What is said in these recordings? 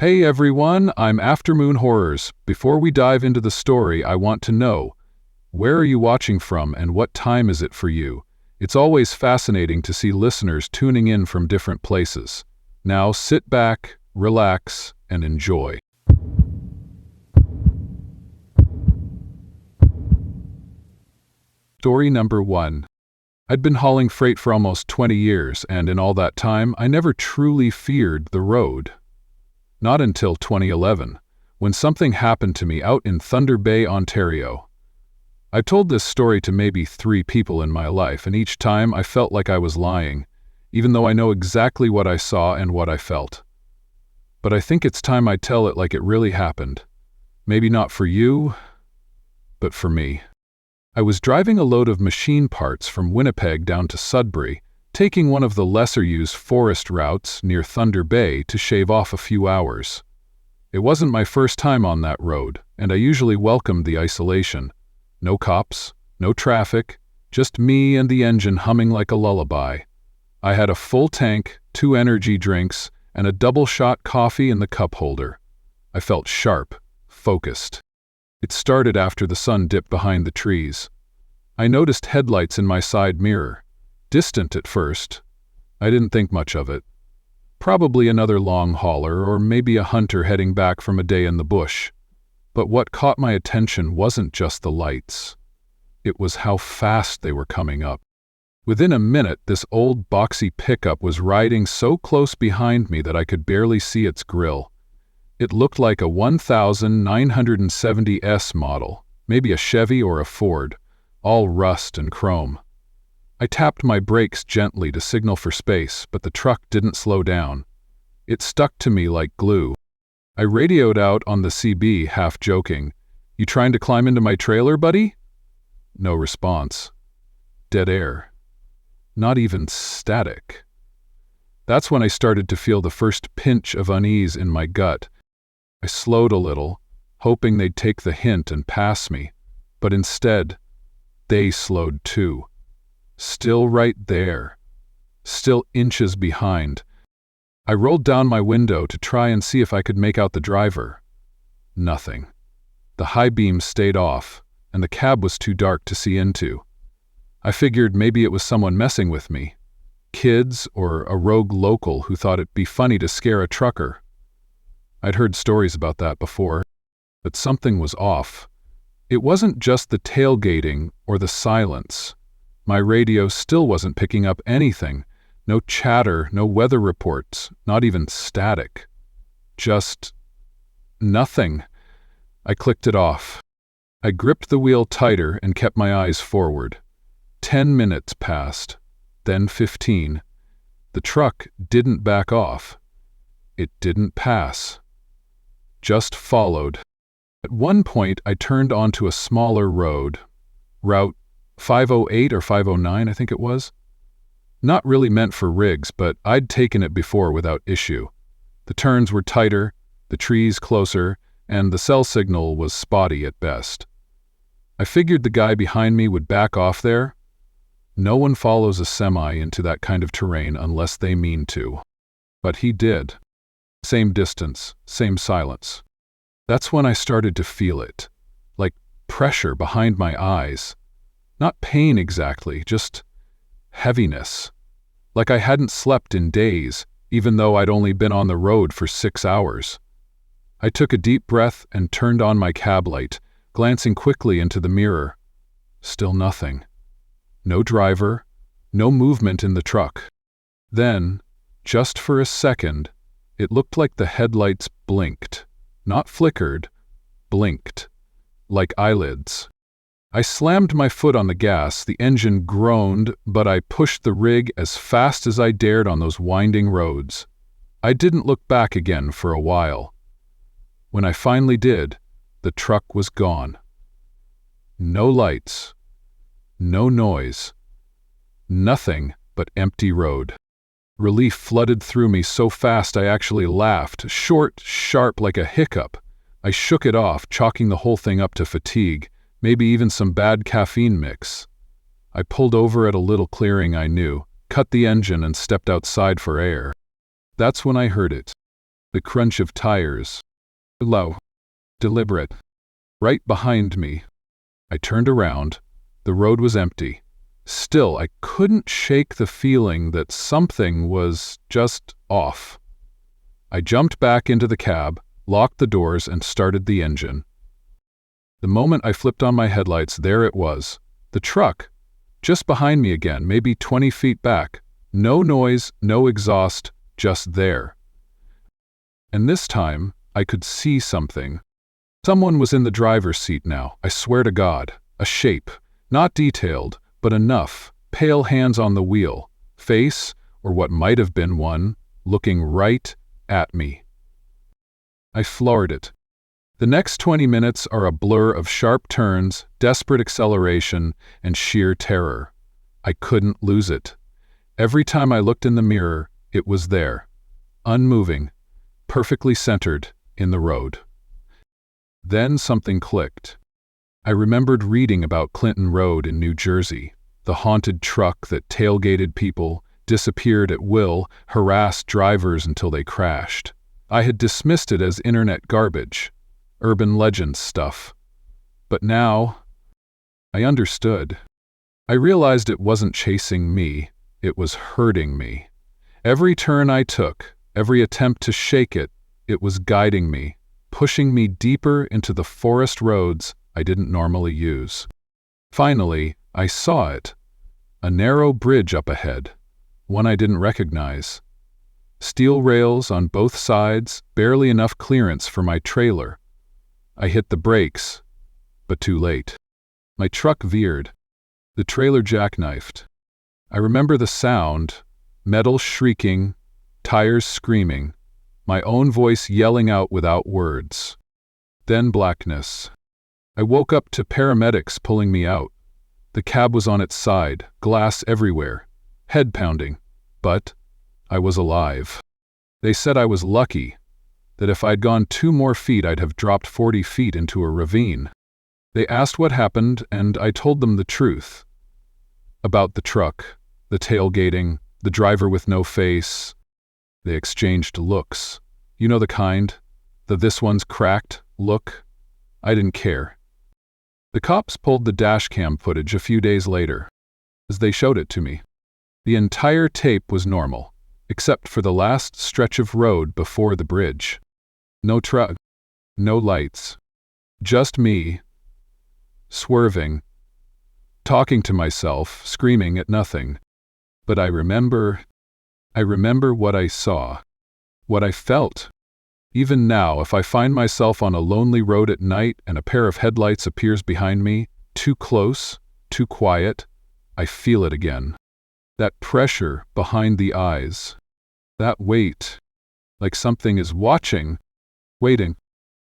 Hey everyone, I'm AfterMoon Horrors. Before we dive into the story, I want to know, where are you watching from and what time is it for you? It's always fascinating to see listeners tuning in from different places. Now sit back, relax, and enjoy. Story number 1. I'd been hauling freight for almost 20 years, and in all that time, I never truly feared the road. Not until 2011, when something happened to me out in Thunder Bay, Ontario. I've told this story to maybe 3 people in my life, and each time I felt like I was lying, even though I know exactly what I saw and what I felt. But I think it's time I tell it like it really happened. Maybe not for you, but for me. I was driving a load of machine parts from Winnipeg down to Sudbury, taking one of the lesser-used forest routes near Thunder Bay to shave off a few hours. It wasn't my first time on that road, and I usually welcomed the isolation. No cops, no traffic, just me and the engine humming like a lullaby. I had a full tank, 2 energy drinks, and a double-shot coffee in the cup holder. I felt sharp, focused. It started after the sun dipped behind the trees. I noticed headlights in my side mirror. Distant at first. I didn't think much of it. Probably another long hauler, or maybe a hunter heading back from a day in the bush. But what caught my attention wasn't just the lights. It was how fast they were coming up. Within a minute, this old boxy pickup was riding so close behind me that I could barely see its grille. It looked like a 1970S model, maybe a Chevy or a Ford, all rust and chrome. I tapped my brakes gently to signal for space, but the truck didn't slow down. It stuck to me like glue. I radioed out on the CB, half joking, "You trying to climb into my trailer, buddy?" No response. Dead air. Not even static. That's when I started to feel the first pinch of unease in my gut. I slowed a little, hoping they'd take the hint and pass me, but instead, they slowed too. Still right there. Still inches behind. I rolled down my window to try and see if I could make out the driver. Nothing. The high beam stayed off, and the cab was too dark to see into. I figured maybe it was someone messing with me. Kids or a rogue local who thought it'd be funny to scare a trucker. I'd heard stories about that before, but something was off. It wasn't just the tailgating or the silence. My radio still wasn't picking up anything. No chatter, no weather reports, not even static. Just nothing. I clicked it off. I gripped the wheel tighter and kept my eyes forward. 10 minutes passed, then 15. The truck didn't back off. It didn't pass. Just followed. At one point, I turned onto a smaller road. Route 508 or 509, I think it was. Not really meant for rigs, but I'd taken it before without issue. The turns were tighter, the trees closer, and the cell signal was spotty at best. I figured the guy behind me would back off there. No one follows a semi into that kind of terrain unless they mean to. But he did. Same distance, same silence. That's when I started to feel it, like pressure behind my eyes. Not pain exactly, just heaviness. Like I hadn't slept in days, even though I'd only been on the road for 6 hours. I took a deep breath and turned on my cab light, glancing quickly into the mirror. Still nothing. No driver, no movement in the truck. Then, just for a second, it looked like the headlights blinked. Not flickered, blinked. Like eyelids. I slammed my foot on the gas, the engine groaned, but I pushed the rig as fast as I dared on those winding roads. I didn't look back again for a while. When I finally did, the truck was gone. No lights. No noise. Nothing but empty road. Relief flooded through me so fast I actually laughed, short, sharp like a hiccup. I shook it off, chalking the whole thing up to fatigue, maybe even some bad caffeine mix. I pulled over at a little clearing I knew, cut the engine and stepped outside for air. That's when I heard it. The crunch of tires. Low. Deliberate. Right behind me. I turned around. The road was empty. Still, I couldn't shake the feeling that something was just off. I jumped back into the cab, locked the doors, and started the engine. The moment I flipped on my headlights, there it was. The truck. Just behind me again, maybe 20 feet back. No noise, no exhaust, just there. And this time, I could see something. Someone was in the driver's seat now, I swear to God. A shape, not detailed, but enough. Pale hands on the wheel. Face, or what might have been one, looking right at me. I floored it. The next 20 minutes are a blur of sharp turns, desperate acceleration, and sheer terror. I couldn't lose it. Every time I looked in the mirror, it was there. Unmoving. Perfectly centered in the road. Then something clicked. I remembered reading about Clinton Road in New Jersey, the haunted truck that tailgated people, disappeared at will, harassed drivers until they crashed. I had dismissed it as internet garbage, urban legend stuff. But now, I understood. I realized it wasn't chasing me, it was hurting me. Every turn I took, every attempt to shake it, it was guiding me, pushing me deeper into the forest roads I didn't normally use. Finally, I saw it. A narrow bridge up ahead, one I didn't recognize. Steel rails on both sides, barely enough clearance for my trailer. I hit the brakes, but too late. My truck veered. The trailer jackknifed. I remember the sound, metal shrieking, tires screaming, my own voice yelling out without words. Then blackness. I woke up to paramedics pulling me out. The cab was on its side, glass everywhere, head pounding, but I was alive. They said I was lucky, that if I'd gone 2 more feet I'd have dropped 40 feet into a ravine. They asked what happened, and I told them the truth. About the truck, the tailgating, the driver with no face. They exchanged looks. You know the kind? The "this one's cracked" look? I didn't care. The cops pulled the dash cam footage a few days later, as they showed it to me. The entire tape was normal, except for the last stretch of road before the bridge. No truck, no lights. Just me, swerving, talking to myself, screaming at nothing. But I remember what I saw, what I felt. Even now, if I find myself on a lonely road at night and a pair of headlights appears behind me, too close, too quiet, I feel it again. That pressure behind the eyes. That weight, like something is watching, waiting,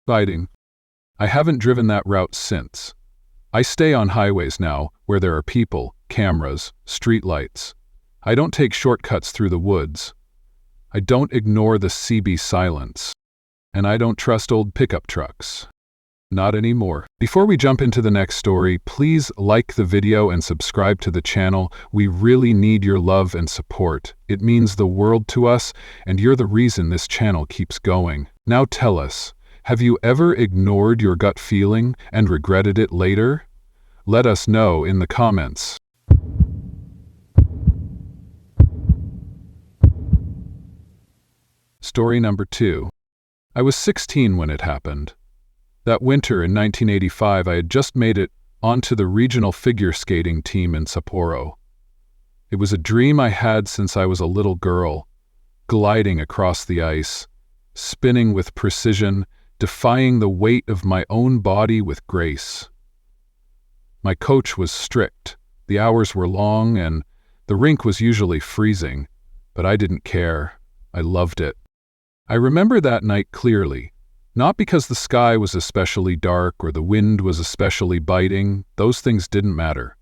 biting. I haven't driven that route since. I stay on highways now, where there are people, cameras, streetlights. I don't take shortcuts through the woods. I don't ignore the CB silence. And I don't trust old pickup trucks. Not anymore. Before we jump into the next story, please like the video and subscribe to the channel. We really need your love and support. It means the world to us, and you're the reason this channel keeps going. Now tell us, have you ever ignored your gut feeling and regretted it later? Let us know in the comments. Story number 2. I was 16 when it happened. That winter in 1985, I had just made it onto the regional figure skating team in Sapporo. It was a dream I had since I was a little girl, gliding across the ice, spinning with precision, defying the weight of my own body with grace. My coach was strict, the hours were long, and the rink was usually freezing, but I didn't care. I loved it. I remember that night clearly, not because the sky was especially dark or the wind was especially biting. Those things didn't matter.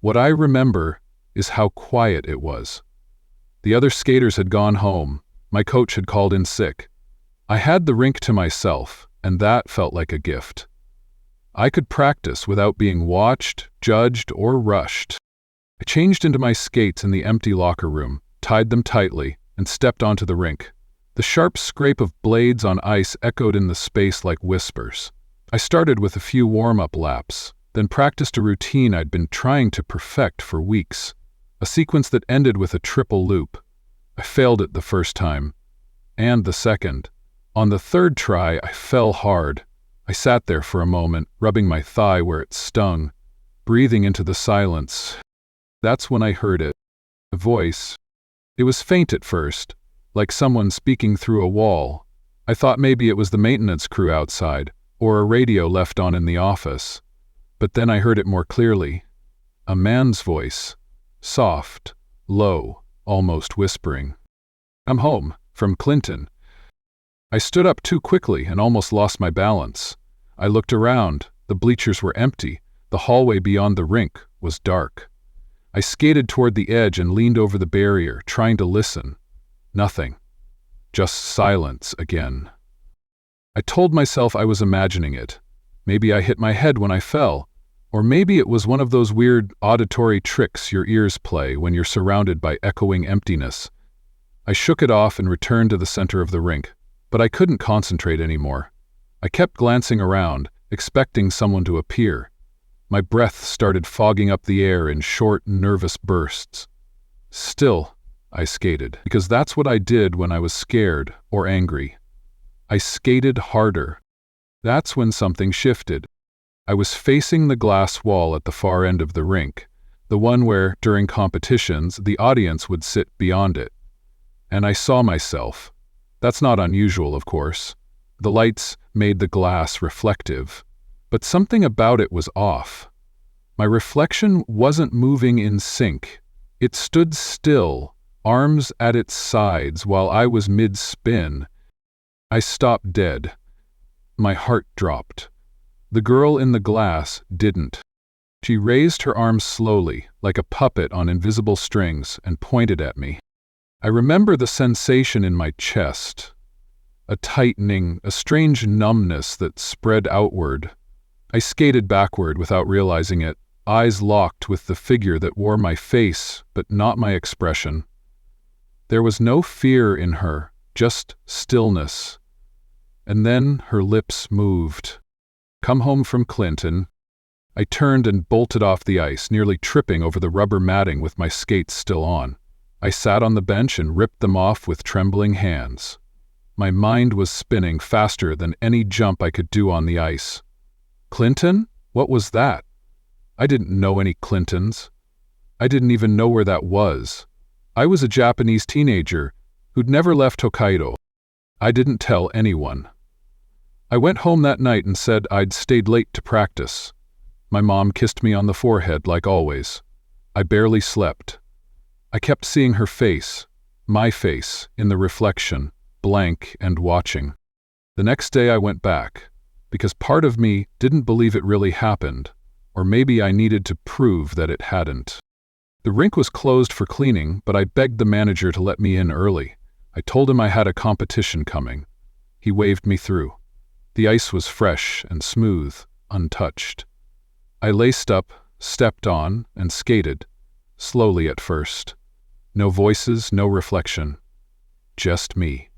What I remember is how quiet it was. The other skaters had gone home. My coach had called in sick. I had the rink to myself, and that felt like a gift. I could practice without being watched, judged, or rushed. I changed into my skates in the empty locker room, tied them tightly, and stepped onto the rink. The sharp scrape of blades on ice echoed in the space like whispers. I started with a few warm-up laps, then practiced a routine I'd been trying to perfect for weeks, a sequence that ended with a triple loop. I failed it the first time, and the second. On the third try, I fell hard. I sat there for a moment, rubbing my thigh where it stung, breathing into the silence. That's when I heard it. A voice. It was faint at first, like someone speaking through a wall. I thought maybe it was the maintenance crew outside, or a radio left on in the office. But then I heard it more clearly. A man's voice. Soft, low, almost whispering. "I'm home, from Clinton." I stood up too quickly and almost lost my balance. I looked around. The bleachers were empty. The hallway beyond the rink was dark. I skated toward the edge and leaned over the barrier, trying to listen. Nothing. Just silence again. I told myself I was imagining it. Maybe I hit my head when I fell, or maybe it was one of those weird auditory tricks your ears play when you're surrounded by echoing emptiness. I shook it off and returned to the center of the rink, but I couldn't concentrate anymore. I kept glancing around, expecting someone to appear. My breath started fogging up the air in short, nervous bursts. Still, I skated, because that's what I did when I was scared or angry. I skated harder. That's when something shifted. I was facing the glass wall at the far end of the rink, the one where, during competitions, the audience would sit beyond it. And I saw myself. That's not unusual, of course. The lights made the glass reflective, but something about it was off. My reflection wasn't moving in sync. It stood still, arms at its sides, while I was mid-spin. I stopped dead. My heart dropped. The girl in the glass didn't. She raised her arms slowly, like a puppet on invisible strings, and pointed at me. I remember the sensation in my chest. A tightening, a strange numbness that spread outward. I skated backward without realizing it, eyes locked with the figure that wore my face, but not my expression. There was no fear in her, just stillness. And then her lips moved. "Come home from Clinton." I turned and bolted off the ice, nearly tripping over the rubber matting with my skates still on. I sat on the bench and ripped them off with trembling hands. My mind was spinning faster than any jump I could do on the ice. Clinton? What was that? I didn't know any Clintons. I didn't even know where that was. I was a Japanese teenager who'd never left Hokkaido. I didn't tell anyone. I went home that night and said I'd stayed late to practice. My mom kissed me on the forehead like always. I barely slept. I kept seeing her face, my face, in the reflection, blank and watching. The next day I went back, because part of me didn't believe it really happened, or maybe I needed to prove that it hadn't. The rink was closed for cleaning, but I begged the manager to let me in early. I told him I had a competition coming. He waved me through. The ice was fresh and smooth, untouched. I laced up, stepped on, and skated, slowly at first. No voices, no reflection. Just me.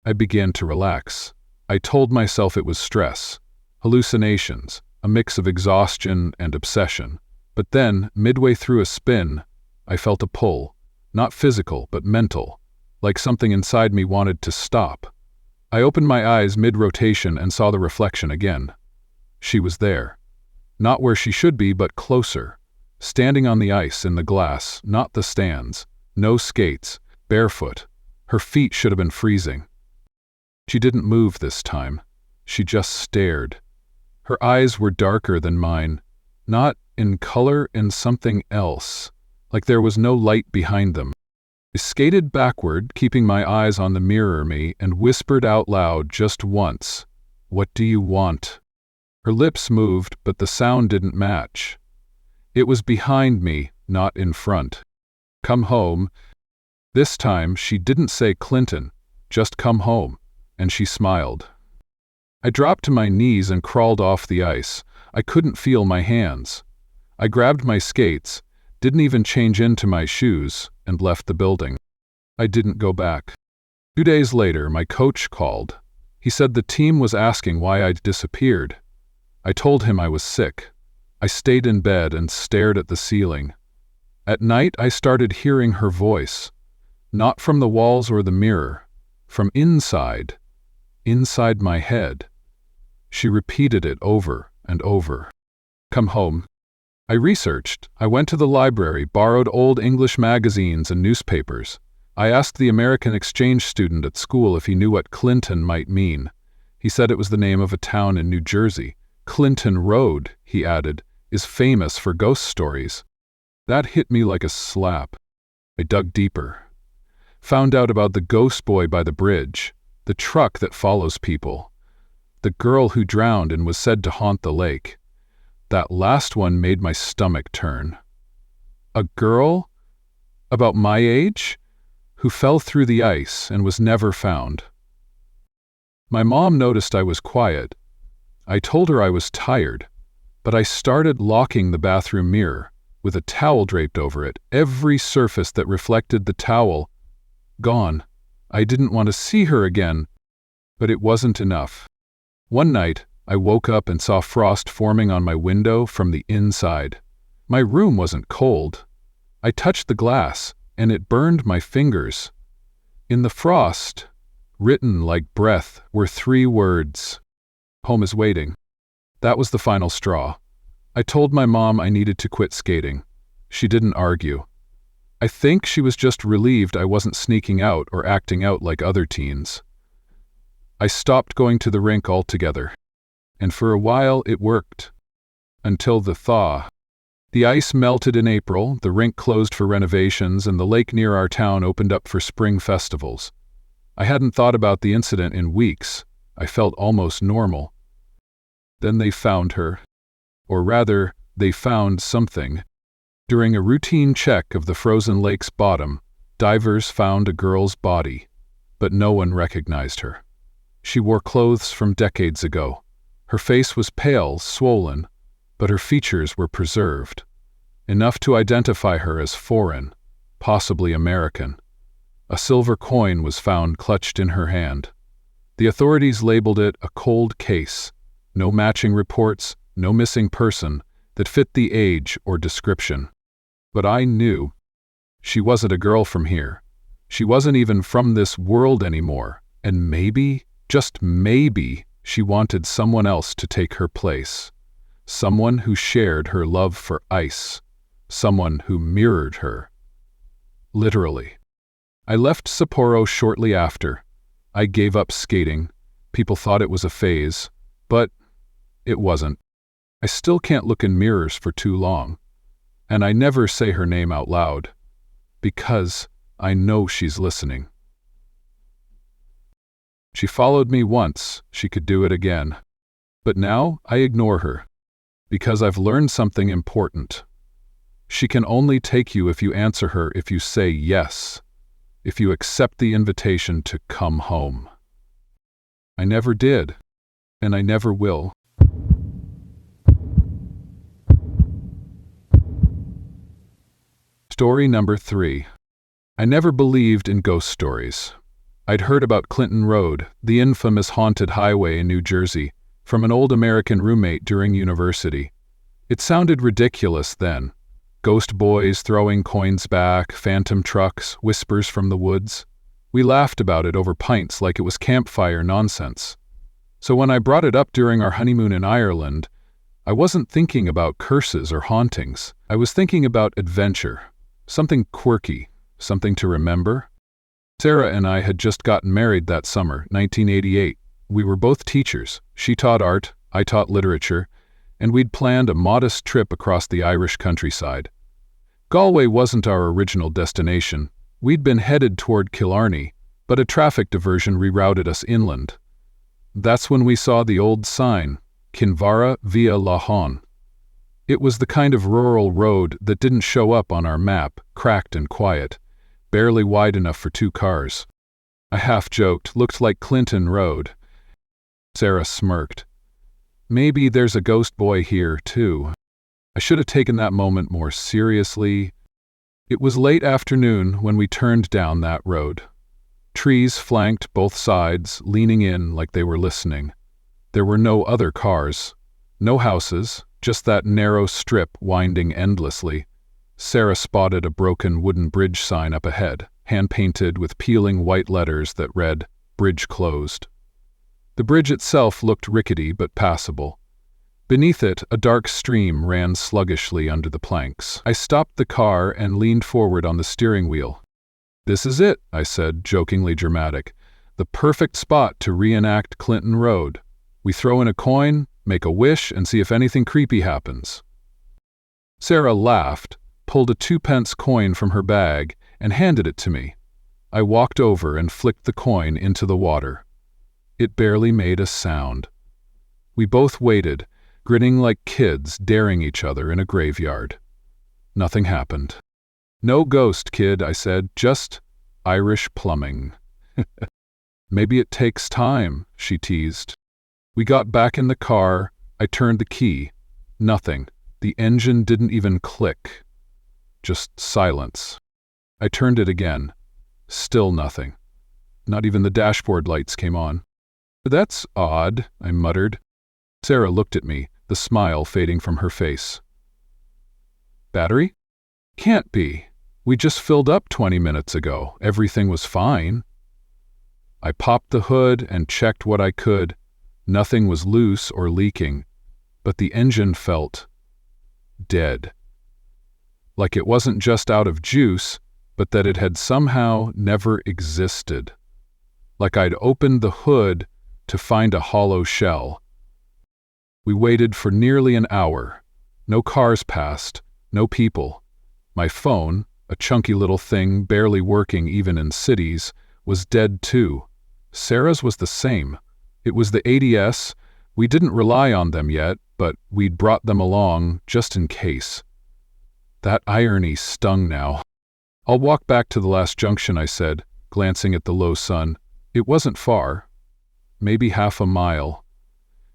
I began to relax. I told myself it was stress, hallucinations, a mix of exhaustion and obsession. But then, midway through a spin, I felt a pull, not physical but mental, like something inside me wanted to stop. I opened my eyes mid-rotation and saw the reflection again. She was there. Not where she should be, but closer. Standing on the ice in the glass, not the stands. No skates, barefoot. Her feet should have been freezing. She didn't move this time. She just stared. Her eyes were darker than mine. Not in color, in something else. Like there was no light behind them. I skated backward, keeping my eyes on the mirror me, and whispered out loud just once, "What do you want?" Her lips moved, but the sound didn't match. It was behind me, not in front. "Come home." This time she didn't say Clinton, just "come home," and she smiled. I dropped to my knees and crawled off the ice. I couldn't feel my hands. I grabbed my skates, didn't even change into my shoes, and left the building. I didn't go back. 2 days later, my coach called. He said the team was asking why I'd disappeared. I told him I was sick. I stayed in bed and stared at the ceiling. At night, I started hearing her voice, not from the walls or the mirror, from inside my head. She repeated it over and over. Come home. I researched. I went to the library, borrowed old English magazines and newspapers. I asked the American exchange student at school if he knew what Clinton might mean. He said it was the name of a town in New Jersey. Clinton Road, he added, is famous for ghost stories. That hit me like a slap. I dug deeper. Found out about the ghost boy by the bridge, the truck that follows people, the girl who drowned and was said to haunt the lake. That last one made my stomach turn. A girl, about my age, who fell through the ice and was never found. My mom noticed I was quiet. I told her I was tired, but I started locking the bathroom mirror with a towel draped over it, every surface that reflected the towel gone. I didn't want to see her again, but it wasn't enough. One night, I woke up and saw frost forming on my window from the inside. My room wasn't cold. I touched the glass, and it burned my fingers. In the frost, written like breath, were 3 words. Home is waiting. That was the final straw. I told my mom I needed to quit skating. She didn't argue. I think she was just relieved I wasn't sneaking out or acting out like other teens. I stopped going to the rink altogether. And for a while it worked. Until the thaw. The ice melted in April, the rink closed for renovations, and the lake near our town opened up for spring festivals. I hadn't thought about the incident in weeks. I felt almost normal. Then they found her. Or rather, they found something. During a routine check of the frozen lake's bottom, divers found a girl's body, but no one recognized her. She wore clothes from decades ago. Her face was pale, swollen, but her features were preserved, enough to identify her as foreign, possibly American. A silver coin was found clutched in her hand. The authorities labeled it a cold case. No matching reports, no missing person that fit the age or description. But I knew. She wasn't a girl from here. She wasn't even from this world anymore, and maybe, just maybe, she wanted someone else to take her place. Someone who shared her love for ice. Someone who mirrored her. Literally. I left Sapporo shortly after. I gave up skating. People thought it was a phase, but it wasn't. I still can't look in mirrors for too long. And I never say her name out loud. Because I know she's listening. She followed me once, she could do it again. But now I ignore her. Because I've learned something important. She can only take you if you answer her, if you say yes. If you accept the invitation to come home. I never did. And I never will. Story number 3. I never believed in ghost stories. I'd heard about Clinton Road, the infamous haunted highway in New Jersey, from an old American roommate during university. It sounded ridiculous then. Ghost boys throwing coins back, phantom trucks, whispers from the woods. We laughed about it over pints like it was campfire nonsense. So when I brought it up during our honeymoon in Ireland, I wasn't thinking about curses or hauntings. I was thinking about adventure. Something quirky, something to remember. Sarah and I had just gotten married that summer, 1988. We were both teachers. She taught art, I taught literature, and we'd planned a modest trip across the Irish countryside. Galway wasn't our original destination. We'd been headed toward Killarney, but a traffic diversion rerouted us inland. That's when we saw the old sign, Kinvara via Lahan. It was the kind of rural road that didn't show up on our map, cracked and quiet, barely wide enough for 2 cars. I half joked, looked like Clinton Road. Sarah smirked. Maybe there's a ghost boy here, too. I should have taken that moment more seriously. It was late afternoon when we turned down that road. Trees flanked both sides, leaning in like they were listening. There were no other cars, no houses, just that narrow strip winding endlessly. Sarah spotted a broken wooden bridge sign up ahead, hand-painted with peeling white letters that read, "Bridge closed." The bridge itself looked rickety but passable. Beneath it, a dark stream ran sluggishly under the planks. I stopped the car and leaned forward on the steering wheel. "This is it," I said, jokingly dramatic. "The perfect spot to reenact Clinton Road. We throw in a coin, make a wish, and see if anything creepy happens." Sarah laughed, pulled a 2-pence coin from her bag, and handed it to me. I walked over and flicked the coin into the water. It barely made a sound. We both waited, grinning like kids daring each other in a graveyard. Nothing happened. "No ghost, kid," I said, "just Irish plumbing." "Maybe it takes time," she teased. We got back in the car. I turned the key. Nothing. The engine didn't even click. Just silence. I turned it again. Still nothing. Not even the dashboard lights came on. "That's odd," I muttered. Sarah looked at me, the smile fading from her face. "Battery? Can't be. We just filled up 20 minutes ago. Everything was fine." I popped the hood and checked what I could. Nothing was loose or leaking, but the engine felt dead. Like it wasn't just out of juice, but that it had somehow never existed. Like I'd opened the hood to find a hollow shell. We waited for nearly an hour. No cars passed, no people. My phone, a chunky little thing barely working even in cities, was dead too. Sarah's was the same. It was the ADS. We didn't rely on them yet, but we'd brought them along just in case. That irony stung now. "I'll walk back to the last junction," I said, glancing at the low sun. It wasn't far. Maybe half a mile.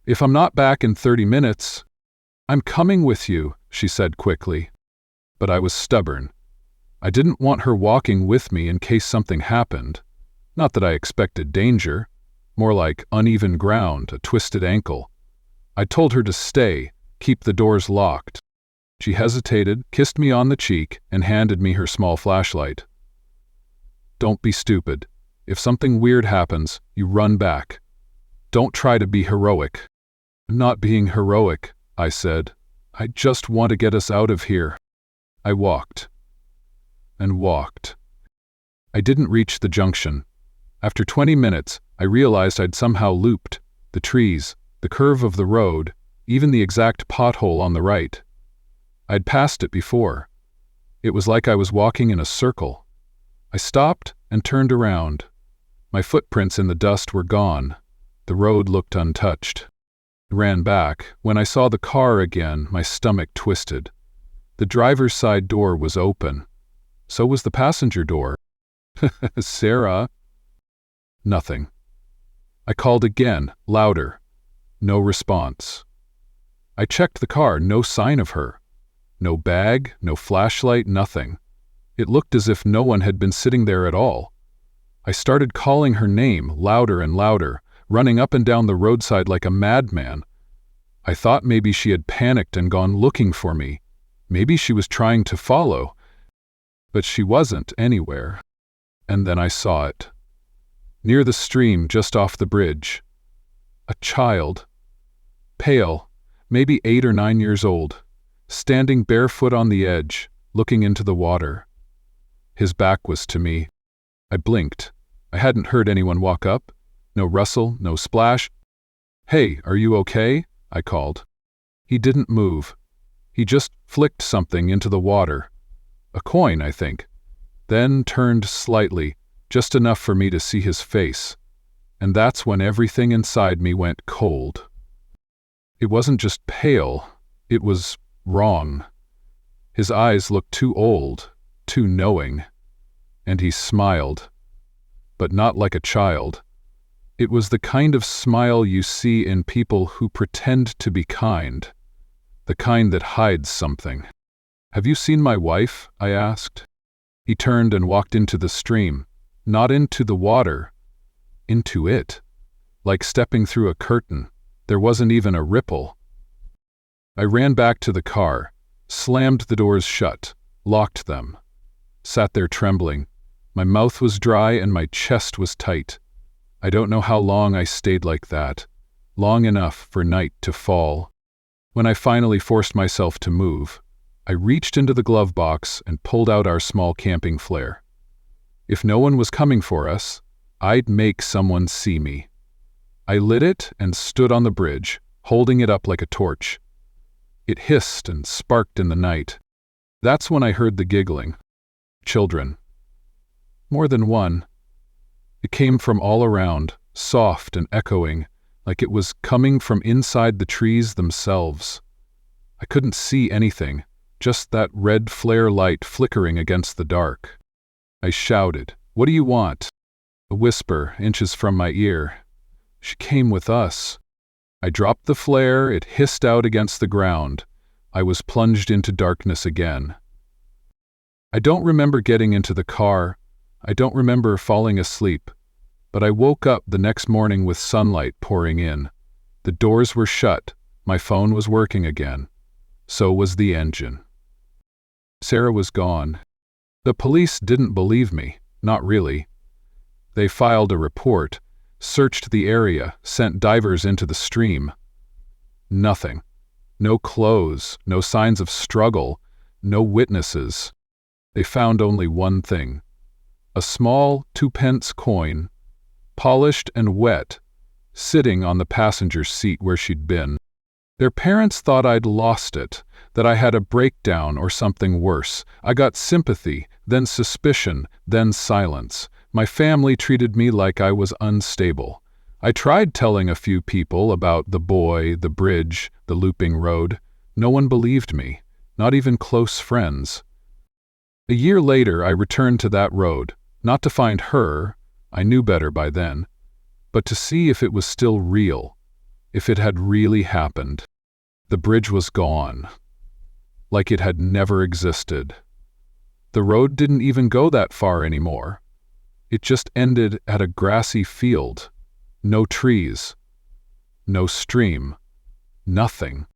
"If I'm not back in 30 minutes, "I'm coming with you," she said quickly. But I was stubborn. I didn't want her walking with me in case something happened. Not that I expected danger. More like uneven ground, a twisted ankle. I told her to stay, keep the doors locked. She hesitated, kissed me on the cheek, and handed me her small flashlight. "Don't be stupid. If something weird happens, you run back. Don't try to be heroic." "I'm not being heroic," I said. "I just want to get us out of here." I walked. And walked. I didn't reach the junction. After 20 minutes, I realized I'd somehow looped the trees, the curve of the road, even the exact pothole on the right. I'd passed it before. It was like I was walking in a circle. I stopped and turned around. My footprints in the dust were gone. The road looked untouched. I ran back. When I saw the car again, my stomach twisted. The driver's side door was open. So was the passenger door. "Sarah?" Nothing. I called again, louder. No response. I checked the car, no sign of her. No bag, no flashlight, nothing. It looked as if no one had been sitting there at all. I started calling her name, louder and louder, running up and down the roadside like a madman. I thought maybe she had panicked and gone looking for me. Maybe she was trying to follow. But she wasn't anywhere. And then I saw it. Near the stream, just off the bridge. A child. Pale, maybe 8 or 9 years old, standing barefoot on the edge, looking into the water. His back was to me. I blinked. I hadn't heard anyone walk up. No rustle, no splash. "Hey, are you okay?" I called. He didn't move. He just flicked something into the water. A coin, I think. Then turned slightly, just enough for me to see his face. And that's when everything inside me went cold. It wasn't just pale, it was wrong. His eyes looked too old, too knowing. And he smiled. But not like a child. It was the kind of smile you see in people who pretend to be kind. The kind that hides something. "Have you seen my wife?" I asked. He turned and walked into the stream. Not into the water, into it. Like stepping through a curtain. There wasn't even a ripple. I ran back to the car, slammed the doors shut, locked them. Sat there trembling. My mouth was dry and my chest was tight. I don't know how long I stayed like that. Long enough for night to fall. When I finally forced myself to move, I reached into the glove box and pulled out our small camping flare. If no one was coming for us, I'd make someone see me. I lit it and stood on the bridge, holding it up like a torch. It hissed and sparked in the night. That's when I heard the giggling. Children. More than one. It came from all around, soft and echoing, like it was coming from inside the trees themselves. I couldn't see anything, just that red flare light flickering against the dark. I shouted, "What do you want?" A whisper, inches from my ear. She came with us. I dropped the flare, it hissed out against the ground. I was plunged into darkness again. I don't remember getting into the car. I don't remember falling asleep. But I woke up the next morning with sunlight pouring in. The doors were shut. My phone was working again. So was the engine. Sarah was gone. The police didn't believe me. Not really. They filed a report, searched the area, sent divers into the stream. Nothing. No clothes, no signs of struggle, no witnesses. They found only one thing. A small 2-pence coin, polished and wet, sitting on the passenger seat where she'd been. Their parents thought I'd lost it, that I had a breakdown or something worse. I got sympathy, then suspicion, then silence. My family treated me like I was unstable. I tried telling a few people about the boy, the bridge, the looping road. No one believed me, not even close friends. A year later, I returned to that road, not to find her, I knew better by then, but to see if it was still real, if it had really happened. The bridge was gone, like it had never existed. The road didn't even go that far anymore. It just ended at a grassy field. No trees. No stream. Nothing.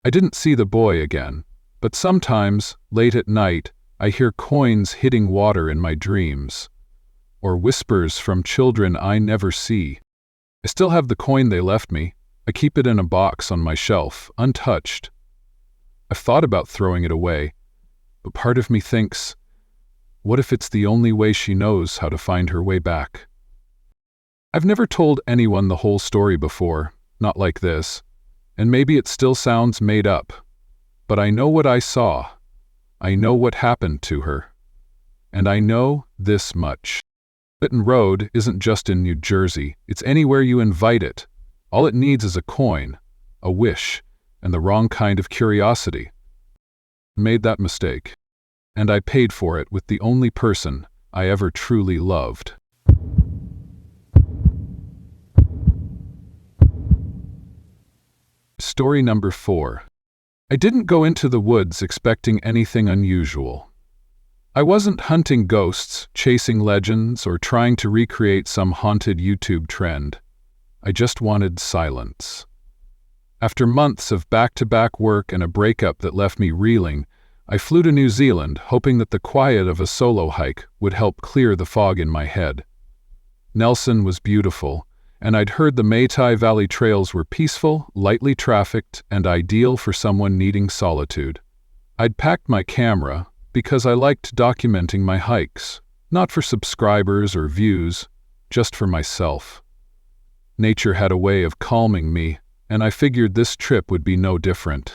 I didn't see the boy again, but sometimes, late at night, I hear coins hitting water in my dreams, or whispers from children I never see. I still have the coin they left me. I keep it in a box on my shelf, untouched. I've thought about throwing it away, but part of me thinks, what if it's the only way she knows how to find her way back? I've never told anyone the whole story before, not like this, and maybe it still sounds made up, but I know what I saw. I know what happened to her. And I know this much. Benton Road isn't just in New Jersey, it's anywhere you invite it. All it needs is a coin, a wish, and the wrong kind of curiosity. I made that mistake, and I paid for it with the only person I ever truly loved. Story number 4. I didn't go into the woods expecting anything unusual. I wasn't hunting ghosts, chasing legends, or trying to recreate some haunted YouTube trend. I just wanted silence. After months of back-to-back work and a breakup that left me reeling, I flew to New Zealand, hoping that the quiet of a solo hike would help clear the fog in my head. Nelson was beautiful, and I'd heard the Matai Valley trails were peaceful, lightly trafficked, and ideal for someone needing solitude. I'd packed my camera because I liked documenting my hikes, not for subscribers or views, just for myself. Nature had a way of calming me, and I figured this trip would be no different.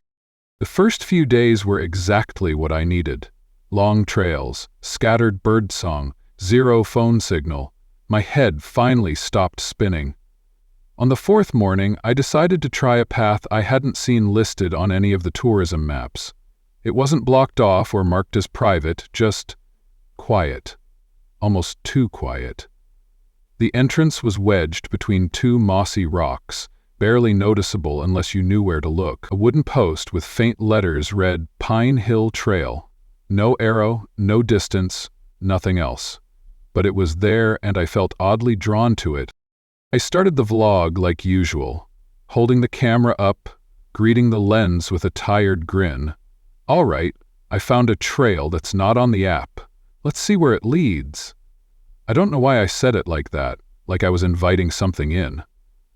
The first few days were exactly what I needed. Long trails, scattered birdsong, zero phone signal. My head finally stopped spinning. On the 4th morning, I decided to try a path I hadn't seen listed on any of the tourism maps. It wasn't blocked off or marked as private, just quiet. Almost too quiet. The entrance was wedged between 2 mossy rocks, barely noticeable unless you knew where to look. A wooden post with faint letters read Pine Hill Trail. No arrow, no distance, nothing else. but it was there and I felt oddly drawn to it. I started the vlog like usual, holding the camera up, greeting the lens with a tired grin. All right, I found a trail that's not on the app. Let's see where it leads. I don't know why I said it like that, like I was inviting something in.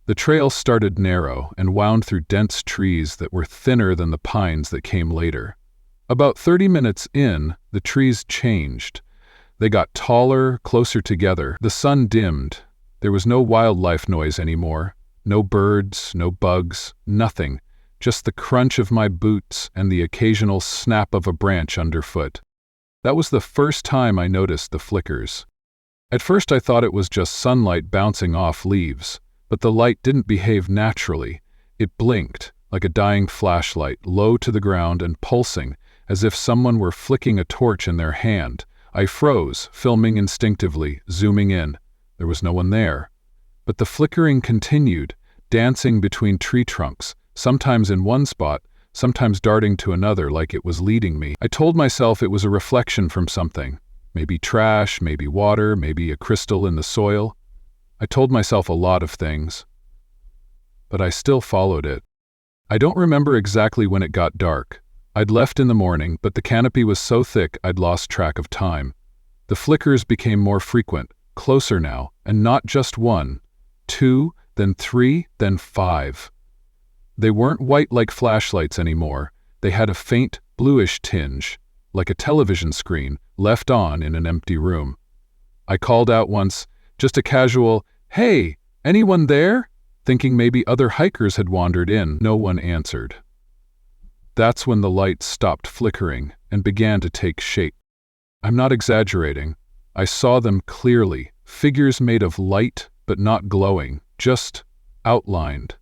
The trail started narrow and wound through dense trees that were thinner than the pines that came later. About 30 minutes in, the trees changed. They got taller, closer together. The sun dimmed. There was no wildlife noise anymore. No birds, no bugs, nothing. Just the crunch of my boots and the occasional snap of a branch underfoot. That was the first time I noticed the flickers. At first I thought it was just sunlight bouncing off leaves, but the light didn't behave naturally. It blinked, like a dying flashlight, low to the ground and pulsing, as if someone were flicking a torch in their hand. I froze, filming instinctively, zooming in. There was no one there. But the flickering continued, dancing between tree trunks, sometimes in one spot, sometimes darting to another like it was leading me. I told myself it was a reflection from something. Maybe trash, maybe water, maybe a crystal in the soil. I told myself a lot of things. But I still followed it. I don't remember exactly when it got dark. I'd left in the morning, but the canopy was so thick I'd lost track of time. The flickers became more frequent, closer now, and not just one, 2, then 3, then 5. They weren't white like flashlights anymore. They had a faint, bluish tinge, like a television screen left on in an empty room. I called out once, just a casual, "Hey, anyone there?" thinking maybe other hikers had wandered in. No one answered. That's when the lights stopped flickering and began to take shape. I'm not exaggerating. I saw them clearly, figures made of light but not glowing, just outlined,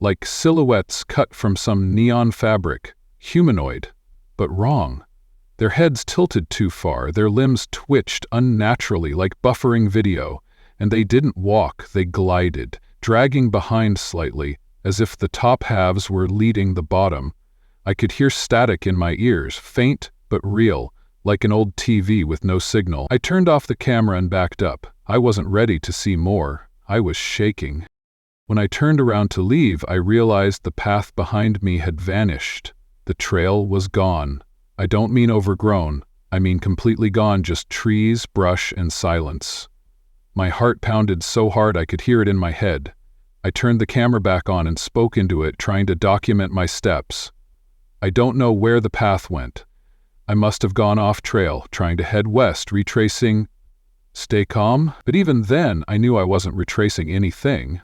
like silhouettes cut from some neon fabric, humanoid, but wrong. Their heads tilted too far, their limbs twitched unnaturally like buffering video, and they didn't walk, they glided, dragging behind slightly, as if the top halves were leading the bottom. I could hear static in my ears, faint but real, like an old TV with no signal. I turned off the camera and backed up. I wasn't ready to see more. I was shaking. When I turned around to leave, I realized the path behind me had vanished. The trail was gone. I don't mean overgrown. I mean completely gone, just trees, brush, and silence. My heart pounded so hard I could hear it in my head. I turned the camera back on and spoke into it, trying to document my steps. I don't know where the path went. I must have gone off trail, trying to head west, retracing. Stay calm? But even then, I knew I wasn't retracing anything.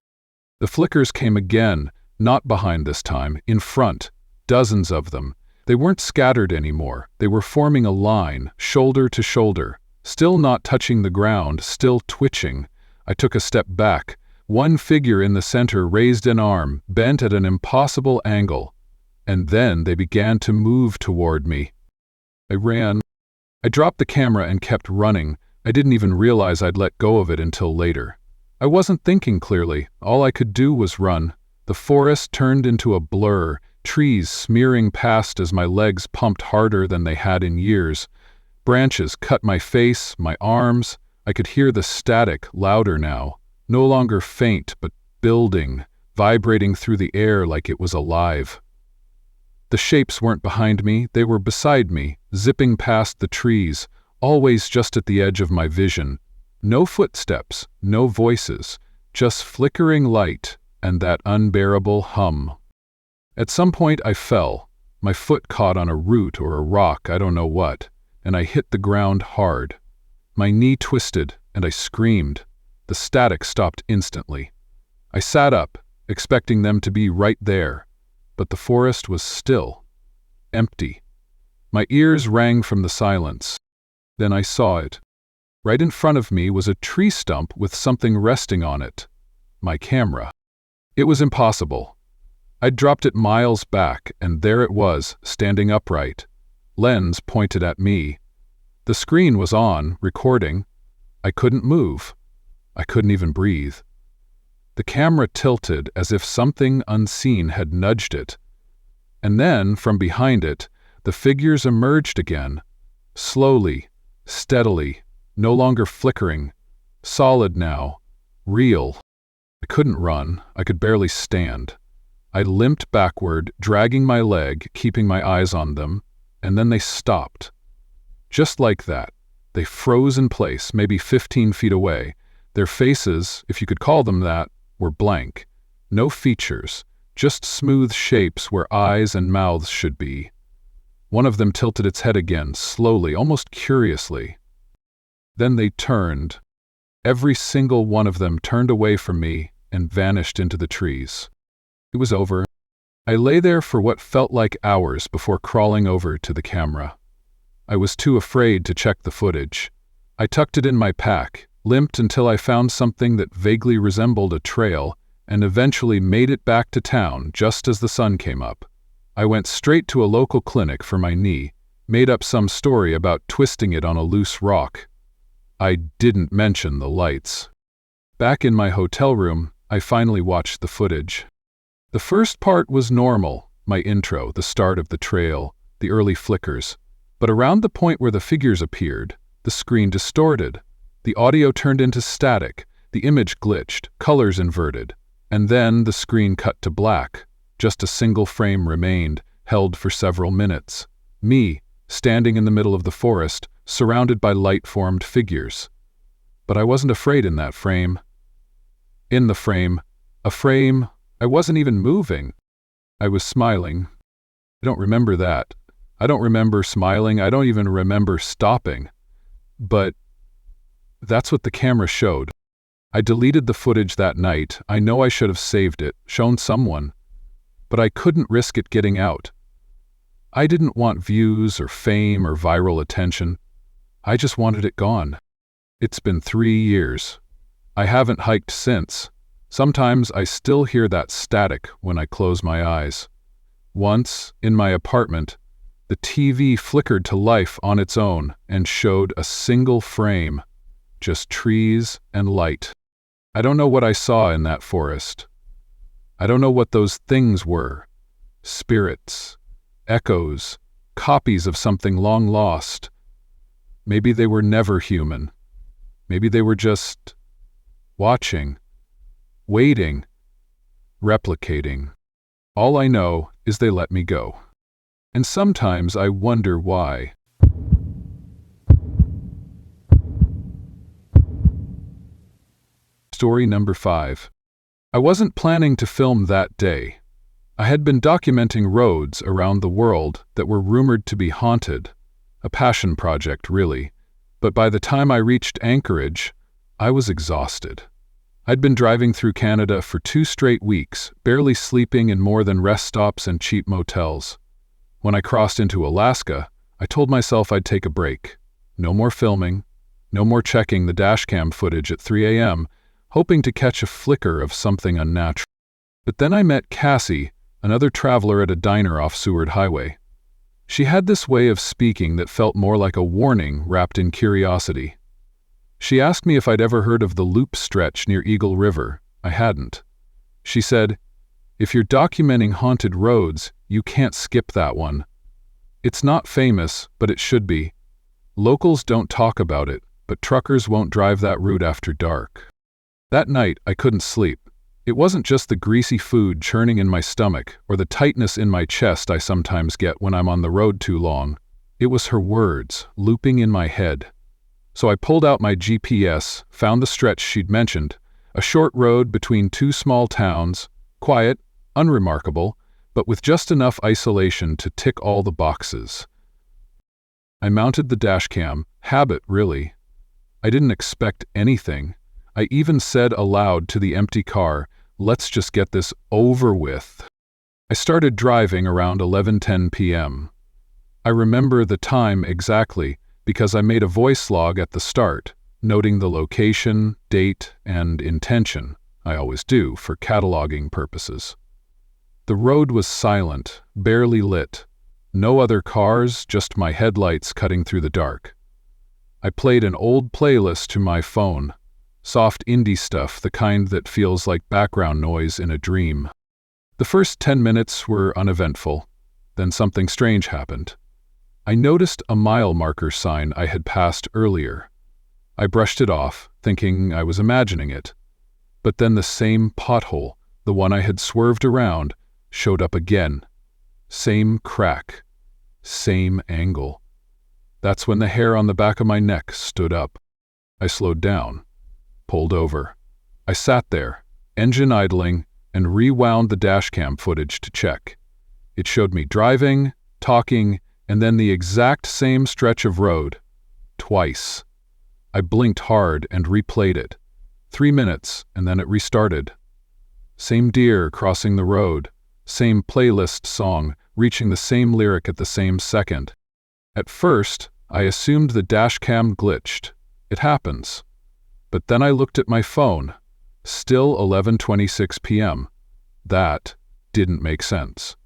The flickers came again, not behind this time, in front, dozens of them. They weren't scattered anymore. They were forming a line, shoulder to shoulder, still not touching the ground, still twitching. I took a step back. One figure in the center raised an arm, bent at an impossible angle. And then they began to move toward me. I ran. I dropped the camera and kept running. I didn't even realize I'd let go of it until later. I wasn't thinking clearly. All I could do was run. The forest turned into a blur, trees smearing past as my legs pumped harder than they had in years. Branches cut my face, my arms. I could hear the static louder now, no longer faint but building, vibrating through the air like it was alive. The shapes weren't behind me, they were beside me, zipping past the trees, always just at the edge of my vision. No footsteps, no voices, just flickering light and that unbearable hum. At some point I fell. My foot caught on a root or a rock, I don't know what, and I hit the ground hard. My knee twisted, and I screamed. The static stopped instantly. I sat up, expecting them to be right there. But the forest was still, empty. My ears rang from the silence. Then I saw it. Right in front of me was a tree stump with something resting on it. My camera. It was impossible. I'd dropped it miles back, and there it was, standing upright. Lens pointed at me. The screen was on, recording. I couldn't move. I couldn't even breathe. The camera tilted as if something unseen had nudged it. And then, from behind it, the figures emerged again. Slowly, steadily, no longer flickering, solid now, real. I couldn't run, I could barely stand. I limped backward, dragging my leg, keeping my eyes on them, and then they stopped. Just like that, they froze in place, maybe 15 feet away. Their faces, if you could call them that, were blank. No features, just smooth shapes where eyes and mouths should be. One of them tilted its head again, slowly, almost curiously. Then they turned. Every single one of them turned away from me and vanished into the trees. It was over. I lay there for what felt like hours before crawling over to the camera. I was too afraid to check the footage. I tucked it in my pack, limped until I found something that vaguely resembled a trail, and eventually made it back to town just as the sun came up. I went straight to a local clinic for my knee, made up some story about twisting it on a loose rock. I didn't mention the lights. Back in my hotel room, I finally watched the footage. The first part was normal, my intro, the start of the trail, the early flickers. But around the point where the figures appeared, the screen distorted. The audio turned into static, the image glitched, colors inverted. And then the screen cut to black. Just a single frame remained, held for several minutes. Me, standing in the middle of the forest, surrounded by light-formed figures. But I wasn't afraid in that frame. In the frame, a frame, I wasn't even moving. I was smiling. I don't remember that. I don't remember smiling. I don't even remember stopping. But that's what the camera showed. I deleted the footage that night. I know I should have saved it, shown someone. But I couldn't risk it getting out. I didn't want views or fame or viral attention. I just wanted it gone. It's been 3 years. I haven't hiked since. Sometimes I still hear that static when I close my eyes. Once, in my apartment, the TV flickered to life on its own and showed a single frame, just trees and light. I don't know what I saw in that forest. I don't know what those things were. Spirits, echoes, copies of something long lost. Maybe they were never human. Maybe they were just watching, waiting, replicating. All I know is they let me go. And sometimes I wonder why. Story number 5. I wasn't planning to film that day. I had been documenting roads around the world that were rumored to be haunted. A passion project, really. But by the time I reached Anchorage, I was exhausted. I'd been driving through Canada for 2 straight weeks, barely sleeping in more than rest stops and cheap motels. When I crossed into Alaska, I told myself I'd take a break. No more filming, no more checking the dashcam footage at 3 a.m., hoping to catch a flicker of something unnatural. But then I met Cassie, another traveler at a diner off Seward Highway. She had this way of speaking that felt more like a warning wrapped in curiosity. She asked me if I'd ever heard of the loop stretch near Eagle River. I hadn't. She said, "If you're documenting haunted roads, you can't skip that one. It's not famous, but it should be. Locals don't talk about it, but truckers won't drive that route after dark." That night, I couldn't sleep. It wasn't just the greasy food churning in my stomach or the tightness in my chest I sometimes get when I'm on the road too long. It was her words, looping in my head. So I pulled out my GPS, found the stretch she'd mentioned, a short road between 2 small towns, quiet, unremarkable, but with just enough isolation to tick all the boxes. I mounted the dashcam, habit really. I didn't expect anything. I even said aloud to the empty car, "Let's just get this over with." I started driving around 11:10 p.m. I remember the time exactly because I made a voice log at the start, noting the location, date, and intention. I always do for cataloging purposes. The road was silent, barely lit. No other cars, just my headlights cutting through the dark. I played an old playlist to my phone. Soft indie stuff, the kind that feels like background noise in a dream. The first 10 minutes were uneventful. Then something strange happened. I noticed a mile marker sign I had passed earlier. I brushed it off, thinking I was imagining it. But then the same pothole, the one I had swerved around, showed up again. Same crack. Same angle. That's when the hair on the back of my neck stood up. I slowed down, pulled over. I sat there, engine idling, and rewound the dashcam footage to check. It showed me driving, talking, and then the exact same stretch of road. Twice. I blinked hard and replayed it. 3 minutes, and then it restarted. Same deer crossing the road, same playlist song, reaching the same lyric at the same second. At first, I assumed the dashcam glitched. It happens. But then I looked at my phone. Still 11:26 p.m. That didn't make sense.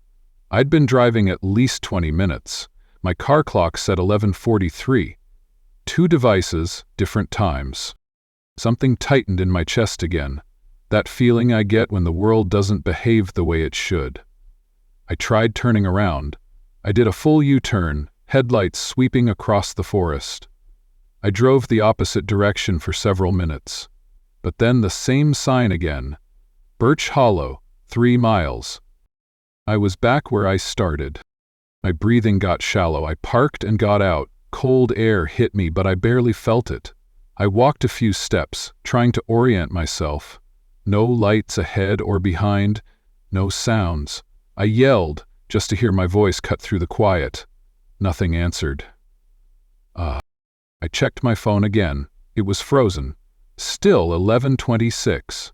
I'd been driving at least 20 minutes. My car clock said 11:43. 2 devices, different times. Something tightened in my chest again. That feeling I get when the world doesn't behave the way it should. I tried turning around. I did a full U-turn, headlights sweeping across the forest. I drove the opposite direction for several minutes. But then the same sign again. Birch Hollow, 3 miles. I was back where I started. My breathing got shallow. I parked and got out. Cold air hit me, but I barely felt it. I walked a few steps, trying to orient myself. No lights ahead or behind, no sounds. I yelled, just to hear my voice cut through the quiet. Nothing answered. I checked my phone again. It was frozen. Still 11:26.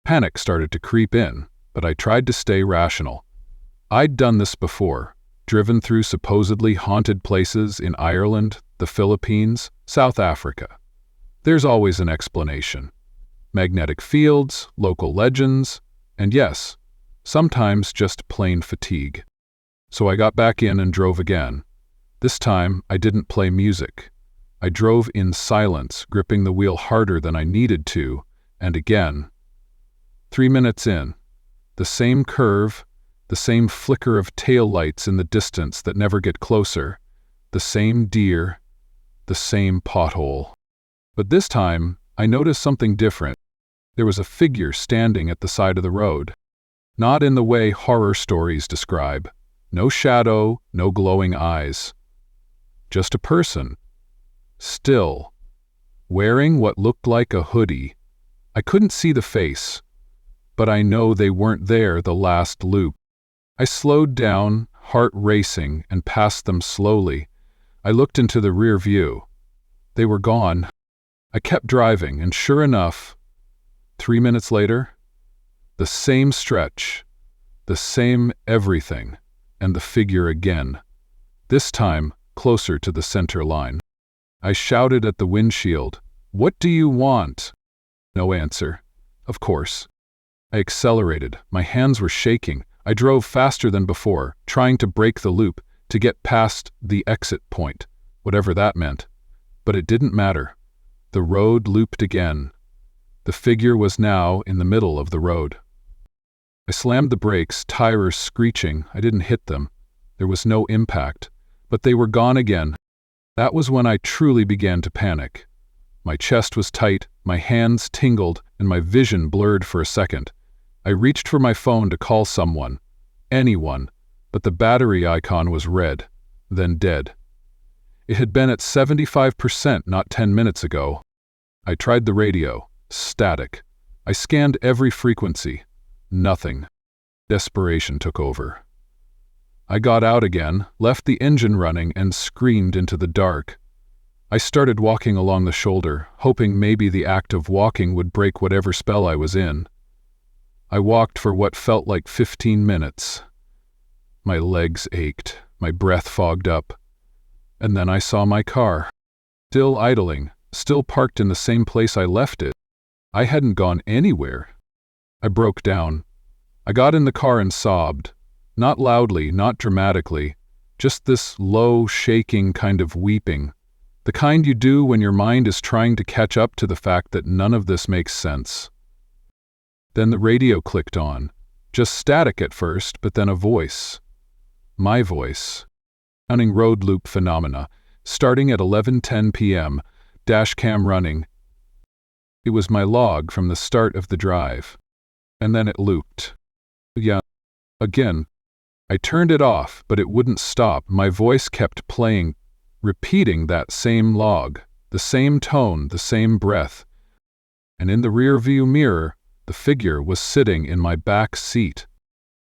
Panic started to creep in, but I tried to stay rational. I'd done this before, driven through supposedly haunted places in Ireland, the Philippines, South Africa. There's always an explanation. Magnetic fields, local legends, and yes, sometimes just plain fatigue. So I got back in and drove again. This time, I didn't play music. I drove in silence, gripping the wheel harder than I needed to, and again. 3 minutes in, the same curve, the same flicker of taillights in the distance that never get closer, the same deer, the same pothole. But this time, I noticed something different. There was a figure standing at the side of the road. Not in the way horror stories describe. No shadow, no glowing eyes. Just a person. Still. Wearing what looked like a hoodie. I couldn't see the face, but I know they weren't there the last loop. I slowed down, heart racing, and passed them slowly. I looked into the rear view. They were gone. I kept driving, and sure enough, 3 minutes later, the same stretch, the same everything, and the figure again. This time, closer to the center line. I shouted at the windshield, "What do you want?" No answer. Of course. I accelerated. My hands were shaking. I drove faster than before, trying to break the loop, to get past the exit point, whatever that meant. But it didn't matter. The road looped again. The figure was now in the middle of the road. I slammed the brakes, tires screeching. I didn't hit them. There was no impact. But they were gone again. That was when I truly began to panic. My chest was tight, my hands tingled, and my vision blurred for a second. I reached for my phone to call someone. Anyone. But the battery icon was red, then dead. It had been at 75% not 10 minutes ago. I tried the radio. Static. I scanned every frequency. Nothing. Desperation took over. I got out again, left the engine running, and screamed into the dark. I started walking along the shoulder, hoping maybe the act of walking would break whatever spell I was in. I walked for what felt like 15 minutes. My legs ached, my breath fogged up. And then I saw my car. Still idling, still parked in the same place I left it. I hadn't gone anywhere. I broke down. I got in the car and sobbed. Not loudly, not dramatically, just this low, shaking kind of weeping. The kind you do when your mind is trying to catch up to the fact that none of this makes sense. Then the radio clicked on. Just static at first, but then a voice. My voice. Counting road loop phenomena, starting at 11:10 p.m., dash cam running. It was my log from the start of the drive. And then it looped. Yeah, again. I turned it off, but it wouldn't stop. My voice kept playing, repeating that same log, the same tone, the same breath. And in the rear-view mirror, the figure was sitting in my back seat.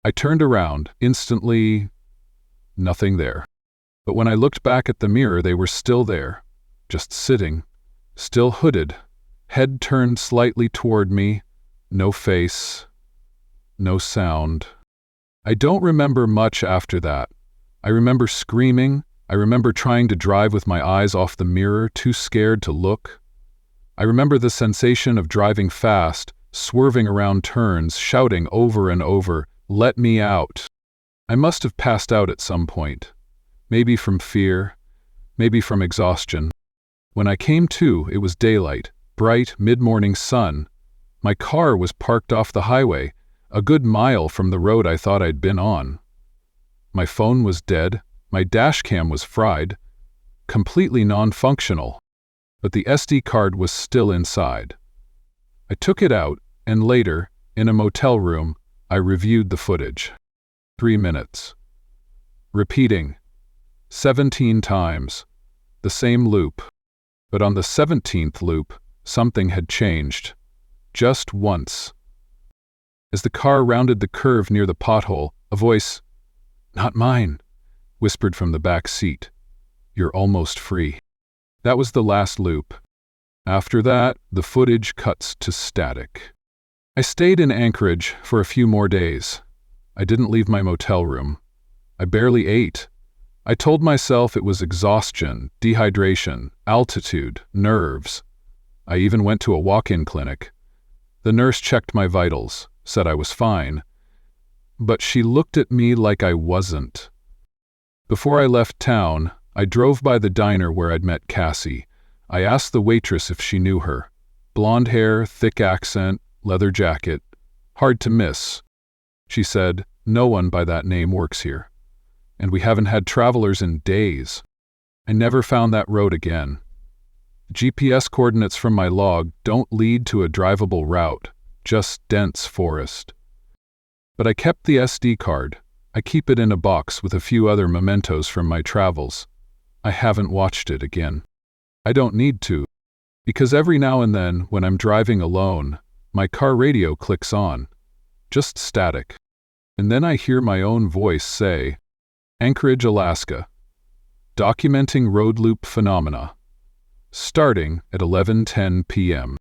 I turned around, instantly, nothing there. But when I looked back at the mirror, they were still there, just sitting, still hooded, head turned slightly toward me, no face, no sound. I don't remember much after that. I remember screaming. I remember trying to drive with my eyes off the mirror, too scared to look. I remember the sensation of driving fast, swerving around turns, shouting over and over, "Let me out." I must have passed out at some point. Maybe from fear, maybe from exhaustion. When I came to, it was daylight, bright, mid-morning sun. My car was parked off the highway, a good mile from the road I thought I'd been on. My phone was dead, my dashcam was fried, completely non-functional, but the SD card was still inside. I took it out, and later, in a motel room, I reviewed the footage. 3 minutes. Repeating. 17 times. The same loop. But on the 17th loop, something had changed. Just once. As the car rounded the curve near the pothole, a voice, "Not mine," whispered from the back seat. "You're almost free." That was the last loop. After that, the footage cuts to static. I stayed in Anchorage for a few more days. I didn't leave my motel room. I barely ate. I told myself it was exhaustion, dehydration, altitude, nerves. I even went to a walk-in clinic. The nurse checked my vitals, said I was fine. But she looked at me like I wasn't. Before I left town, I drove by the diner where I'd met Cassie. I asked the waitress if she knew her. Blonde hair, thick accent, leather jacket. Hard to miss. She said, "No one by that name works here. And we haven't had travelers in days." I never found that road again. GPS coordinates from my log don't lead to a drivable route, just dense forest. But I kept the SD card. I keep it in a box with a few other mementos from my travels. I haven't watched it again. I don't need to, because every now and then, when I'm driving alone, my car radio clicks on, just static. And then I hear my own voice say, "Anchorage, Alaska. Documenting road loop phenomena. Starting at 11:10 p.m.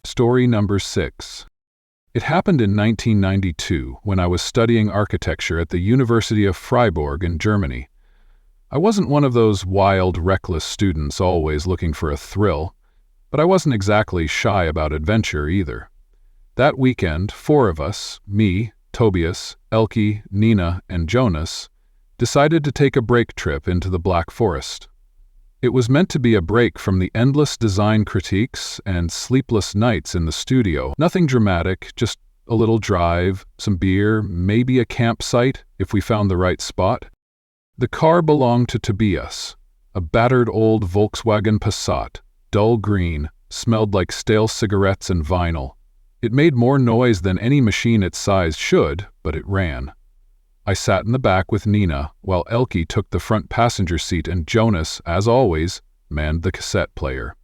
Story number 6. It happened in 1992 when I was studying architecture at the University of Freiburg in Germany. I wasn't one of those wild, reckless students always looking for a thrill, but I wasn't exactly shy about adventure either. That weekend, 4 of us, me, Tobias, Elke, Nina, and Jonas, decided to take a break trip into the Black Forest. It was meant to be a break from the endless design critiques and sleepless nights in the studio. Nothing dramatic, just a little drive, some beer, maybe a campsite if we found the right spot. The car belonged to Tobias, a battered old Volkswagen Passat, dull green, smelled like stale cigarettes and vinyl. It made more noise than any machine its size should, but it ran. I sat in the back with Nina, while Elke took the front passenger seat and Jonas, as always, manned the cassette player.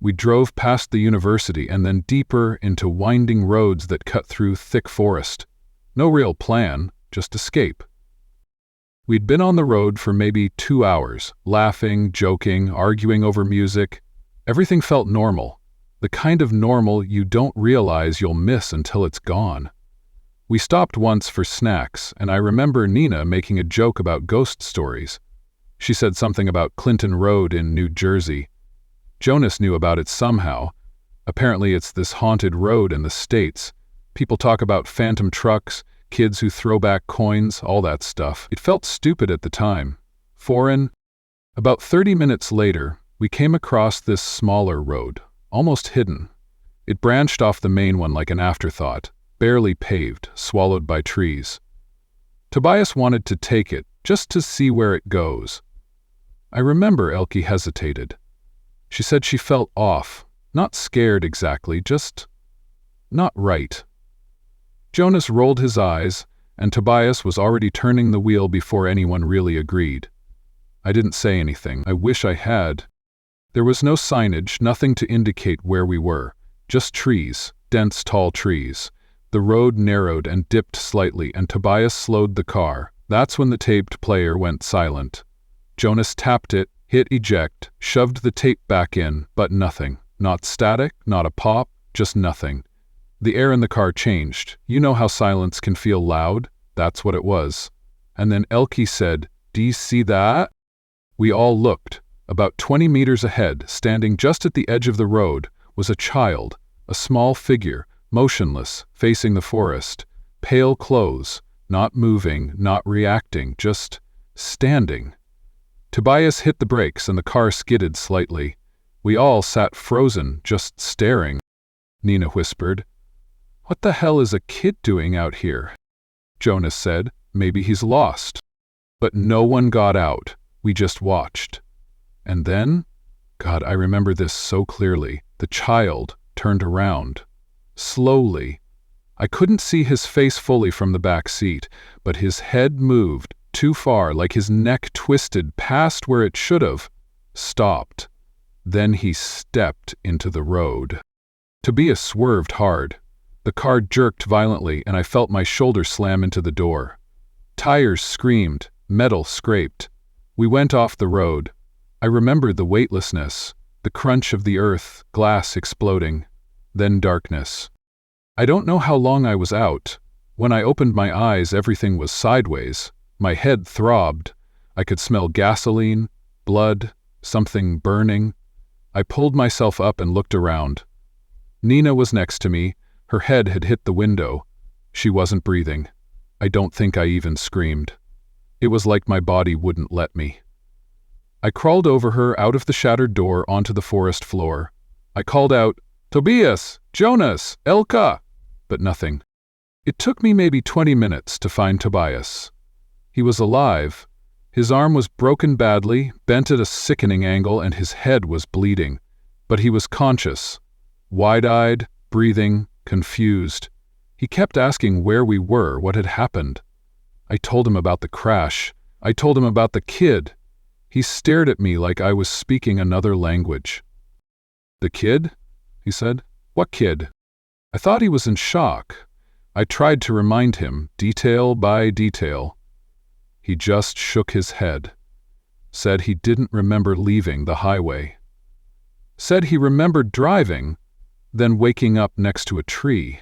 We drove past the university and then deeper into winding roads that cut through thick forest. No real plan, just escape. We'd been on the road for maybe 2 hours, laughing, joking, arguing over music. Everything felt normal, the kind of normal you don't realize you'll miss until it's gone. We stopped once for snacks, and I remember Nina making a joke about ghost stories. She said something about Clinton Road in New Jersey. Jonas knew about it somehow. Apparently it's this haunted road in the States. People talk about phantom trucks, kids who throw back coins, all that stuff. It felt stupid at the time. Foreign. About 30 minutes later, we came across this smaller road, almost hidden. It branched off the main one like an afterthought. Barely paved, swallowed by trees. Tobias wanted to take it, just to see where it goes. I remember Elke hesitated. She said she felt off, not scared exactly, just not right. Jonas rolled his eyes, and Tobias was already turning the wheel before anyone really agreed. I didn't say anything. I wish I had. There was no signage, nothing to indicate where we were, just trees, dense, tall trees. The road narrowed and dipped slightly, and Tobias slowed the car. That's when the taped player went silent. Jonas tapped it, hit eject, shoved the tape back in, but nothing. Not static, not a pop, just nothing. The air in the car changed. You know how silence can feel loud? That's what it was. And then Elke said, "Do you see that?" We all looked. About 20 meters ahead, standing just at the edge of the road, was a child, a small figure, motionless, facing the forest. Pale clothes, not moving, not reacting, just standing. Tobias hit the brakes and the car skidded slightly. We all sat frozen, just staring. Nina whispered, "What the hell is a kid doing out here?" Jonas said, "Maybe he's lost." But no one got out. We just watched. And then, God, I remember this so clearly, the child turned around. Slowly. I couldn't see his face fully from the back seat, but his head moved too far, like his neck twisted past where it should have. Stopped. Then he stepped into the road. Tobias swerved hard. The car jerked violently, and I felt my shoulder slam into the door. Tires screamed, metal scraped. We went off the road. I remembered the weightlessness, the crunch of the earth, glass exploding, then darkness. I don't know how long I was out. When I opened my eyes, everything was sideways. My head throbbed. I could smell gasoline, blood, something burning. I pulled myself up and looked around. Nina was next to me. Her head had hit the window. She wasn't breathing. I don't think I even screamed. It was like my body wouldn't let me. I crawled over her, out of the shattered door, onto the forest floor. I called out, "Tobias! Jonas! Elke!" But nothing. It took me maybe 20 minutes to find Tobias. He was alive. His arm was broken badly, bent at a sickening angle, and his head was bleeding. But he was conscious. Wide-eyed, breathing, confused. He kept asking where we were, what had happened. I told him about the crash. I told him about the kid. He stared at me like I was speaking another language. "The kid?" he said. "What kid?" I thought he was in shock. I tried to remind him, detail by detail. He just shook his head. Said he didn't remember leaving the highway. Said he remembered driving, then waking up next to a tree.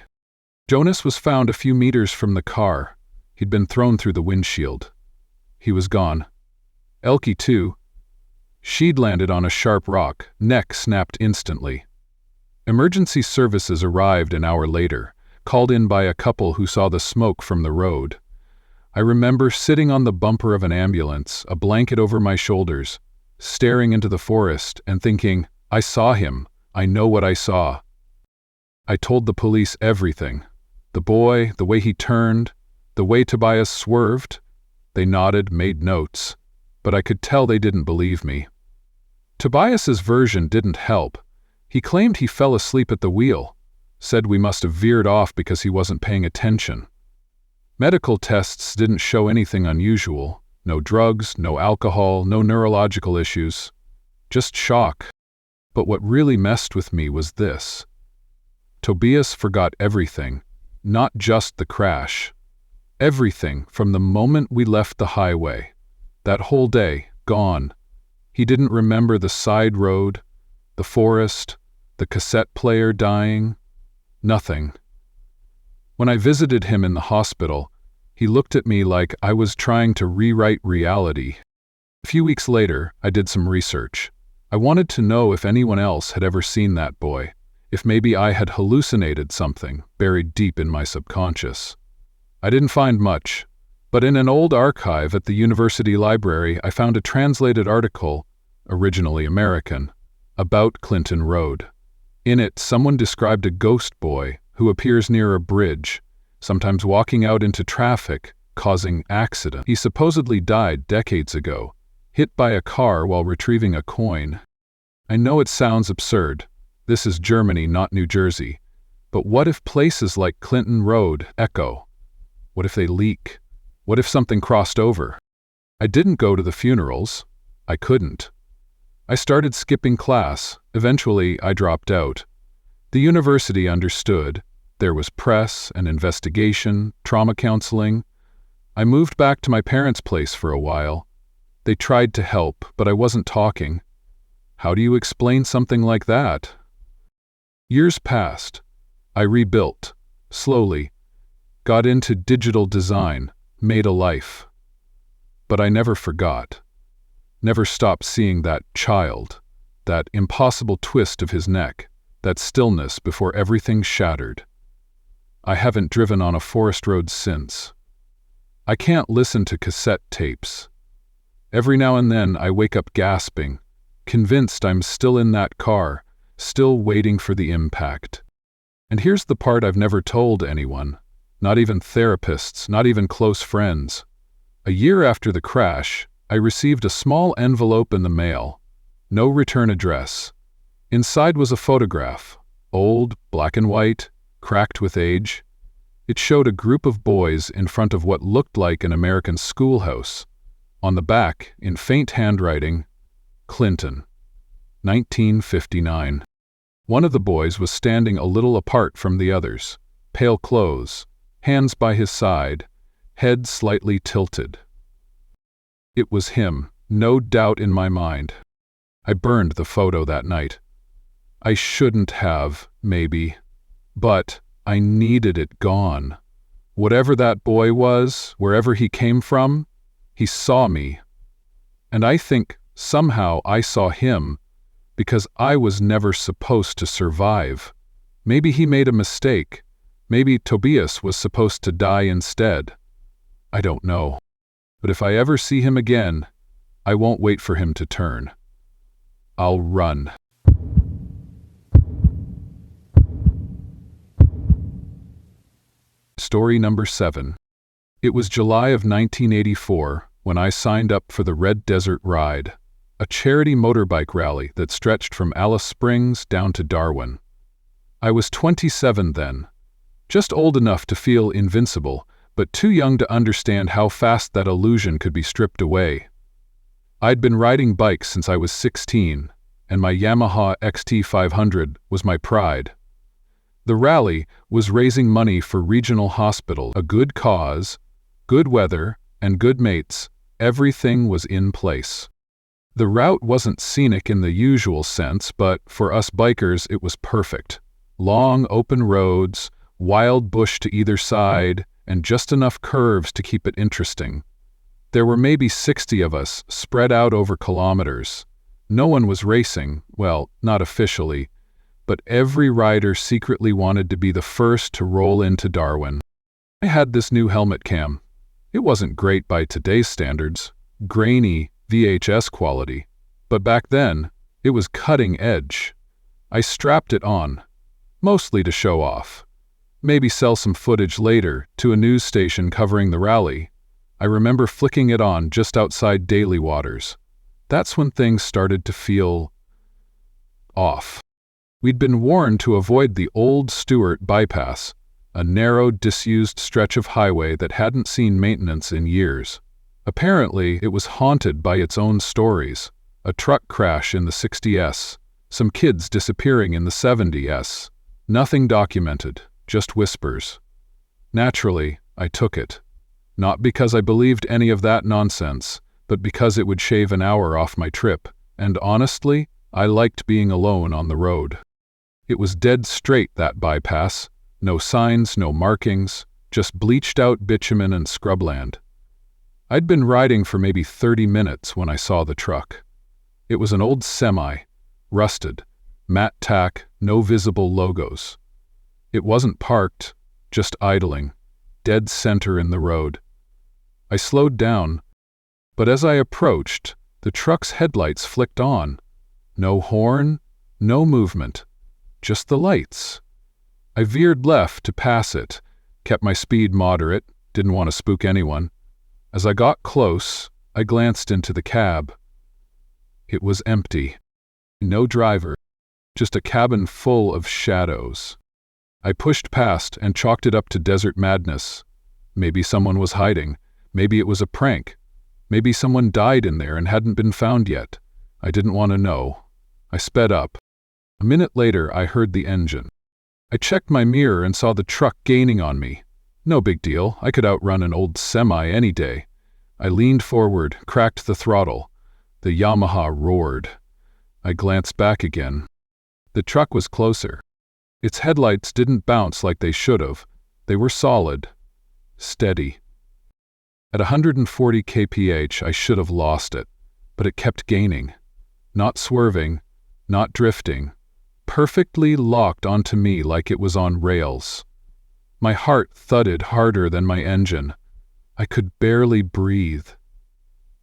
Jonas was found a few meters from the car. He'd been thrown through the windshield. He was gone. Elke, too. She'd landed on a sharp rock, neck snapped instantly. Emergency services arrived an hour later, called in by a couple who saw the smoke from the road. I remember sitting on the bumper of an ambulance, a blanket over my shoulders, staring into the forest and thinking, I saw him. I know what I saw. I told the police everything. The boy, the way he turned, the way Tobias swerved. They nodded, made notes, but I could tell they didn't believe me. Tobias's version didn't help. He claimed he fell asleep at the wheel, said we must have veered off because he wasn't paying attention. Medical tests didn't show anything unusual. No drugs, no alcohol, no neurological issues. Just shock. But what really messed with me was this. Tobias forgot everything, not just the crash. Everything from the moment we left the highway. That whole day, gone. He didn't remember the side road, the forest, the cassette player dying. Nothing. When I visited him in the hospital, he looked at me like I was trying to rewrite reality. A few weeks later, I did some research. I wanted to know if anyone else had ever seen that boy, if maybe I had hallucinated something buried deep in my subconscious. I didn't find much, but in an old archive at the university library, I found a translated article, originally American, about Clinton Road. In it, someone described a ghost boy who appears near a bridge, sometimes walking out into traffic, causing accident. He supposedly died decades ago, hit by a car while retrieving a coin. I know it sounds absurd. This is Germany, not New Jersey. But what if places like Clinton Road echo? What if they leak? What if something crossed over? I didn't go to the funerals. I couldn't. I started skipping class. Eventually, I dropped out. The university understood. There was press, an investigation, trauma counseling. I moved back to my parents' place for a while. They tried to help, but I wasn't talking. How do you explain something like that? Years passed. I rebuilt, slowly, got into digital design, made a life. But I never forgot. Never stopped seeing that child, that impossible twist of his neck, that stillness before everything shattered. I haven't driven on a forest road since. I can't listen to cassette tapes. Every now and then I wake up gasping, convinced I'm still in that car, still waiting for the impact. And here's the part I've never told anyone, not even therapists, not even close friends. A year after the crash, I received a small envelope in the mail. No return address. Inside was a photograph, old, black and white, cracked with age. It showed a group of boys in front of what looked like an American schoolhouse. On the back, in faint handwriting, Clinton, 1959. One of the boys was standing a little apart from the others, pale clothes, hands by his side, head slightly tilted. It was him, no doubt in my mind. I burned the photo that night. I shouldn't have, maybe, but I needed it gone. Whatever that boy was, wherever he came from, he saw me. And I think somehow I saw him, because I was never supposed to survive. Maybe he made a mistake. Maybe Tobias was supposed to die instead. I don't know. But if I ever see him again, I won't wait for him to turn. I'll run. Story number 7. It was July of 1984 when I signed up for the Red Desert Ride, a charity motorbike rally that stretched from Alice Springs down to Darwin. I was 27 then, just old enough to feel invincible, but too young to understand how fast that illusion could be stripped away. I'd been riding bikes since I was 16, and my Yamaha XT500 was my pride. The rally was raising money for regional hospital, a good cause, good weather, and good mates. Everything was in place. The route wasn't scenic in the usual sense, but for us bikers it was perfect. Long, open roads, wild bush to either side, and just enough curves to keep it interesting. There were maybe 60 of us, spread out over kilometers. No one was racing, well, not officially, but every rider secretly wanted to be the first to roll into Darwin. I had this new helmet cam. It wasn't great by today's standards, grainy VHS quality, but back then, it was cutting edge. I strapped it on, mostly to show off. Maybe sell some footage later to a news station covering the rally. I remember flicking it on just outside Daly Waters. That's when things started to feel off. We'd been warned to avoid the old Stewart bypass, a narrow, disused stretch of highway that hadn't seen maintenance in years. Apparently, it was haunted by its own stories. A truck crash in the 60s, some kids disappearing in the 70s. Nothing documented, just whispers. Naturally, I took it. Not because I believed any of that nonsense, but because it would shave an hour off my trip, and honestly, I liked being alone on the road. It was dead straight, that bypass. No signs, no markings, just bleached out bitumen and scrubland. I'd been riding for maybe 30 minutes when I saw the truck. It was an old semi, rusted, matte tack, no visible logos. It wasn't parked, just idling, dead center in the road. I slowed down, but as I approached, the truck's headlights flicked on. No horn, no movement, just the lights. I veered left to pass it, kept my speed moderate, Didn't want to spook anyone. As I got close, I glanced into the cab. It was empty. No driver, just a cabin full of shadows. I pushed past and chalked it up to desert madness. Maybe someone was hiding. Maybe it was a prank. Maybe someone died in there and hadn't been found yet. I didn't want to know. I sped up. A minute later, I heard the engine. I checked my mirror and saw the truck gaining on me. No big deal. I could outrun an old semi any day. I leaned forward, cracked the throttle. The Yamaha roared. I glanced back again. The truck was closer. Its headlights didn't bounce like they should have. They were solid, steady. At 140 kph, I should have lost it, but it kept gaining. Not swerving, not drifting. Perfectly locked onto me like it was on rails. My heart thudded harder than my engine. I could barely breathe.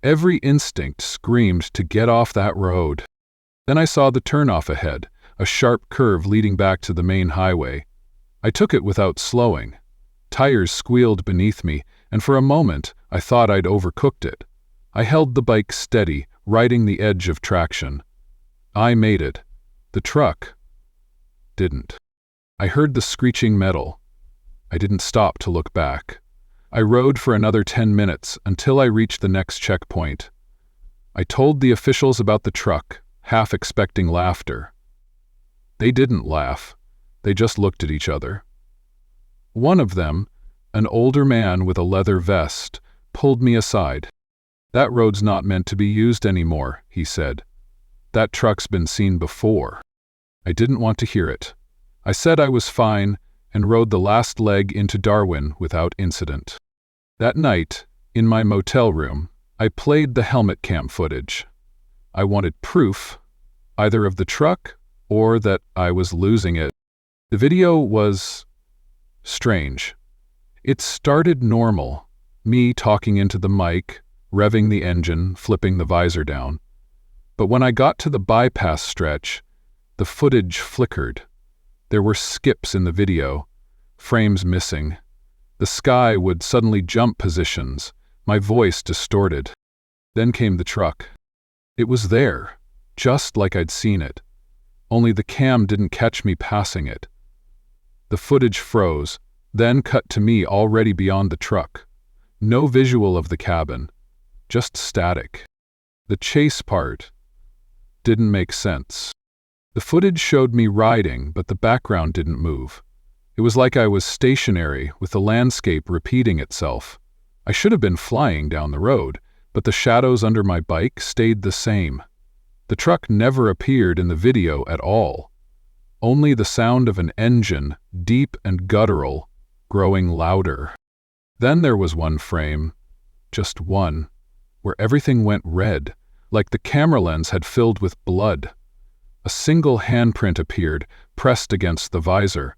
Every instinct screamed to get off that road. Then I saw the turnoff ahead, a sharp curve leading back to the main highway. I took it without slowing. Tires squealed beneath me, and for a moment I thought I'd overcooked it. I held the bike steady, riding the edge of traction. I made it. The truck didn't. I heard the screeching metal. I didn't stop to look back. I rode for another 10 minutes until I reached the next checkpoint. I told the officials about the truck, half expecting laughter. They didn't laugh. They just looked at each other. One of them, an older man with a leather vest, pulled me aside. "That road's not meant to be used anymore," he said. "That truck's been seen before." I didn't want to hear it. I said I was fine and rode the last leg into Darwin without incident. That night, in my motel room, I played the helmet cam footage. I wanted proof, either of the truck or that I was losing it. The video was strange. It started normal, me talking into the mic, revving the engine, flipping the visor down. But when I got to the bypass stretch, the footage flickered. There were skips in the video, frames missing. The sky would suddenly jump positions, my voice distorted. Then came the truck. It was there, just like I'd seen it. Only the cam didn't catch me passing it. The footage froze, then cut to me already beyond the truck. No visual of the cabin, just static. The chase part didn't make sense. The footage showed me riding, but the background didn't move. It was like I was stationary, with the landscape repeating itself. I should have been flying down the road, but the shadows under my bike stayed the same. The truck never appeared in the video at all. Only the sound of an engine, deep and guttural, growing louder. Then there was one frame, just one, where everything went red, like the camera lens had filled with blood. A single handprint appeared, pressed against the visor.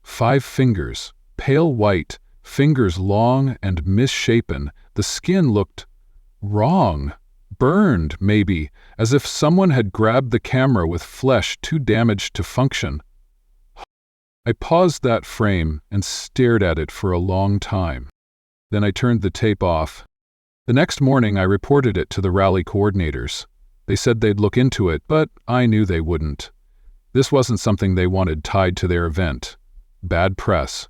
5 fingers, pale white, fingers long and misshapen. The skin looked wrong, burned maybe, as if someone had grabbed the camera with flesh too damaged to function. I paused that frame and stared at it for a long time. Then I turned the tape off. The next morning I reported it to the rally coordinators. They said they'd look into it, but I knew they wouldn't. This wasn't something they wanted tied to their event. Bad press.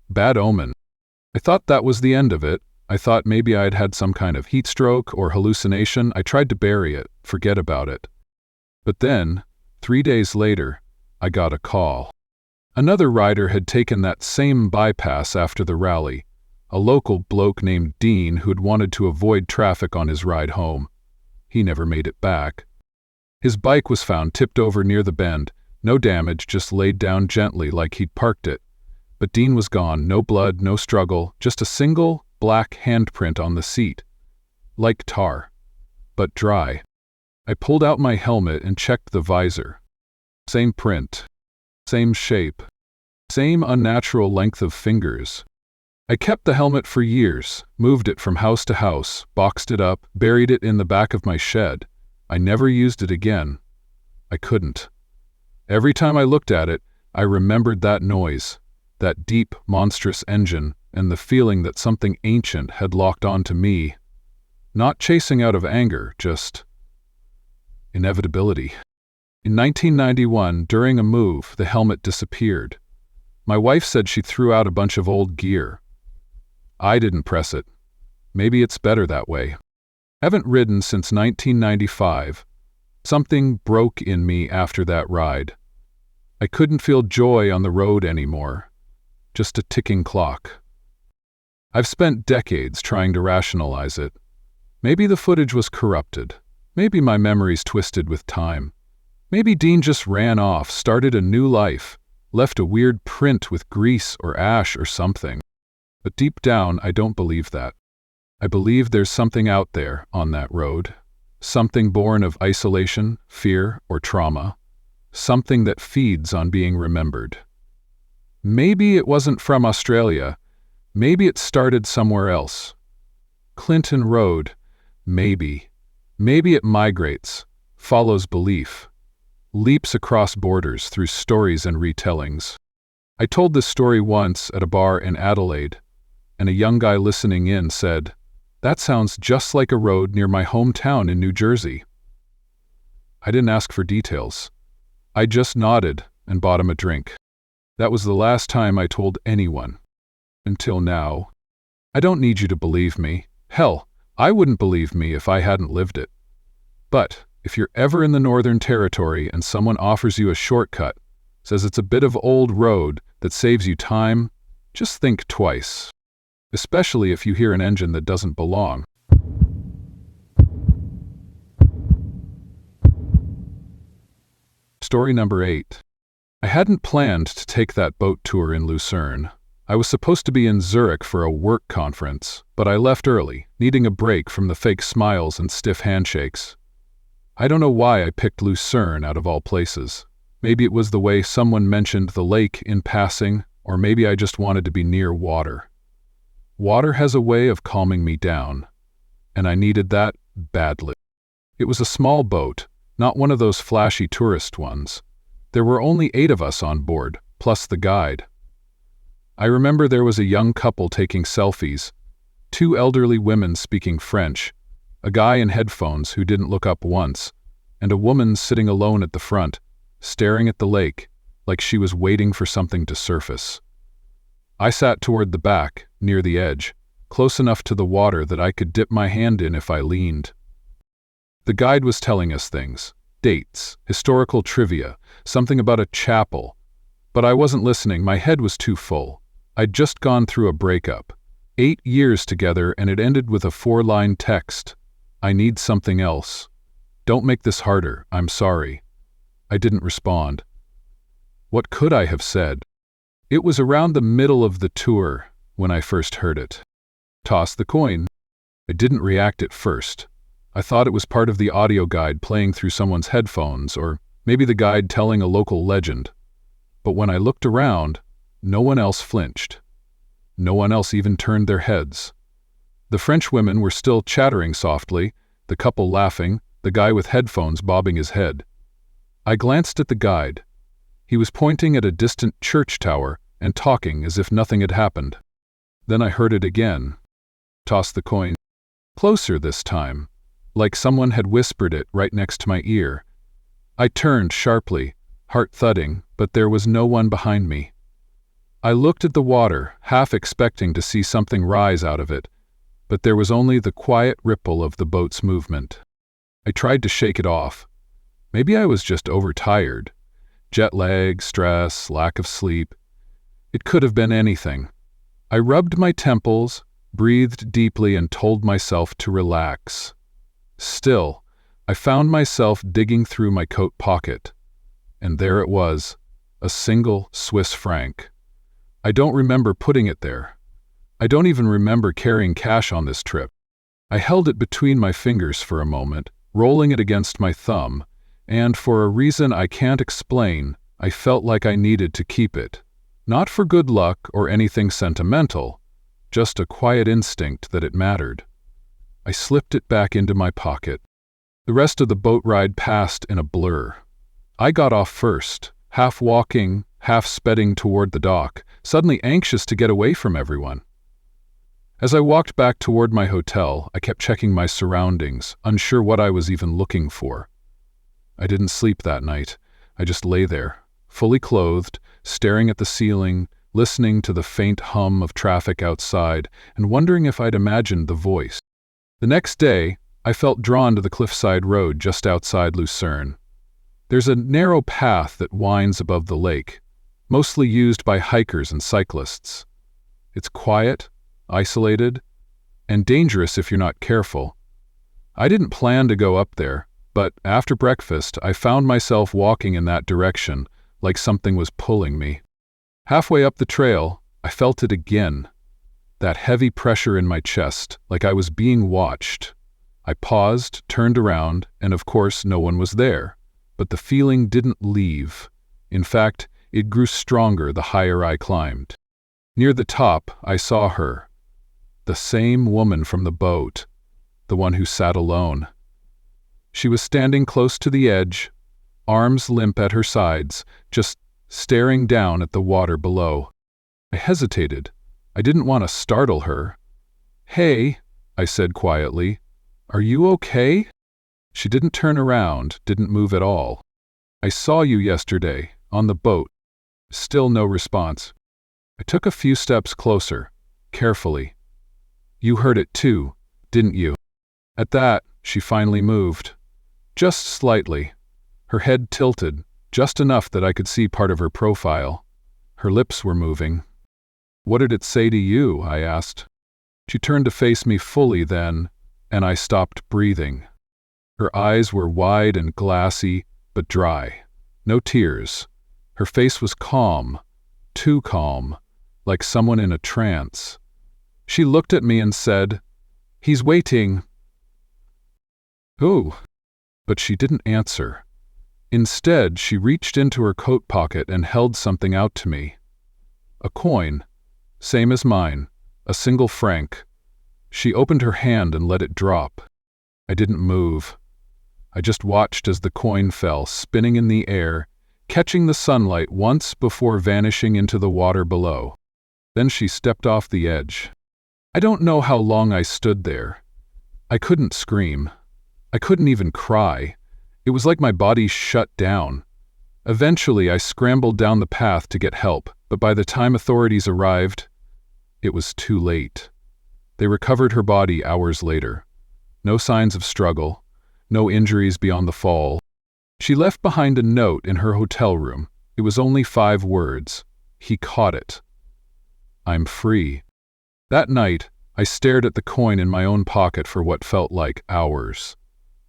Bad omen. I thought that was the end of it. I thought maybe I'd had some kind of heat stroke or hallucination. I tried to bury it, forget about it. But then, 3 days later, I got a call. Another rider had taken that same bypass after the rally, a local bloke named Dean who'd wanted to avoid traffic on his ride home. He never made it back. His bike was found tipped over near the bend, no damage, just laid down gently like he'd parked it. But Dean was gone, no blood, no struggle, just a single black handprint on the seat. Like tar, but dry. I pulled out my helmet and checked the visor. Same print, same shape, same unnatural length of fingers. I kept the helmet for years, moved it from house to house, boxed it up, buried it in the back of my shed. I never used it again. I couldn't. Every time I looked at it, I remembered that noise, that deep, monstrous engine, and the feeling that something ancient had locked onto me. Not chasing out of anger, just inevitability. In 1991, during a move, the helmet disappeared. My wife said she threw out a bunch of old gear. I didn't press it. Maybe it's better that way. Haven't ridden since 1995. Something broke in me after that ride. I couldn't feel joy on the road anymore. Just a ticking clock. I've spent decades trying to rationalize it. Maybe the footage was corrupted. Maybe my memory's twisted with time. Maybe Dean just ran off, started a new life, left a weird print with grease or ash or something. But deep down, I don't believe that. I believe there's something out there on that road. Something born of isolation, fear, or trauma. Something that feeds on being remembered. Maybe it wasn't from Australia. Maybe it started somewhere else. Clinton Road. Maybe. Maybe it migrates, follows belief, leaps across borders through stories and retellings. I told this story once at a bar in Adelaide, and a young guy listening in said, "That sounds just like a road near my hometown in New Jersey." I didn't ask for details. I just nodded and bought him a drink. That was the last time I told anyone. Until now. I don't need you to believe me. Hell, I wouldn't believe me if I hadn't lived it. But if you're ever in the Northern Territory and someone offers you a shortcut, says it's a bit of old road that saves you time, just think twice. Especially if you hear an engine that doesn't belong. Story number 8. I hadn't planned to take that boat tour in Lucerne. I was supposed to be in Zurich for a work conference, but I left early, needing a break from the fake smiles and stiff handshakes. I don't know why I picked Lucerne out of all places. Maybe it was the way someone mentioned the lake in passing, or maybe I just wanted to be near water. Water has a way of calming me down, and I needed that badly. It was a small boat, not one of those flashy tourist ones. There were only 8 of us on board, plus the guide. I remember there was a young couple taking selfies, 2 elderly women speaking French, a guy in headphones who didn't look up once, and a woman sitting alone at the front, staring at the lake, like she was waiting for something to surface. I sat toward the back, near the edge, close enough to the water that I could dip my hand in if I leaned. The guide was telling us things, dates, historical trivia, something about a chapel, but I wasn't listening, my head was too full. I'd just gone through a breakup. 8 years together and it ended with a 4-line text. I need something else. Don't make this harder, I'm sorry. I didn't respond. What could I have said? It was around the middle of the tour when I first heard it. Toss the coin. I didn't react at first. I thought it was part of the audio guide playing through someone's headphones, or maybe the guide telling a local legend. But when I looked around, no one else flinched. No one else even turned their heads. The French women were still chattering softly, the couple laughing, the guy with headphones bobbing his head. I glanced at the guide. He was pointing at a distant church tower and talking as if nothing had happened. Then I heard it again. Toss the coin. Closer this time, like someone had whispered it right next to my ear. I turned sharply, heart thudding, but there was no one behind me. I looked at the water, half expecting to see something rise out of it, but there was only the quiet ripple of the boat's movement. I tried to shake it off. Maybe I was just overtired. Jet lag, stress, lack of sleep. It could have been anything. I rubbed my temples, breathed deeply, and told myself to relax. Still, I found myself digging through my coat pocket. And there it was, a single Swiss franc. I don't remember putting it there. I don't even remember carrying cash on this trip. I held it between my fingers for a moment, rolling it against my thumb, and for a reason I can't explain, I felt like I needed to keep it. Not for good luck or anything sentimental, just a quiet instinct that it mattered. I slipped it back into my pocket. The rest of the boat ride passed in a blur. I got off first, half walking, half spedding toward the dock, suddenly anxious to get away from everyone. As I walked back toward my hotel, I kept checking my surroundings, unsure what I was even looking for. I didn't sleep that night. I just lay there, fully clothed, staring at the ceiling, listening to the faint hum of traffic outside, and wondering if I'd imagined the voice. The next day, I felt drawn to the cliffside road just outside Lucerne. There's a narrow path that winds above the lake, mostly used by hikers and cyclists. It's quiet, isolated, and dangerous if you're not careful. I didn't plan to go up there, but after breakfast, I found myself walking in that direction, like something was pulling me. Halfway up the trail, I felt it again, that heavy pressure in my chest, like I was being watched. I paused, turned around, and of course no one was there. But the feeling didn't leave. In fact, it grew stronger the higher I climbed. Near the top, I saw her. The same woman from the boat, the one who sat alone. She was standing close to the edge, arms limp at her sides, just staring down at the water below. I hesitated. I didn't want to startle her. "Hey," I said quietly, "are you okay?" She didn't turn around, didn't move at all. "I saw you yesterday, on the boat." Still no response. I took a few steps closer, carefully. "You heard it too, didn't you?" At that, she finally moved. Just slightly. Her head tilted, just enough that I could see part of her profile. Her lips were moving. "What did it say to you?" I asked. She turned to face me fully then, and I stopped breathing. Her eyes were wide and glassy, but dry. No tears. Her face was calm, too calm, like someone in a trance. She looked at me and said, "He's waiting." "Who?" But she didn't answer. Instead, she reached into her coat pocket and held something out to me. A coin, same as mine, a single franc. She opened her hand and let it drop. I didn't move. I just watched as the coin fell, spinning in the air, catching the sunlight once before vanishing into the water below. Then she stepped off the edge. I don't know how long I stood there. I couldn't scream. I couldn't even cry. It was like my body shut down. Eventually, I scrambled down the path to get help, but by the time authorities arrived, it was too late. They recovered her body hours later. No signs of struggle, no injuries beyond the fall. She left behind a note in her hotel room. It was only 5 words. He caught it. "I'm free." That night, I stared at the coin in my own pocket for what felt like hours.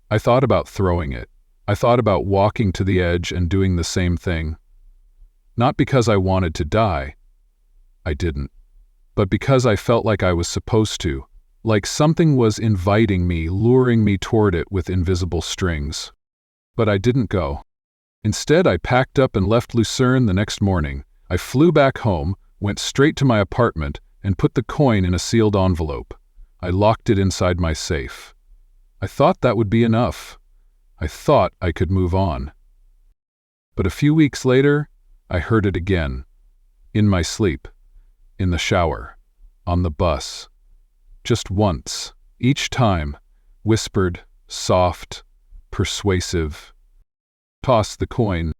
I thought about throwing it. I thought about walking to the edge and doing the same thing. Not because I wanted to die. I didn't. But because I felt like I was supposed to, like something was inviting me, luring me toward it with invisible strings. But I didn't go. Instead, I packed up and left Lucerne the next morning. I flew back home, went straight to my apartment, and put the coin in a sealed envelope. I locked it inside my safe. I thought that would be enough. I thought I could move on. But a few weeks later, I heard it again. In my sleep. In the shower. On the bus. Just once. Each time. Whispered, soft, persuasive. Toss the coin.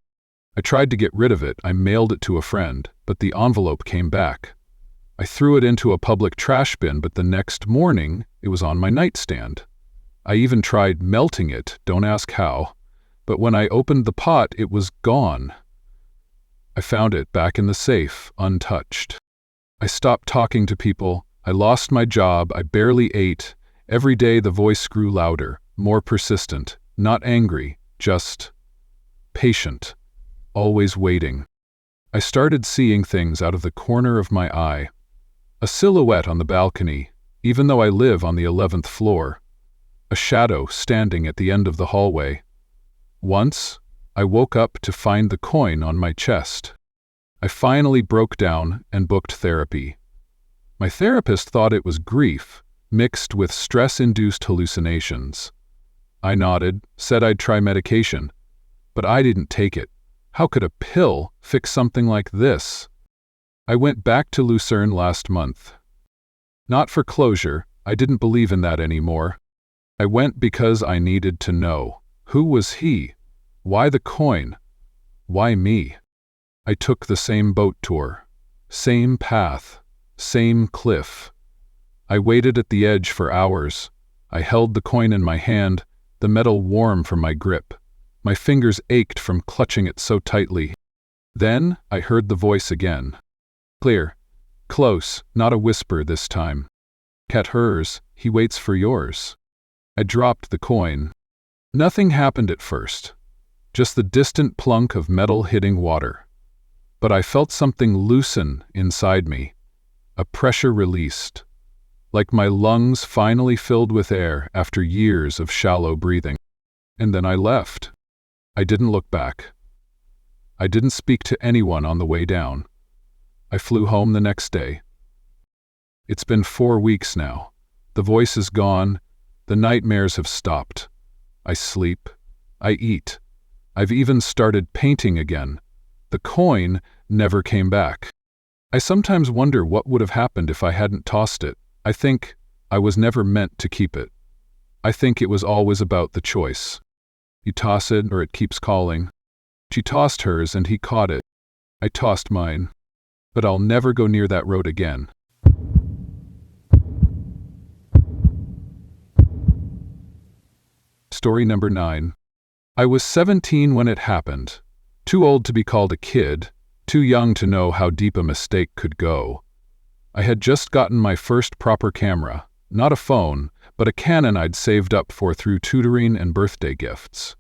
I tried to get rid of it. I mailed it to a friend, but the envelope came back. I threw it into a public trash bin, but the next morning, it was on my nightstand. I even tried melting it, don't ask how, but when I opened the pot, it was gone. I found it back in the safe, untouched. I stopped talking to people. I lost my job. I barely ate. Every day the voice grew louder, more persistent, not angry, just patient, always waiting. I started seeing things out of the corner of my eye. A silhouette on the balcony, even though I live on the 11th floor. A shadow standing at the end of the hallway. Once, I woke up to find the coin on my chest. I finally broke down and booked therapy. My therapist thought it was grief, mixed with stress-induced hallucinations. I nodded, said I'd try medication, but I didn't take it. How could a pill fix something like this? I went back to Lucerne last month. Not for closure, I didn't believe in that anymore. I went because I needed to know. Who was he? Why the coin? Why me? I took the same boat tour. Same path. Same cliff. I waited at the edge for hours. I held the coin in my hand, the metal warm from my grip. My fingers ached from clutching it so tightly. Then I heard the voice again. Clear. Close, not a whisper this time. Cat hers, he waits for yours. I dropped the coin. Nothing happened at first. Just the distant plunk of metal hitting water. But I felt something loosen inside me. A pressure released. Like my lungs finally filled with air after years of shallow breathing. And then I left. I didn't look back. I didn't speak to anyone on the way down. I flew home the next day. It's been 4 weeks now. The voice is gone. The nightmares have stopped. I sleep. I eat. I've even started painting again. The coin never came back. I sometimes wonder what would have happened if I hadn't tossed it. I think I was never meant to keep it. I think it was always about the choice. You toss it or it keeps calling. She tossed hers and he caught it. I tossed mine. But I'll never go near that road again. Story number 9. I was 17 when it happened. Too old to be called a kid, too young to know how deep a mistake could go. I had just gotten my first proper camera, not a phone, but a Canon I'd saved up for through tutoring and birthday gifts.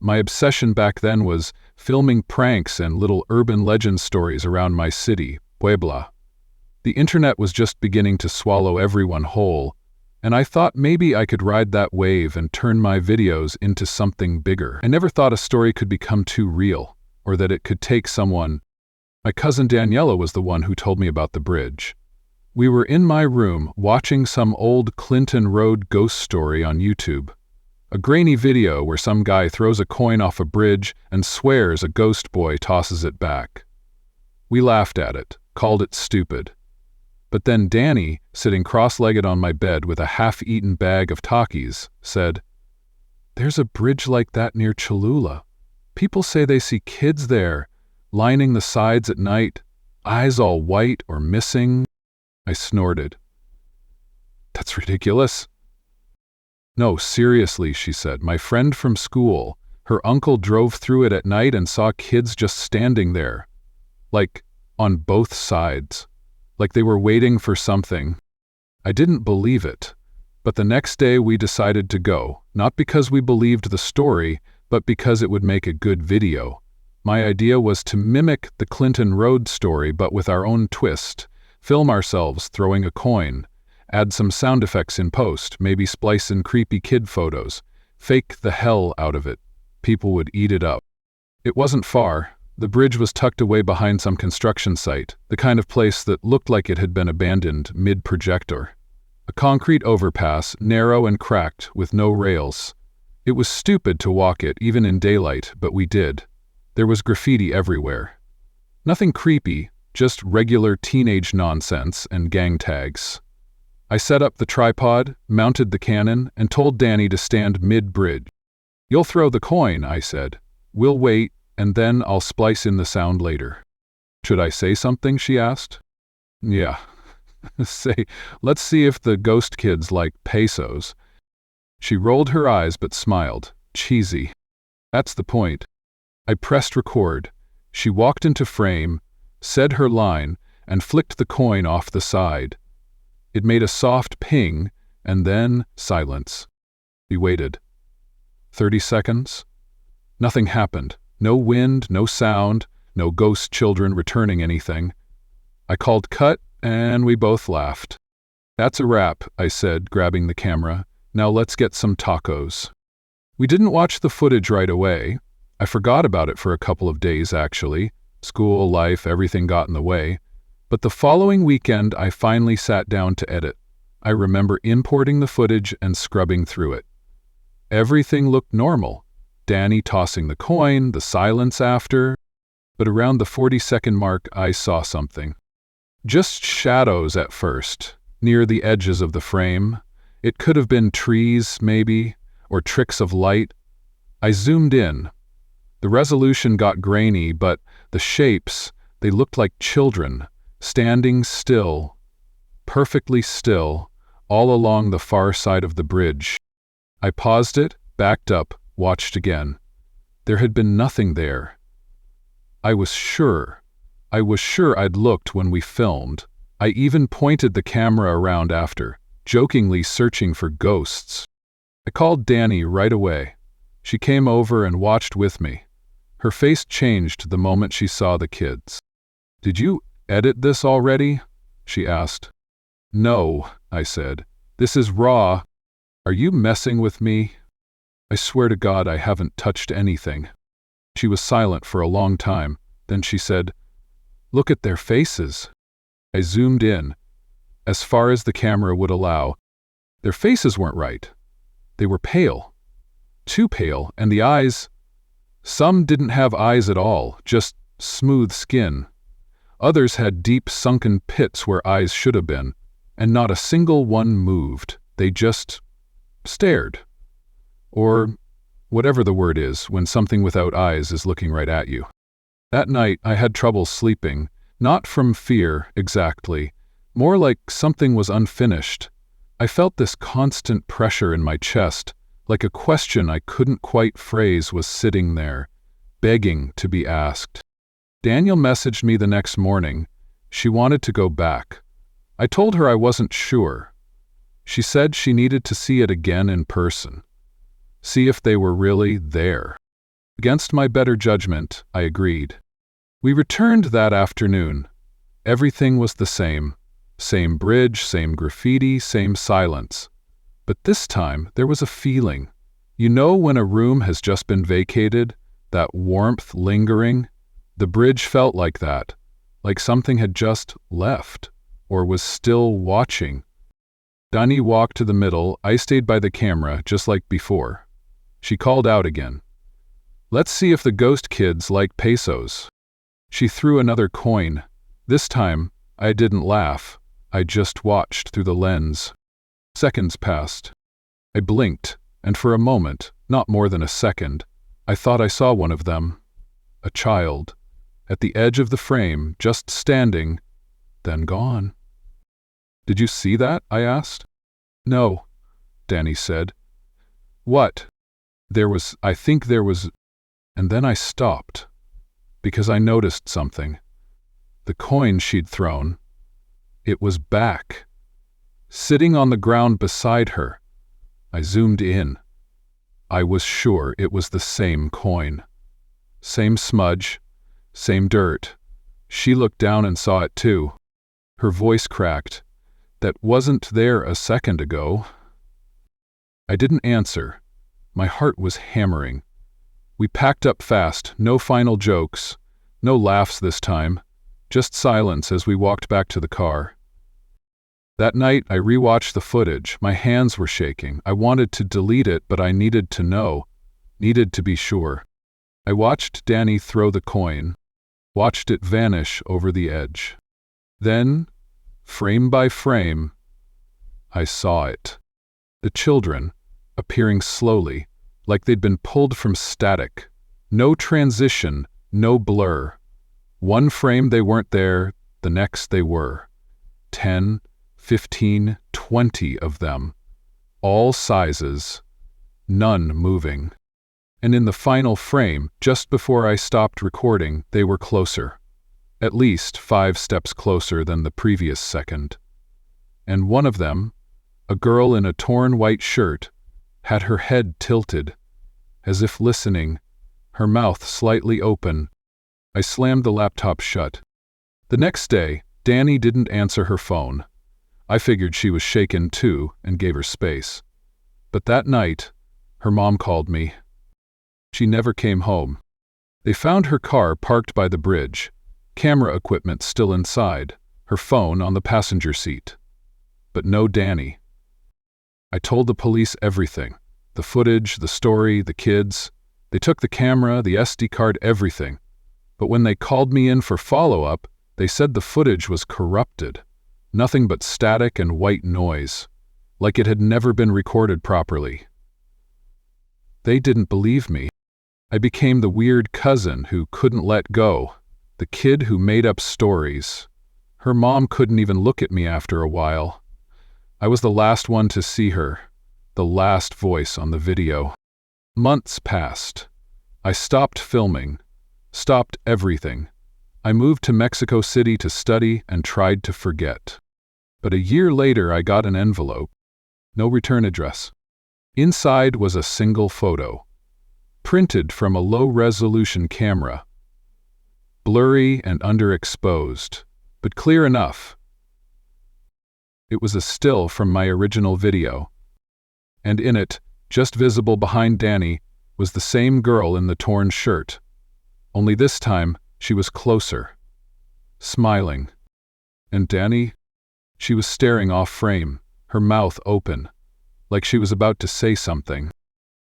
My obsession back then was filming pranks and little urban legend stories around my city, Puebla. The internet was just beginning to swallow everyone whole, and I thought maybe I could ride that wave and turn my videos into something bigger. I never thought a story could become too real, or that it could take someone. My cousin Daniela was the one who told me about the bridge. We were in my room watching some old Clinton Road ghost story on YouTube. A grainy video where some guy throws a coin off a bridge and swears a ghost boy tosses it back. We laughed at it, called it stupid. But then Danny, sitting cross-legged on my bed with a half-eaten bag of Takis, said, "There's a bridge like that near Cholula. People say they see kids there, lining the sides at night, eyes all white or missing." I snorted. "That's ridiculous." "No, seriously," she said. "My friend from school, her uncle drove through it at night and saw kids just standing there. Like, on both sides. Like they were waiting for something." I didn't believe it. But the next day we decided to go, not because we believed the story, but because it would make a good video. My idea was to mimic the Clinton Road story but with our own twist, film ourselves throwing a coin, add some sound effects in post, maybe splice in creepy kid photos, fake the hell out of it. People would eat it up. It wasn't far. The bridge was tucked away behind some construction site, the kind of place that looked like it had been abandoned mid-projector. A concrete overpass, narrow and cracked, with no rails. It was stupid to walk it, even in daylight, but we did. There was graffiti everywhere. Nothing creepy, just regular teenage nonsense and gang tags. I set up the tripod, mounted the Canon, and told Danny to stand mid-bridge. "You'll throw the coin," I said. "We'll wait, and then I'll splice in the sound later." "Should I say something?" she asked. "Yeah." Let's see if the ghost kids like pesos." She rolled her eyes but smiled. Cheesy. That's the point. I pressed record. She walked into frame, said her line, and flicked the coin off the side. It made a soft ping, and then silence. We waited. 30 seconds. Nothing happened. No wind, no sound, no ghost children returning anything. I called cut, and we both laughed. "That's a wrap," I said, grabbing the camera. "Now let's get some tacos." We didn't watch the footage right away. I forgot about it for a couple of days, actually. School, life, everything got in the way. But the following weekend, I finally sat down to edit. I remember importing the footage and scrubbing through it. Everything looked normal. Danny tossing the coin, the silence after. But around the 40-second mark, I saw something. Just shadows at first. near the edges of the frame. It could have been trees, maybe, or tricks of light. I zoomed in. The resolution got grainy, but the shapes, they looked like children, standing still, perfectly still, all along the far side of the bridge. I paused it, backed up, watched again. There had been nothing there. I was sure I'd looked when we filmed. I even pointed the camera around after, jokingly searching for ghosts. I called Danny right away. She came over and watched with me. Her face changed the moment she saw the kids. "Did you edit this already?" she asked. "No," I said. "This is raw. Are you messing with me?" "I swear to God I haven't touched anything." She was silent for a long time. Then she said, "Look at their faces." I zoomed in, as far as the camera would allow. Their faces weren't right. They were pale. Too pale, and the eyes... Some didn't have eyes at all, just smooth skin. Others had deep sunken pits where eyes should have been, and not a single one moved. They just stared. Or whatever the word is when something without eyes is looking right at you. That night I had trouble sleeping, not from fear exactly, more like something was unfinished. I felt this constant pressure in my chest, like a question I couldn't quite phrase was sitting there, begging to be asked. Daniel messaged me the next morning. She wanted to go back. I told her I wasn't sure. She said she needed to see it again in person. See if they were really there. Against my better judgment, I agreed. We returned that afternoon. Everything was the same. Same bridge, same graffiti, same silence. But this time, there was a feeling. You know when a room has just been vacated? That warmth lingering? The bridge felt like that. Like something had just left, or was still watching. Dani walked to the middle. I stayed by the camera, just like before. She called out again. "Let's see if the ghost kids like pesos." She threw another coin. This time, I didn't laugh. I just watched through the lens. Seconds passed. I blinked, and for a moment, not more than a second, I thought I saw one of them. A child. At the edge of the frame, just standing, then gone. "Did you see that?" I asked. "No," Dani said. "What?" I think there was... And then I stopped, because I noticed something. The coin she'd thrown, it was back, sitting on the ground beside her. I zoomed in. I was sure it was the same coin. Same smudge, same dirt. She looked down and saw it too. Her voice cracked. "That wasn't there a second ago." I didn't answer. My heart was hammering. We packed up fast, no final jokes, no laughs this time, just silence as we walked back to the car. That night, I rewatched the footage. My hands were shaking. I wanted to delete it, but I needed to know, needed to be sure. I watched Dani throw the coin, watched it vanish over the edge. Then, frame by frame, I saw it. The children, appearing slowly, like they'd been pulled from static. No transition, no blur. One frame they weren't there, the next they were. 10, 15, 20 of them. All sizes, none moving. And in the final frame, just before I stopped recording, they were closer. At least 5 steps closer than the previous second. And one of them, a girl in a torn white shirt, had her head tilted, as if listening, her mouth slightly open. I slammed the laptop shut. The next day, Dani didn't answer her phone. I figured she was shaken too and gave her space. But that night, her mom called me. She never came home. They found her car parked by the bridge, camera equipment still inside, her phone on the passenger seat. But no Dani. I told the police everything. The footage, the story, the kids. They took the camera, the SD card, everything. But when they called me in for follow-up, they said the footage was corrupted. Nothing but static and white noise, like it had never been recorded properly. They didn't believe me. I became the weird cousin who couldn't let go, the kid who made up stories. Her mom couldn't even look at me after a while. I was the last one to see her, the last voice on the video. Months passed. I stopped filming, stopped everything. I moved to Mexico City to study and tried to forget. But a year later I got an envelope. No return address. Inside was a single photo, printed from a low-resolution camera. Blurry and underexposed, but clear enough. It was a still from my original video. And in it, just visible behind Danny, was the same girl in the torn shirt. Only this time, she was closer, smiling. And Danny? She was staring off frame, her mouth open, like she was about to say something.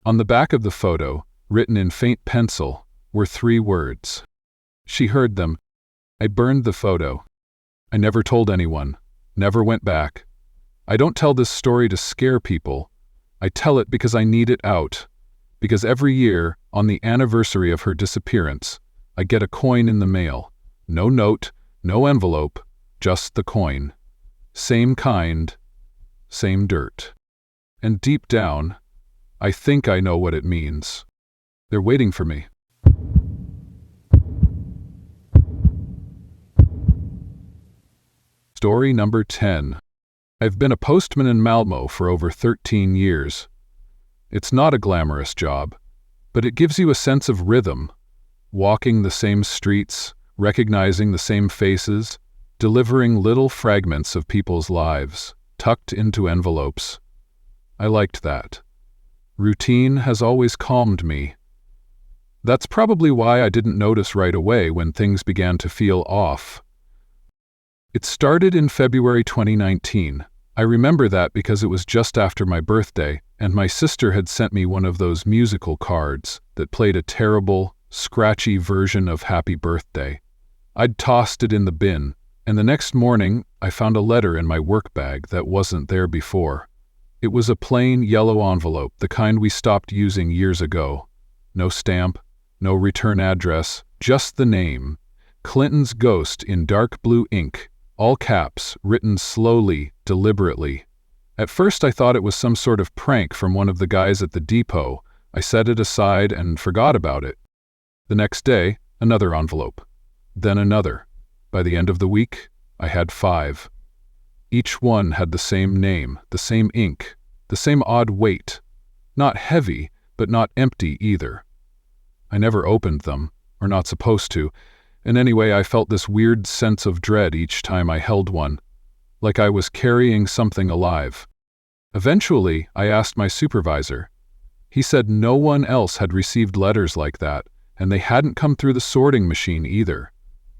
On the back of the photo, written in faint pencil, were 3 words. She heard them. I burned the photo. I never told anyone, never went back. I don't tell this story to scare people. I tell it because I need it out. Because every year, on the anniversary of her disappearance, I get a coin in the mail. No note, no envelope, just the coin. Same kind, same dirt. And deep down, I think I know what it means. They're waiting for me. Story number 10. I've been a postman in Malmo for over 13 years. It's not a glamorous job, but it gives you a sense of rhythm. Walking the same streets, recognizing the same faces, delivering little fragments of people's lives, tucked into envelopes. I liked that. Routine has always calmed me. That's probably why I didn't notice right away when things began to feel off. It started in February 2019. I remember that because it was just after my birthday, and my sister had sent me one of those musical cards that played a terrible, scratchy version of Happy Birthday. I'd tossed it in the bin, and the next morning I found a letter in my work bag that wasn't there before. It was a plain yellow envelope, the kind we stopped using years ago. No stamp, no return address, just the name. Clinton's Ghost in dark blue ink, all caps, written slowly, deliberately. At first I thought it was some sort of prank from one of the guys at the depot. I set it aside and forgot about it. The next day, another envelope. Then another. By the end of the week, I had 5. Each one had the same name, the same ink, the same odd weight. Not heavy, but not empty either. I never opened them, or not supposed to, and anyway I felt this weird sense of dread each time I held one, like I was carrying something alive. Eventually, I asked my supervisor. He said no one else had received letters like that, and they hadn't come through the sorting machine either.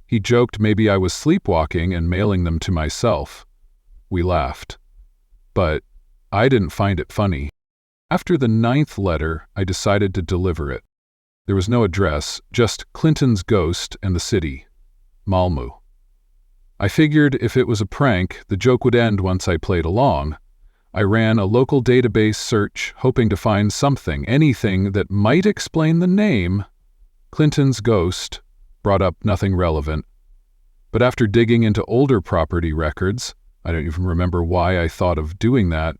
He joked maybe I was sleepwalking and mailing them to myself. We laughed. But I didn't find it funny. After the 9th letter, I decided to deliver it. There was no address, just Clinton's Ghost and the city, Malmö. I figured if it was a prank, the joke would end once I played along. I ran a local database search, hoping to find something, anything that might explain the name. Clinton's Ghost brought up nothing relevant. But after digging into older property records, I don't even remember why I thought of doing that,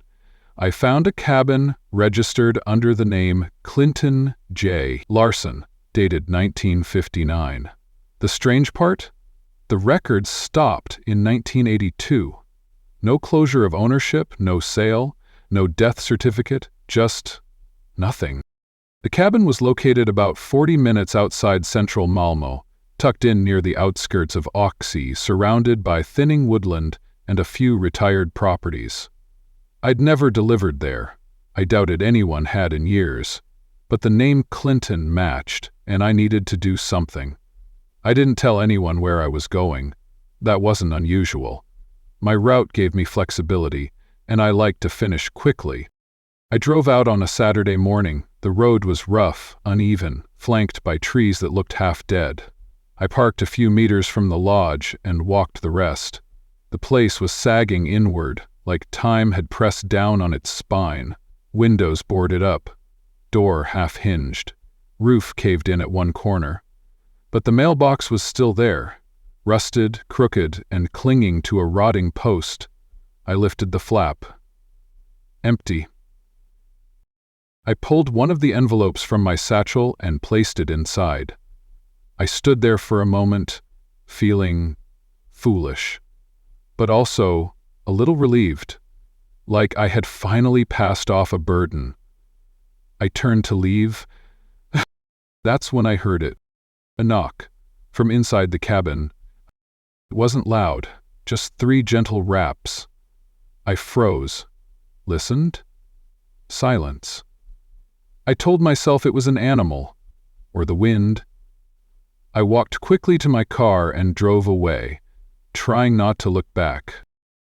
I found a cabin registered under the name Clinton J. Larson, dated 1959. The strange part? The records stopped in 1982. No closure of ownership, no sale, no death certificate, just nothing. The cabin was located about 40 minutes outside central Malmö, tucked in near the outskirts of Oxie, surrounded by thinning woodland and a few retired properties. I'd never delivered there. I doubted anyone had in years. But the name Clinton matched, and I needed to do something. I didn't tell anyone where I was going. That wasn't unusual. My route gave me flexibility, and I liked to finish quickly. I drove out on a Saturday morning. The road was rough, uneven, flanked by trees that looked half dead. I parked a few meters from the lodge and walked the rest. The place was sagging inward, like time had pressed down on its spine. Windows boarded up, door half-hinged, roof caved in at one corner. But the mailbox was still there, rusted, crooked, and clinging to a rotting post. I lifted the flap. Empty. I pulled one of the envelopes from my satchel and placed it inside. I stood there for a moment, feeling foolish, but also a little relieved, like I had finally passed off a burden. I turned to leave. That's when I heard it. A knock from inside the cabin. It wasn't loud, just 3 gentle raps. I froze, listened. Silence. I told myself it was an animal, or the wind. I walked quickly to my car and drove away, trying not to look back.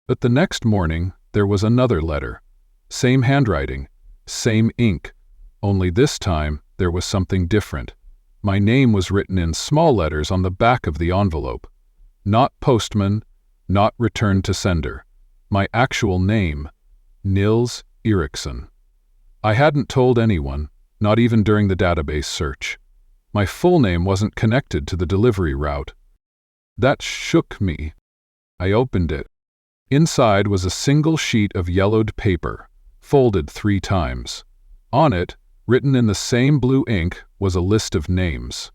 But the next morning, there was another letter. Same handwriting, same ink, only this time there was something different. My name was written in small letters on the back of the envelope. Not postman, not returned to sender. My actual name, Nils Eriksson. I hadn't told anyone, not even during the database search. My full name wasn't connected to the delivery route. That shook me. I opened it. Inside was a single sheet of yellowed paper, folded 3 times. On it, written in the same blue ink, was a list of names.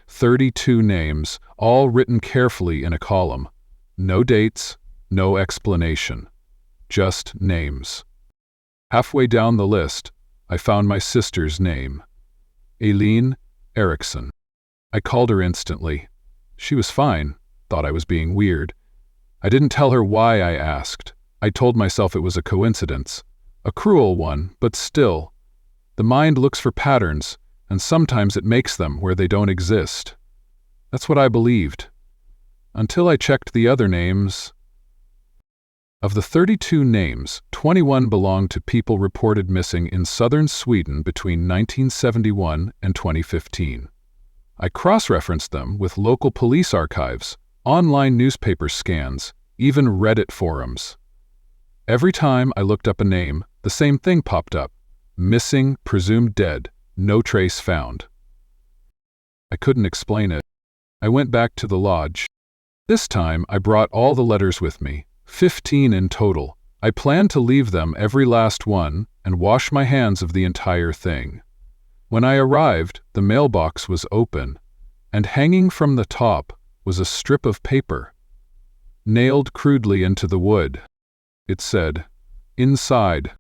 32 names, all written carefully in a column. No dates, no explanation. Just names. Halfway down the list, I found my sister's name. Eileen Eriksson. I called her instantly. She was fine, thought I was being weird. I didn't tell her why I asked. I told myself it was a coincidence. A cruel one, but still. The mind looks for patterns, and sometimes it makes them where they don't exist. That's what I believed. Until I checked the other names. Of the 32 names, 21 belonged to people reported missing in southern Sweden between 1971 and 2015. I cross-referenced them with local police archives, online newspaper scans, even Reddit forums. Every time I looked up a name, the same thing popped up. Missing, presumed dead, no trace found. I couldn't explain it. I went back to the lodge. This time I brought all the letters with me. 15 in total. I planned to leave them, every last one, and wash my hands of the entire thing. When I arrived, the mailbox was open, and hanging from the top was a strip of paper, nailed crudely into the wood. It said, "Inside."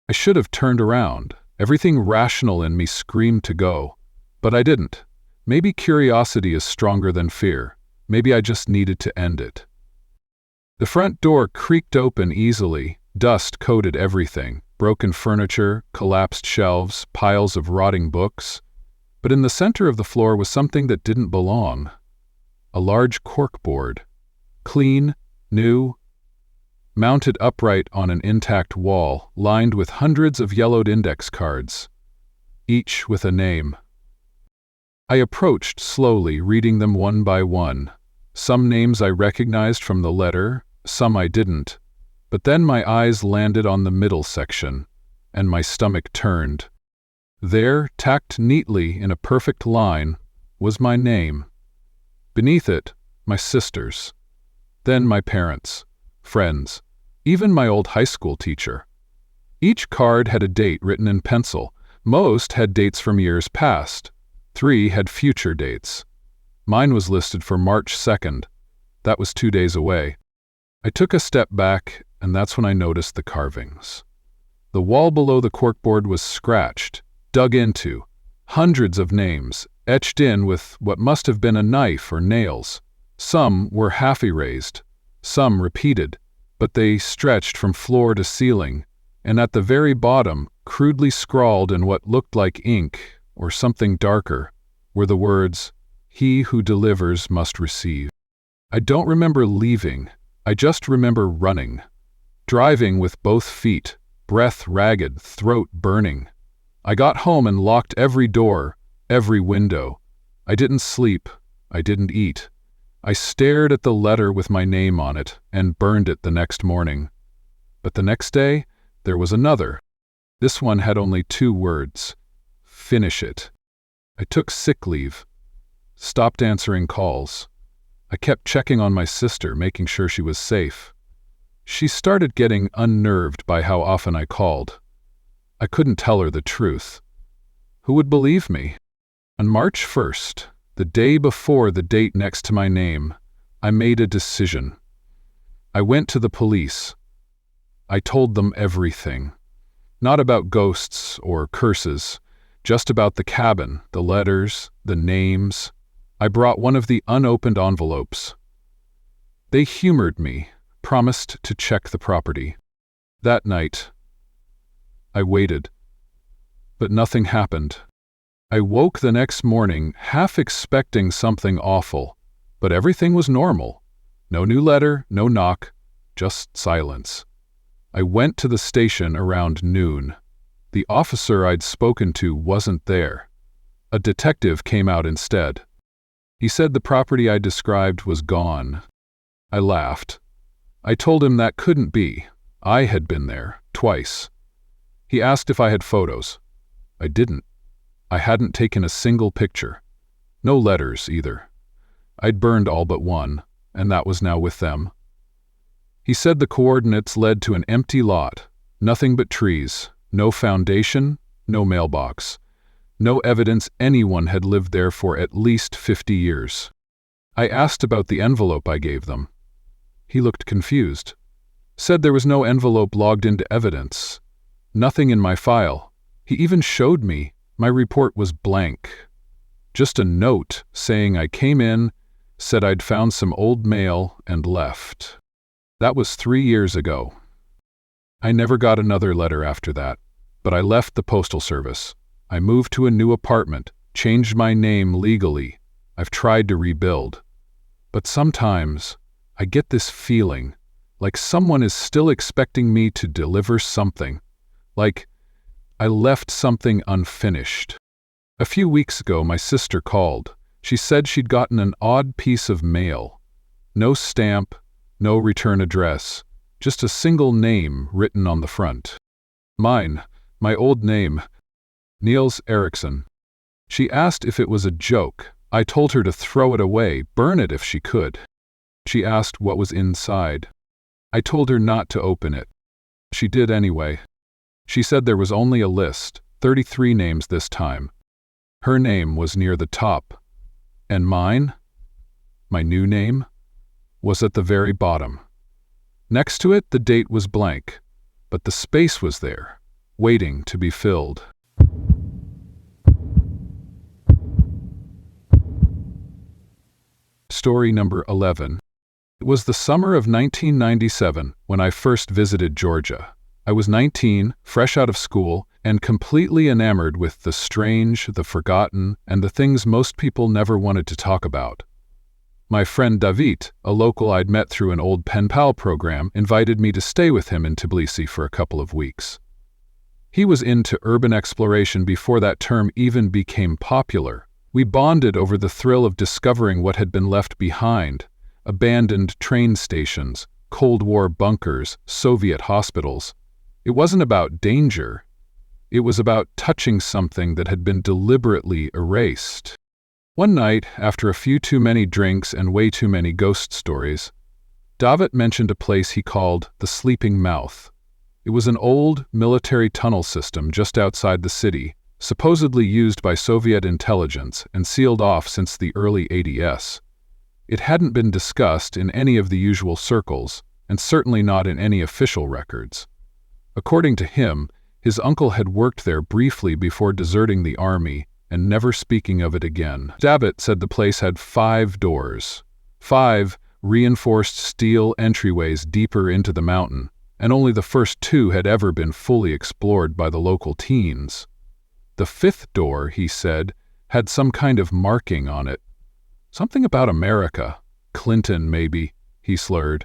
I should have turned around. Everything rational in me screamed to go, but I didn't. Maybe curiosity is stronger than fear. Maybe I just needed to end it. The front door creaked open easily. Dust coated everything. Broken furniture, collapsed shelves, piles of rotting books. But in the center of the floor was something that didn't belong. A large corkboard. Clean, new, mounted upright on an intact wall, lined with hundreds of yellowed index cards, each with a name. I approached slowly, reading them one by one. Some names I recognized from the letter, some I didn't. But then my eyes landed on the middle section, and my stomach turned. There, tacked neatly in a perfect line, was my name. Beneath it, my sister's. Then my parents, friends, even my old high school teacher. Each card had a date written in pencil. Most had dates from years past. 3 had future dates. Mine was listed for March 2nd. That was 2 days away. I took a step back, and that's when I noticed the carvings. The wall below the corkboard was scratched, dug into. Hundreds of names, etched in with what must have been a knife or nails. Some were half-erased, some repeated, but they stretched from floor to ceiling, and at the very bottom, crudely scrawled in what looked like ink, or something darker, were the words, "He who delivers must receive." I don't remember leaving. I just remember running. Driving with both feet, breath ragged, throat burning. I got home and locked every door, every window. I didn't sleep. I didn't eat. I stared at the letter with my name on it and burned it the next morning. But the next day, there was another. This one had only 2 words: finish it. I took sick leave, stopped answering calls. I kept checking on my sister, making sure she was safe. She started getting unnerved by how often I called. I couldn't tell her the truth. Who would believe me? On March 1st, the day before the date next to my name, I made a decision. I went to the police. I told them everything. Not about ghosts or curses, just about the cabin, the letters, the names. I brought one of the unopened envelopes. They humored me, promised to check the property. That night, I waited, but nothing happened. I woke the next morning half expecting something awful, but everything was normal. No new letter, no knock, just silence. I went to the station around noon. The officer I'd spoken to wasn't there. A detective came out instead. He said the property I described was gone. I laughed. I told him that couldn't be. I had been there, twice. He asked if I had photos. I didn't. I hadn't taken a single picture. No letters, either. I'd burned all but one, and that was now with them. He said the coordinates led to an empty lot, nothing but trees, no foundation, no mailbox, no evidence anyone had lived there for at least 50 years. I asked about the envelope I gave them. He looked confused. Said there was no envelope logged into evidence. Nothing in my file. He even showed me my report was blank. Just a note saying I came in, said I'd found some old mail, and left. That was 3 years ago. I never got another letter after that, but I left the postal service. I moved to a new apartment, changed my name legally. I've tried to rebuild. But sometimes I get this feeling, like someone is still expecting me to deliver something. Like I left something unfinished. A few weeks ago, my sister called. She said she'd gotten an odd piece of mail. No stamp, no return address, just a single name written on the front. Mine, my old name, Niels Eriksson. She asked if it was a joke. I told her to throw it away, burn it if she could. She asked what was inside. I told her not to open it. She did anyway. She said there was only a list, 33 names this time. Her name was near the top. And mine, my new name, was at the very bottom. Next to it, the date was blank, but the space was there, waiting to be filled. Story number 11. It was the summer of 1997 when I first visited Georgia. I was 19, fresh out of school, and completely enamored with the strange, the forgotten, and the things most people never wanted to talk about. My friend David, a local I'd met through an old pen pal program, invited me to stay with him in Tbilisi for a couple of weeks. He was into urban exploration before that term even became popular. We bonded over the thrill of discovering what had been left behind: abandoned train stations, Cold War bunkers, Soviet hospitals. It wasn't about danger. It was about touching something that had been deliberately erased. One night, after a few too many drinks and way too many ghost stories, David mentioned a place he called the Sleeping Mouth. It was an old military tunnel system just outside the city, supposedly used by Soviet intelligence and sealed off since the early 80s. It hadn't been discussed in any of the usual circles, and certainly not in any official records. According to him, his uncle had worked there briefly before deserting the army and never speaking of it again. David said the place had 5 doors, 5 reinforced steel entryways deeper into the mountain, and only the first 2 had ever been fully explored by the local teens. The 5th door, he said, had some kind of marking on it. Something about America. Clinton, maybe, he slurred.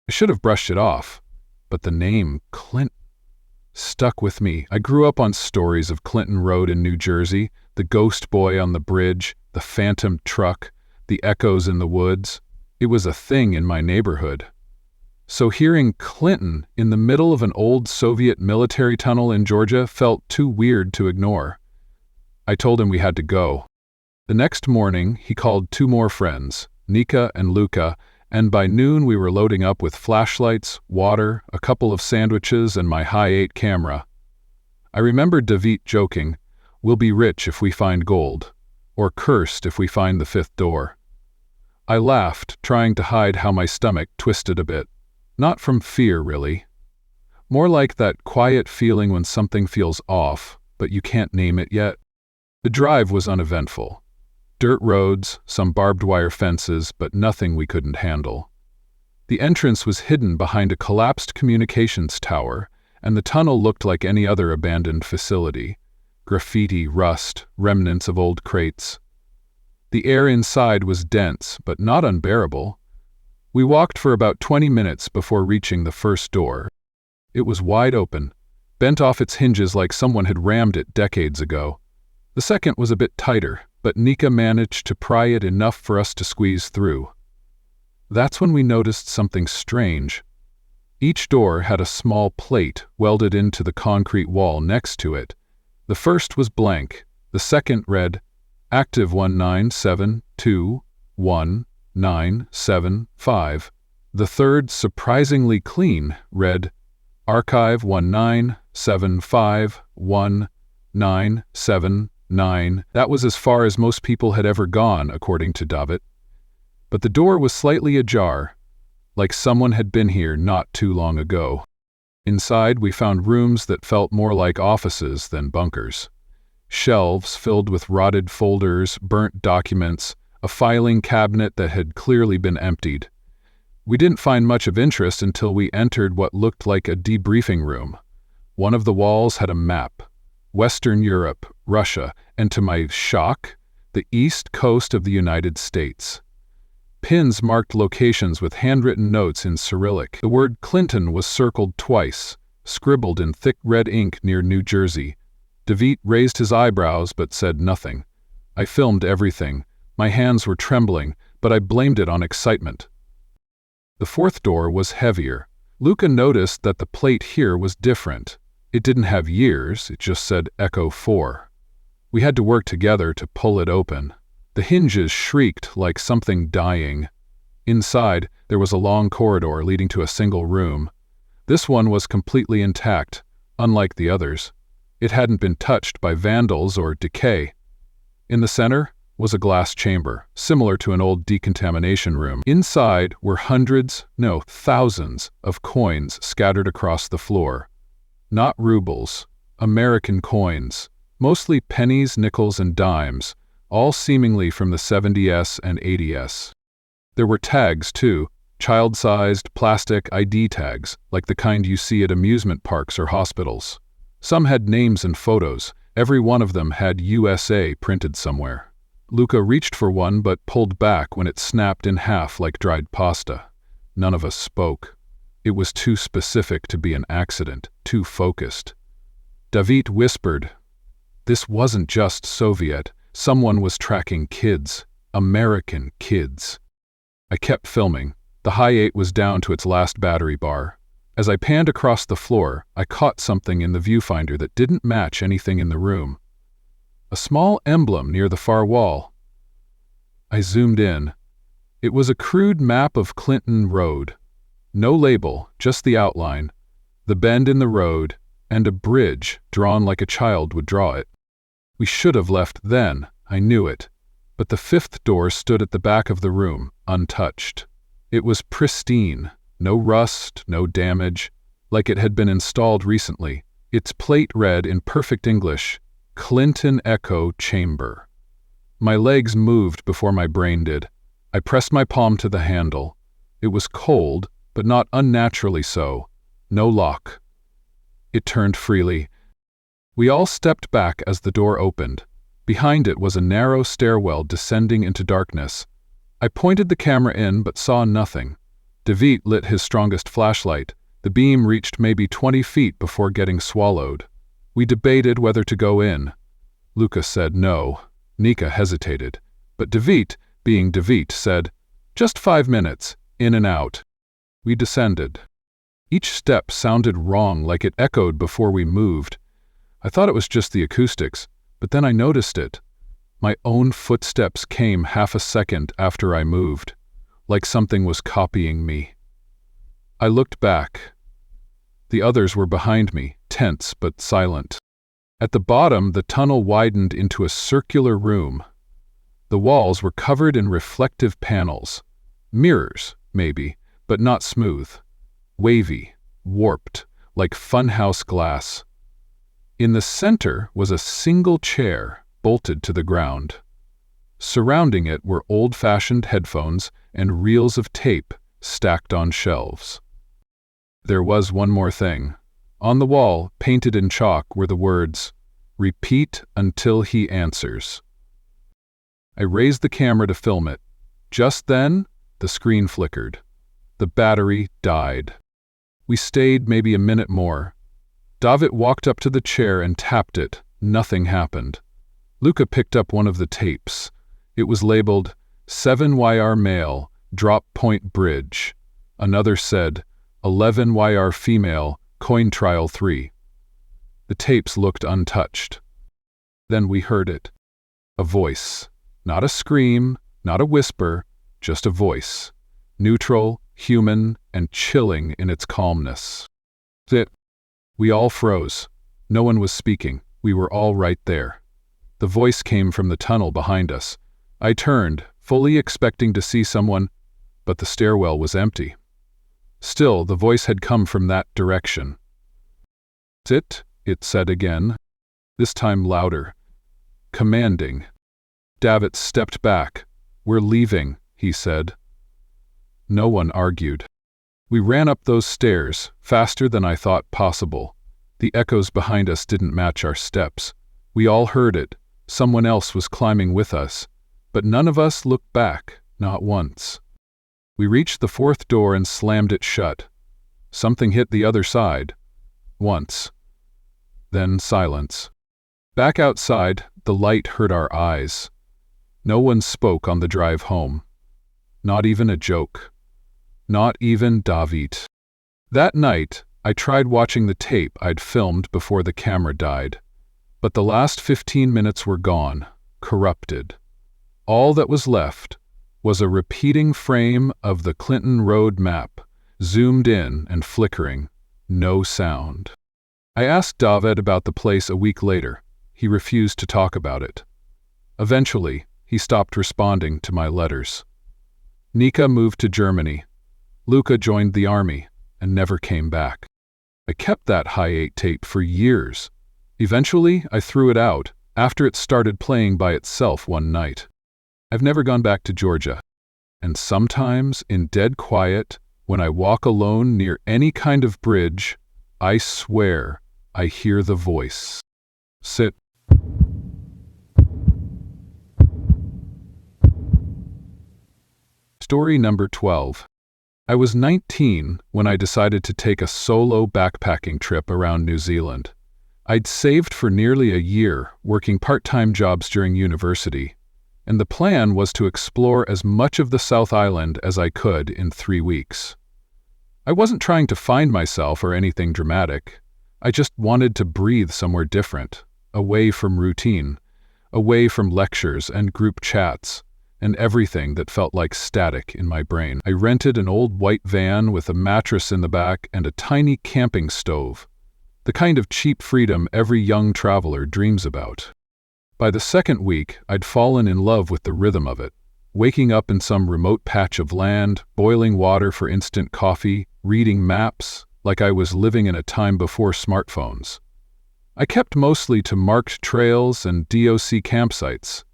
I should have brushed it off, but the name Clinton stuck with me. I grew up on stories of Clinton Road in New Jersey, the ghost boy on the bridge, the phantom truck, the echoes in the woods. It was a thing in my neighborhood. So hearing Clinton in the middle of an old Soviet military tunnel in Georgia felt too weird to ignore. I told him we had to go. The next morning, he called 2 more friends, Nika and Luca, and by noon we were loading up with flashlights, water, a couple of sandwiches, and my high-8 camera. I remember David joking, "We'll be rich if we find gold, or cursed if we find the 5th door." I laughed, trying to hide how my stomach twisted a bit. Not from fear, really. More like that quiet feeling when something feels off, but you can't name it yet. The drive was uneventful. Dirt roads, some barbed wire fences, but nothing we couldn't handle. The entrance was hidden behind a collapsed communications tower, and the tunnel looked like any other abandoned facility. Graffiti, rust, remnants of old crates. The air inside was dense, but not unbearable. We walked for about 20 minutes before reaching the first door. It was wide open, bent off its hinges like someone had rammed it decades ago. The second was a bit tighter, but Nika managed to pry it enough for us to squeeze through. That's when we noticed something strange. Each door had a small plate welded into the concrete wall next to it. The first was blank. The second read, "Active 19721-975. The third, surprisingly clean, read, "Archive 19751-979. That was as far as most people had ever gone, according to David. But the door was slightly ajar, like someone had been here not too long ago. Inside, we found rooms that felt more like offices than bunkers. Shelves filled with rotted folders, burnt documents, a filing cabinet that had clearly been emptied. We didn't find much of interest until we entered what looked like a debriefing room. One of the walls had a map. Western Europe, Russia, and to my shock, the east coast of the United States. Pins marked locations with handwritten notes in Cyrillic. The word Clinton was circled twice, scribbled in thick red ink near New Jersey. David raised his eyebrows but said nothing. I filmed everything. My hands were trembling, but I blamed it on excitement. The fourth door was heavier. Luca noticed that the plate here was different. It didn't have years, it just said Echo 4. We had to work together to pull it open. The hinges shrieked like something dying. Inside, there was a long corridor leading to a single room. This one was completely intact, unlike the others. It hadn't been touched by vandals or decay. In the center was a glass chamber, similar to an old decontamination room. Inside were thousands of coins scattered across the floor. Not rubles, American coins, mostly pennies, nickels, and dimes, all seemingly from the 70s and 80s. There were tags, too, child-sized plastic ID tags, like the kind you see at amusement parks or hospitals. Some had names and photos. Every one of them had USA printed somewhere. Luca reached for one but pulled back when it snapped in half like dried pasta. None of us spoke. It was too specific to be an accident, too focused. David whispered, "This wasn't just Soviet. Someone was tracking kids. American kids." I kept filming. The high-8 was down to its last battery bar. As I panned across the floor, I caught something in the viewfinder that didn't match anything in the room. A small emblem near the far wall. I zoomed in. It was a crude map of Clinton Road. No label, just the outline, the bend in the road, and a bridge drawn like a child would draw it. We should have left then, I knew it, but the 5th door stood at the back of the room, untouched. It was pristine. No rust, no damage, like it had been installed recently. Its plate read in perfect English, "Clinton Echo Chamber." My legs moved before my brain did. I pressed my palm to the handle. It was cold, but not unnaturally so. No lock. It turned freely. We all stepped back as the door opened. Behind it was a narrow stairwell descending into darkness. I pointed the camera in but saw nothing. David lit his strongest flashlight. The beam reached maybe 20 feet before getting swallowed. We debated whether to go in. Luca said no. Nika hesitated. But David, being David, said, Just 5 minutes, in and out. We descended. Each step sounded wrong, like it echoed before we moved. I thought it was just the acoustics, but then I noticed it. My own footsteps came half a second after I moved, like something was copying me. I looked back. The others were behind me, tense but silent. At the bottom, the tunnel widened into a circular room. The walls were covered in reflective panels. Mirrors, maybe, but not smooth. Wavy, warped, like funhouse glass. In the center was a single chair, bolted to the ground. Surrounding it were old-fashioned headphones and reels of tape stacked on shelves. There was one more thing. On the wall, painted in chalk, were the words, "Repeat until he answers." I raised the camera to film it. Just then, the screen flickered. The battery died. We stayed maybe a minute more. David walked up to the chair and tapped it. Nothing happened. Luca picked up one of the tapes. It was labeled 7YR Male, Drop Point Bridge. Another said 11YR Female, Coin Trial 3. The tapes looked untouched. Then we heard it. A voice. Not a scream, not a whisper, just a voice. Neutral, human, and chilling in its calmness. We all froze. No one was speaking. We were all right there. The voice came from the tunnel behind us. I turned, fully expecting to see someone, but the stairwell was empty. Still, the voice had come from that direction. "Sit," it said again, this time louder. Commanding. David stepped back. "We're leaving," he said. No one argued. We ran up those stairs, faster than I thought possible. The echoes behind us didn't match our steps. We all heard it. Someone else was climbing with us. But none of us looked back, not once. We reached the 4th door and slammed it shut. Something hit the other side. Once. Then silence. Back outside, the light hurt our eyes. No one spoke on the drive home. Not even a joke. Not even David. That night, I tried watching the tape I'd filmed before the camera died. But the last 15 minutes were gone, corrupted. All that was left was a repeating frame of the Clinton Road map, zoomed in and flickering, no sound. I asked David about the place a week later. He refused to talk about it. Eventually, he stopped responding to my letters. Nika moved to Germany. Luca joined the army and never came back. I kept that high-8 tape for years. Eventually, I threw it out after it started playing by itself one night. I've never gone back to Georgia. And sometimes, in dead quiet, when I walk alone near any kind of bridge, I swear I hear the voice. Sit. Story number 12. I was 19 when I decided to take a solo backpacking trip around New Zealand. I'd saved for nearly a year, working part-time jobs during university, and the plan was to explore as much of the South Island as I could in 3 weeks. I wasn't trying to find myself or anything dramatic. I just wanted to breathe somewhere different, away from routine, away from lectures and group chats, and everything that felt like static in my brain. I rented an old white van with a mattress in the back and a tiny camping stove, the kind of cheap freedom every young traveler dreams about. By the second week, I'd fallen in love with the rhythm of it, waking up in some remote patch of land, boiling water for instant coffee, reading maps, like I was living in a time before smartphones. I kept mostly to marked trails and DOC campsites,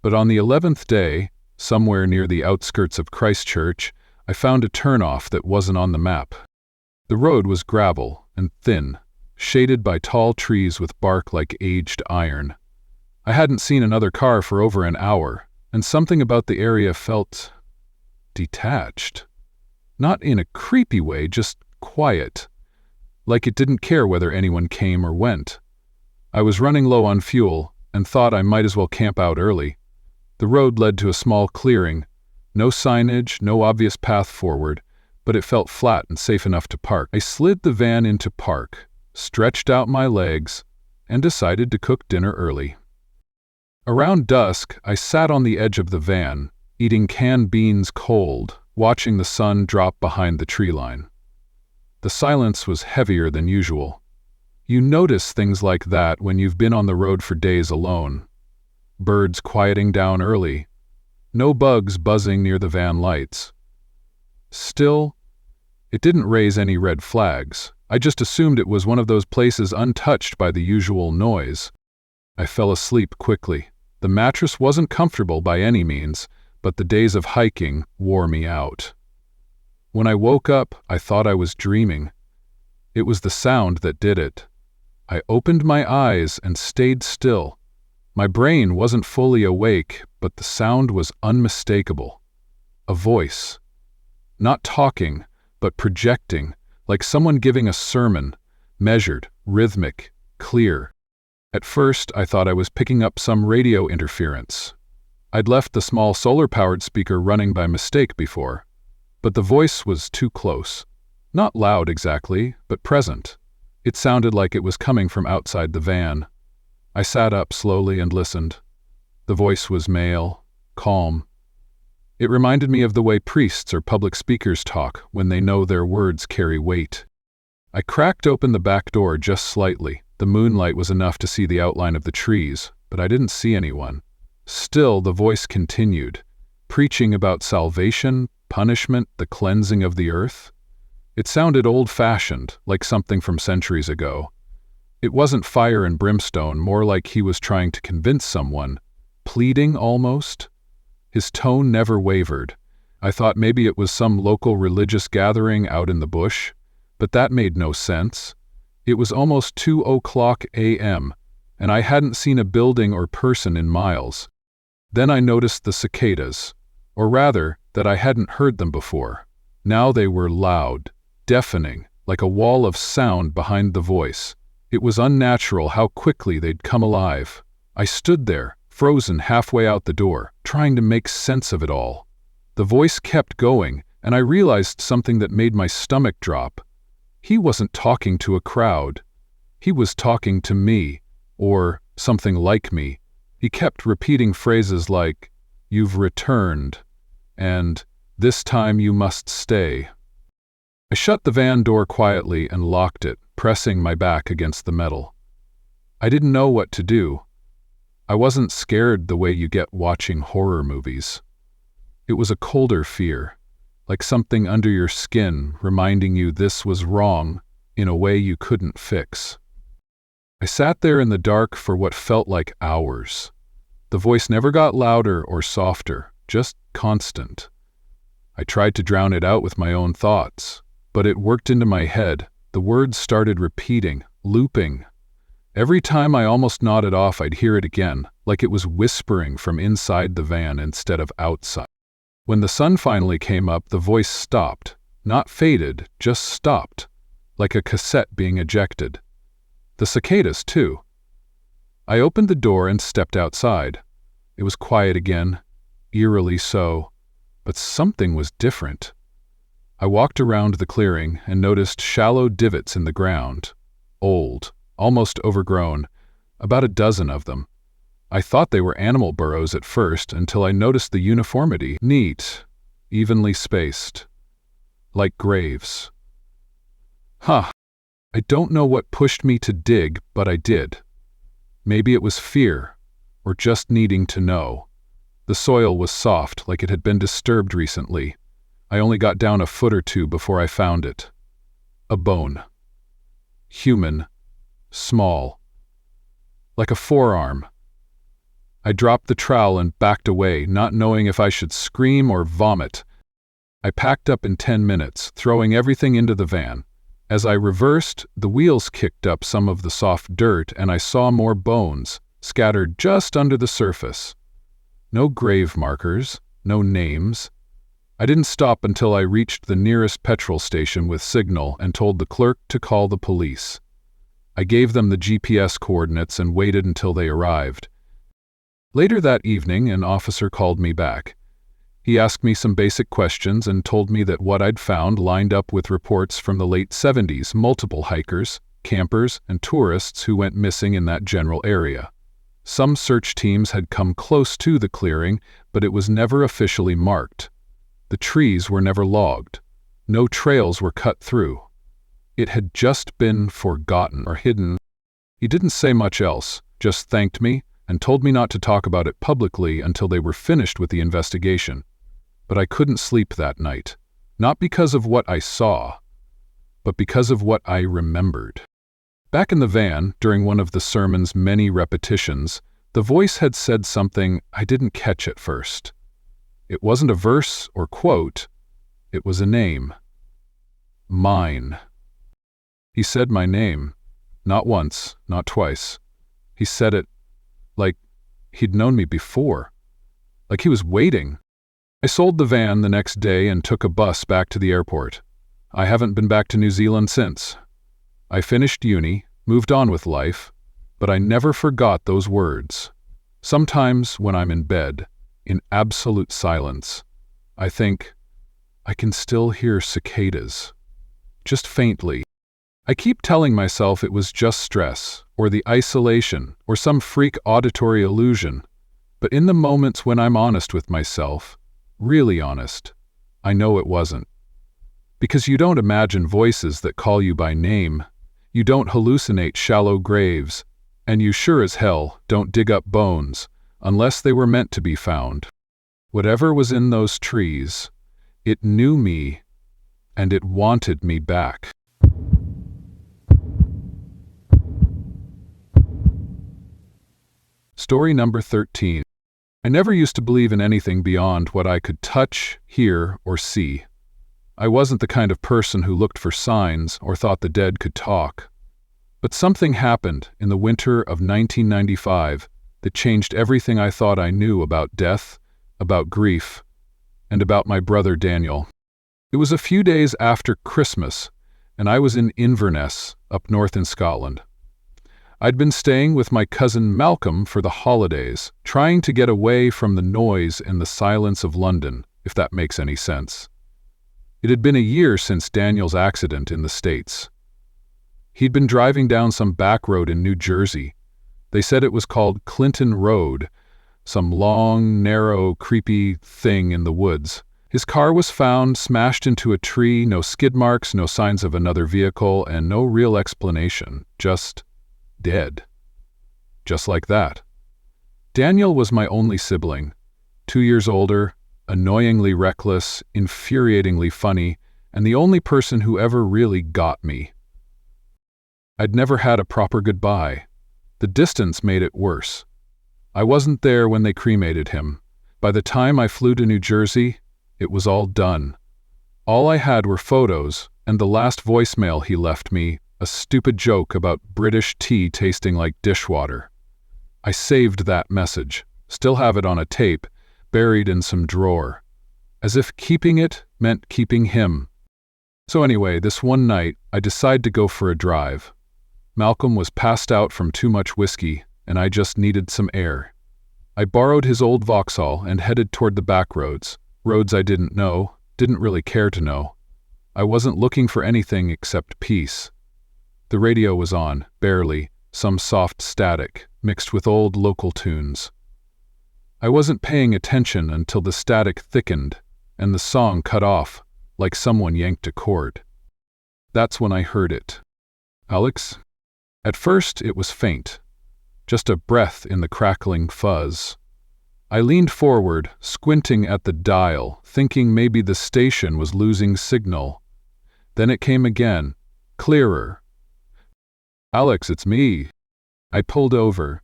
but on the 11th day, somewhere near the outskirts of Christchurch, I found a turnoff that wasn't on the map. The road was gravel and thin, shaded by tall trees with bark like aged iron. I hadn't seen another car for over an hour, and something about the area felt detached. Not in a creepy way, just quiet, like it didn't care whether anyone came or went. I was running low on fuel and thought I might as well camp out early. The road led to a small clearing, No signage, no obvious path forward, but it felt flat and safe enough to park. I slid the van into park, stretched out my legs, and decided to cook dinner early. Around dusk, I sat on the edge of the van, eating canned beans cold, watching the sun drop behind the tree line. The silence was heavier than usual. You notice things like that when you've been on the road for days alone. Birds quieting down early. No bugs buzzing near the van lights. Still, it didn't raise any red flags. I just assumed it was one of those places untouched by the usual noise. I fell asleep quickly. The mattress wasn't comfortable by any means, but the days of hiking wore me out. When I woke up, I thought I was dreaming. It was the sound that did it. I opened my eyes and stayed still. My brain wasn't fully awake, but the sound was unmistakable. A voice. Not talking, but projecting, like someone giving a sermon, measured, rhythmic, clear. At first, I thought I was picking up some radio interference. I'd left the small solar-powered speaker running by mistake before, but the voice was too close. Not loud exactly, but present. It sounded like it was coming from outside the van. I sat up slowly and listened. The voice was male, calm. It reminded me of the way priests or public speakers talk when they know their words carry weight. I cracked open the back door just slightly. The moonlight was enough to see the outline of the trees, but I didn't see anyone. Still, the voice continued, preaching about salvation, punishment, the cleansing of the earth. It sounded old-fashioned, like something from centuries ago. It wasn't fire and brimstone, more like he was trying to convince someone, pleading almost. His tone never wavered. I thought maybe it was some local religious gathering out in the bush, but that made no sense. It was almost 2:00 a.m., and I hadn't seen a building or person in miles. Then I noticed the cicadas, or rather, that I hadn't heard them before. Now they were loud, deafening, like a wall of sound behind the voice. It was unnatural how quickly they'd come alive. I stood there, frozen halfway out the door, trying to make sense of it all. The voice kept going, and I realized something that made my stomach drop. He wasn't talking to a crowd. He was talking to me, or something like me. He kept repeating phrases like, "You've returned," and "This time you must stay." I shut the van door quietly and locked it, pressing my back against the metal. I didn't know what to do. I wasn't scared the way you get watching horror movies. It was a colder fear, like something under your skin reminding you this was wrong in a way you couldn't fix. I sat there in the dark for what felt like hours. The voice never got louder or softer, just constant. I tried to drown it out with my own thoughts, but it worked into my head. The words started repeating, looping. Every time I almost nodded off, I'd hear it again, like it was whispering from inside the van instead of outside. When the sun finally came up, the voice stopped. Not faded, just stopped, like a cassette being ejected. The cicadas, too. I opened the door and stepped outside. It was quiet again, eerily so, but something was different. I walked around the clearing and noticed shallow divots in the ground. Old, almost overgrown, about a dozen of them. I thought they were animal burrows at first until I noticed the uniformity. Neat, evenly spaced, like graves. I don't know what pushed me to dig, but I did. Maybe it was fear, or just needing to know. The soil was soft, like it had been disturbed recently. I only got down a foot or two before I found it. A bone. Human. Small. Like a forearm. I dropped the trowel and backed away, not knowing if I should scream or vomit. I packed up in 10 minutes, throwing everything into the van. As I reversed, the wheels kicked up some of the soft dirt and I saw more bones, scattered just under the surface. No grave markers, no names. I didn't stop until I reached the nearest petrol station with signal and told the clerk to call the police. I gave them the GPS coordinates and waited until they arrived. Later that evening, an officer called me back. He asked me some basic questions and told me that what I'd found lined up with reports from the late 70s, multiple hikers, campers, and tourists who went missing in that general area. Some search teams had come close to the clearing, but it was never officially marked. The trees were never logged. No trails were cut through. It had just been forgotten or hidden. He didn't say much else, just thanked me and told me not to talk about it publicly until they were finished with the investigation. But I couldn't sleep that night, not because of what I saw, but because of what I remembered. Back in the van, during one of the sermon's many repetitions, the voice had said something I didn't catch at first. It wasn't a verse or quote, it was a name. Mine. He said my name, not once, not twice. He said it like he'd known me before, like he was waiting. I sold the van the next day and took a bus back to the airport. I haven't been back to New Zealand since. I finished uni, moved on with life, but I never forgot those words. Sometimes when I'm in bed, in absolute silence, I think, I can still hear cicadas. Just faintly. I keep telling myself it was just stress, or the isolation, or some freak auditory illusion. But in the moments when I'm honest with myself, really honest, I know it wasn't. Because you don't imagine voices that call you by name, you don't hallucinate shallow graves, and you sure as hell don't dig up bones, unless they were meant to be found. Whatever was in those trees, it knew me, and it wanted me back. Story number 13. I never used to believe in anything beyond what I could touch, hear, or see. I wasn't the kind of person who looked for signs or thought the dead could talk. But something happened in the winter of 1995 that changed everything I thought I knew about death, about grief, and about my brother Daniel. It was a few days after Christmas, and I was in Inverness, up north in Scotland. I'd been staying with my cousin Malcolm for the holidays, trying to get away from the noise and the silence of London, if that makes any sense. It had been a year since Daniel's accident in the States. He'd been driving down some back road in New Jersey. They said it was called Clinton Road, some long, narrow, creepy thing in the woods. His car was found smashed into a tree, no skid marks, no signs of another vehicle, and no real explanation, just dead. Just like that. Daniel was my only sibling, 2 years older, annoyingly reckless, infuriatingly funny, and the only person who ever really got me. I'd never had a proper goodbye. The distance made it worse. I wasn't there when they cremated him. By the time I flew to New Jersey, it was all done. All I had were photos, and the last voicemail he left me, a stupid joke about British tea tasting like dishwater. I saved that message, still have it on a tape, buried in some drawer, as if keeping it meant keeping him. So anyway, this one night, I decided to go for a drive. Malcolm was passed out from too much whiskey, and I just needed some air. I borrowed his old Vauxhall and headed toward the back roads I didn't know, didn't really care to know. I wasn't looking for anything except peace. The radio was on, barely, some soft static, mixed with old local tunes. I wasn't paying attention until the static thickened, and the song cut off, like someone yanked a cord. That's when I heard it. Alex? At first it was faint, just a breath in the crackling fuzz. I leaned forward, squinting at the dial, thinking maybe the station was losing signal. Then it came again, clearer. Alex, it's me. I pulled over.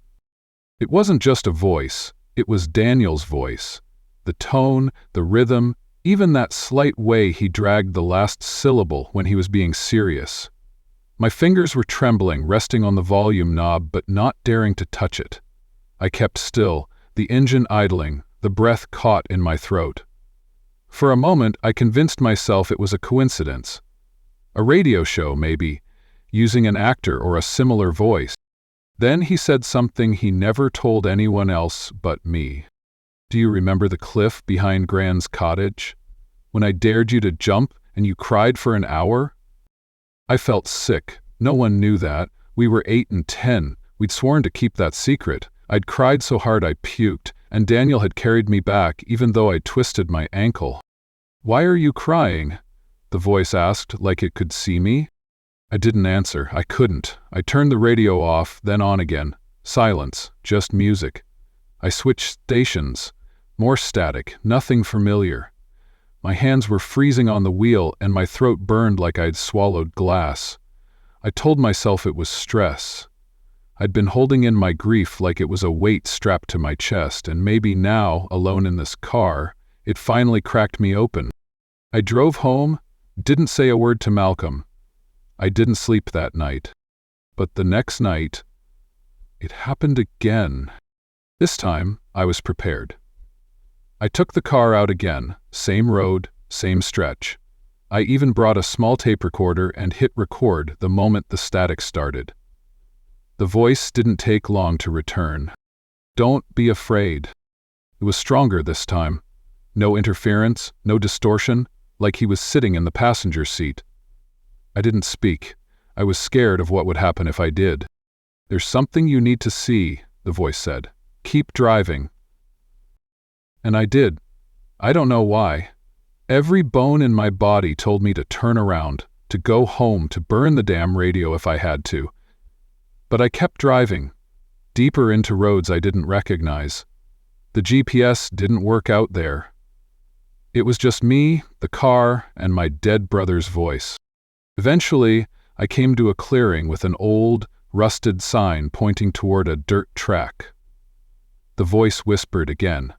It wasn't just a voice, it was Daniel's voice. The tone, the rhythm, even that slight way he dragged the last syllable when he was being serious. My fingers were trembling, resting on the volume knob, but not daring to touch it. I kept still, the engine idling, the breath caught in my throat. For a moment, I convinced myself it was a coincidence. A radio show, maybe, using an actor or a similar voice. Then he said something he never told anyone else but me. Do you remember the cliff behind Gran's cottage? When I dared you to jump and you cried for an hour? I felt sick. No one knew that. We were 8 and 10. We'd sworn to keep that secret. I'd cried so hard I puked, and Daniel had carried me back even though I'd twisted my ankle. Why are you crying? The voice asked, like it could see me. I didn't answer. I couldn't. I turned the radio off, then on again. Silence, just music. I switched stations. More static, nothing familiar. My hands were freezing on the wheel and my throat burned like I'd swallowed glass. I told myself it was stress. I'd been holding in my grief like it was a weight strapped to my chest, and maybe now, alone in this car, it finally cracked me open. I drove home, didn't say a word to Malcolm. I didn't sleep that night. But the next night, it happened again. This time, I was prepared. I took the car out again, same road, same stretch. I even brought a small tape recorder and hit record the moment the static started. The voice didn't take long to return. Don't be afraid. It was stronger this time. No interference, no distortion, like he was sitting in the passenger seat. I didn't speak. I was scared of what would happen if I did. There's something you need to see, the voice said. Keep driving. And I did. I don't know why. Every bone in my body told me to turn around, to go home, to burn the damn radio if I had to. But I kept driving, deeper into roads I didn't recognize. The GPS didn't work out there. It was just me, the car, and my dead brother's voice. Eventually, I came to a clearing with an old, rusted sign pointing toward a dirt track. The voice whispered again.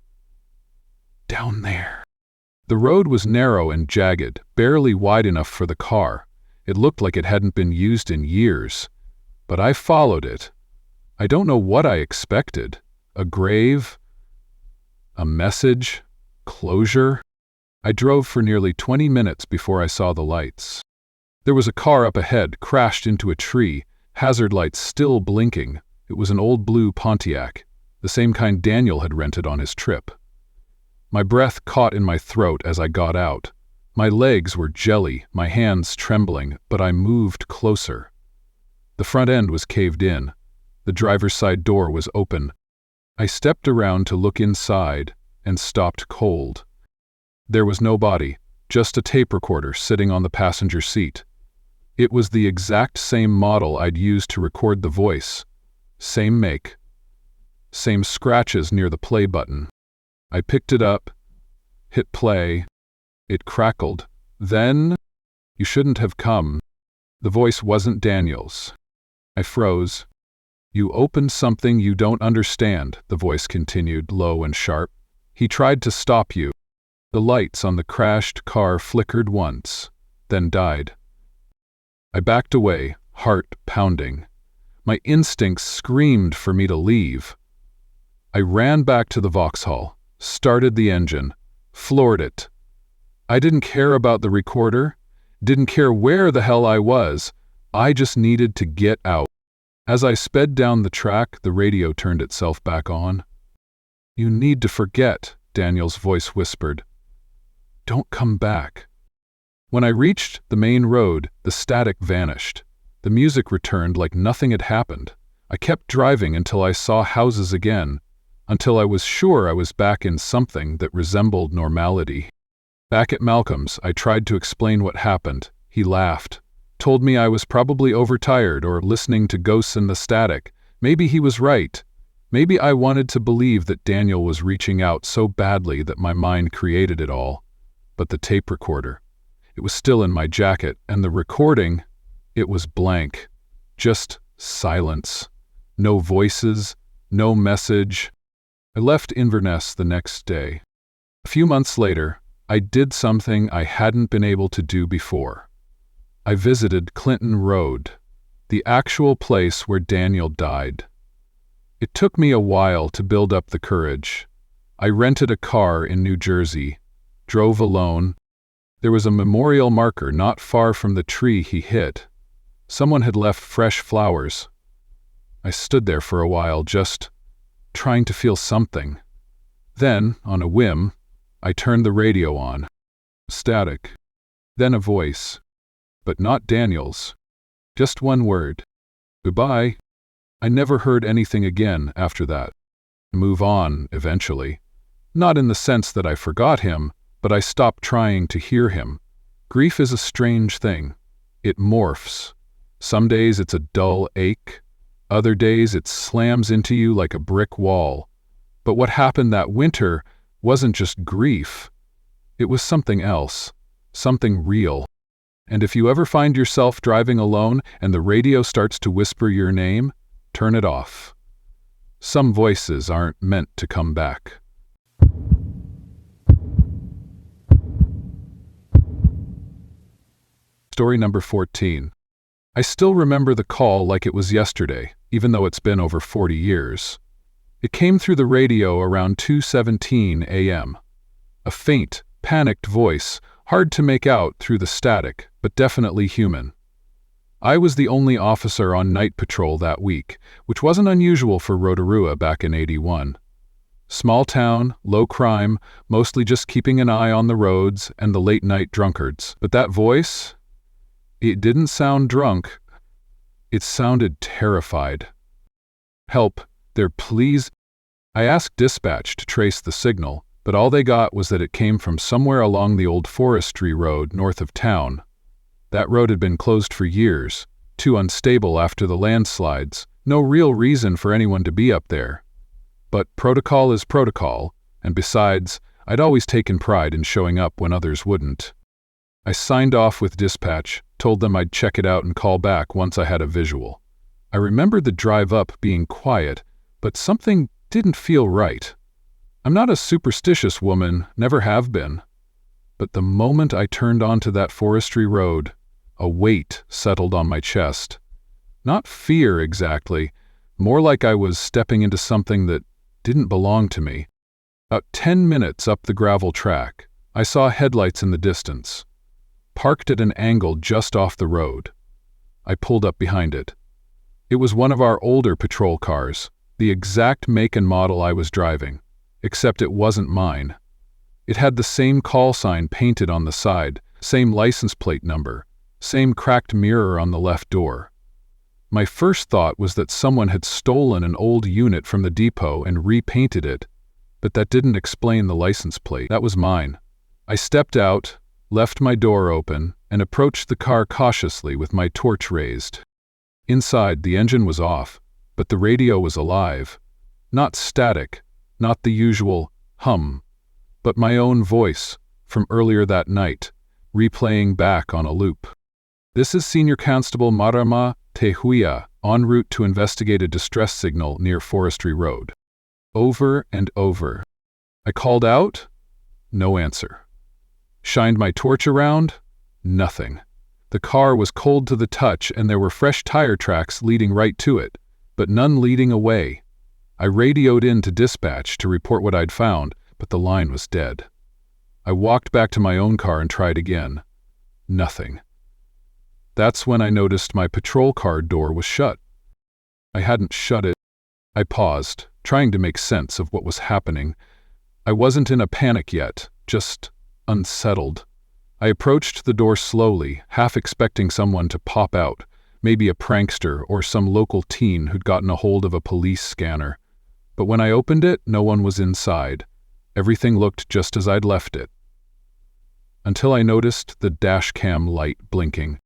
Down there. The road was narrow and jagged, barely wide enough for the car. It looked like it hadn't been used in years. But I followed it. I don't know what I expected. A grave? A message? Closure? I drove for nearly 20 minutes before I saw the lights. There was a car up ahead, crashed into a tree, hazard lights still blinking. It was an old blue Pontiac, the same kind Daniel had rented on his trip. My breath caught in my throat as I got out. My legs were jelly, my hands trembling, but I moved closer. The front end was caved in. The driver's side door was open. I stepped around to look inside and stopped cold. There was no body, just a tape recorder sitting on the passenger seat. It was the exact same model I'd used to record the voice. Same make. Same scratches near the play button. I picked it up, hit play. It crackled. Then, you shouldn't have come. The voice wasn't Daniel's. I froze. You opened something you don't understand, the voice continued, low and sharp. He tried to stop you. The lights on the crashed car flickered once, then died. I backed away, heart pounding. My instincts screamed for me to leave. I ran back to the Vauxhall, started the engine, floored it. I didn't care about the recorder, didn't care where the hell I was. I just needed to get out. As I sped down the track, the radio turned itself back on. You need to forget, Daniel's voice whispered. Don't come back. When I reached the main road, the static vanished. The music returned like nothing had happened. I kept driving until I saw houses again, until I was sure I was back in something that resembled normality. Back at Malcolm's, I tried to explain what happened. He laughed, told me I was probably overtired or listening to ghosts in the static. Maybe he was right. Maybe I wanted to believe that Daniel was reaching out so badly that my mind created it all. But the tape recorder, it was still in my jacket, and the recording, it was blank. Just silence. No voices, no message. I left Inverness the next day. A few months later, I did something I hadn't been able to do before. I visited Clinton Road, the actual place where Daniel died. It took me a while to build up the courage. I rented a car in New Jersey, drove alone. There was a memorial marker not far from the tree he hit. Someone had left fresh flowers. I stood there for a while, just trying to feel something. Then, on a whim, I turned the radio on. Static. Then a voice. But not Daniel's. Just one word. Goodbye. I never heard anything again after that. Move on, eventually. Not in the sense that I forgot him, but I stopped trying to hear him. Grief is a strange thing. It morphs. Some days it's a dull ache. Other days it slams into you like a brick wall. But what happened that winter wasn't just grief. It was something else. Something real. And if you ever find yourself driving alone and the radio starts to whisper your name, turn it off. Some voices aren't meant to come back. Story number 14. I still remember the call like it was yesterday, even though it's been over 40 years. It came through the radio around 2:17 a.m. A faint, panicked voice, hard to make out through the static, but definitely human. I was the only officer on night patrol that week, which wasn't unusual for Rotorua back in '81. Small town, low crime, mostly just keeping an eye on the roads and the late-night drunkards. But that voice? It didn't sound drunk. It sounded terrified. Help, there, please. I asked dispatch to trace the signal, but all they got was that it came from somewhere along the old forestry road north of town. That road had been closed for years, too unstable after the landslides, no real reason for anyone to be up there. But protocol is protocol, and besides, I'd always taken pride in showing up when others wouldn't. I signed off with dispatch, told them I'd check it out and call back once I had a visual. I remembered the drive up being quiet, but something didn't feel right. I'm not a superstitious woman, never have been. But the moment I turned onto that forestry road, a weight settled on my chest. Not fear exactly, more like I was stepping into something that didn't belong to me. About 10 minutes up the gravel track, I saw headlights in the distance. Parked at an angle just off the road. I pulled up behind it. It was one of our older patrol cars, the exact make and model I was driving, except it wasn't mine. It had the same call sign painted on the side, same license plate number, same cracked mirror on the left door. My first thought was that someone had stolen an old unit from the depot and repainted it, but that didn't explain the license plate. That was mine. I stepped out, left my door open, and approached the car cautiously with my torch raised. Inside, the engine was off, but the radio was alive. Not static, not the usual hum, but my own voice from earlier that night, replaying back on a loop. This is Senior Constable Marama Tehuia, en route to investigate a distress signal near Forestry Road. Over and over. I called out? No answer. Shined my torch around? Nothing. The car was cold to the touch and there were fresh tire tracks leading right to it, but none leading away. I radioed in to dispatch to report what I'd found, but the line was dead. I walked back to my own car and tried again. Nothing. That's when I noticed my patrol car door was shut. I hadn't shut it. I paused, trying to make sense of what was happening. I wasn't in a panic yet, just unsettled. I approached the door slowly, half expecting someone to pop out, maybe a prankster or some local teen who'd gotten a hold of a police scanner. But when I opened it, no one was inside. Everything looked just as I'd left it. Until I noticed the dash cam light blinking.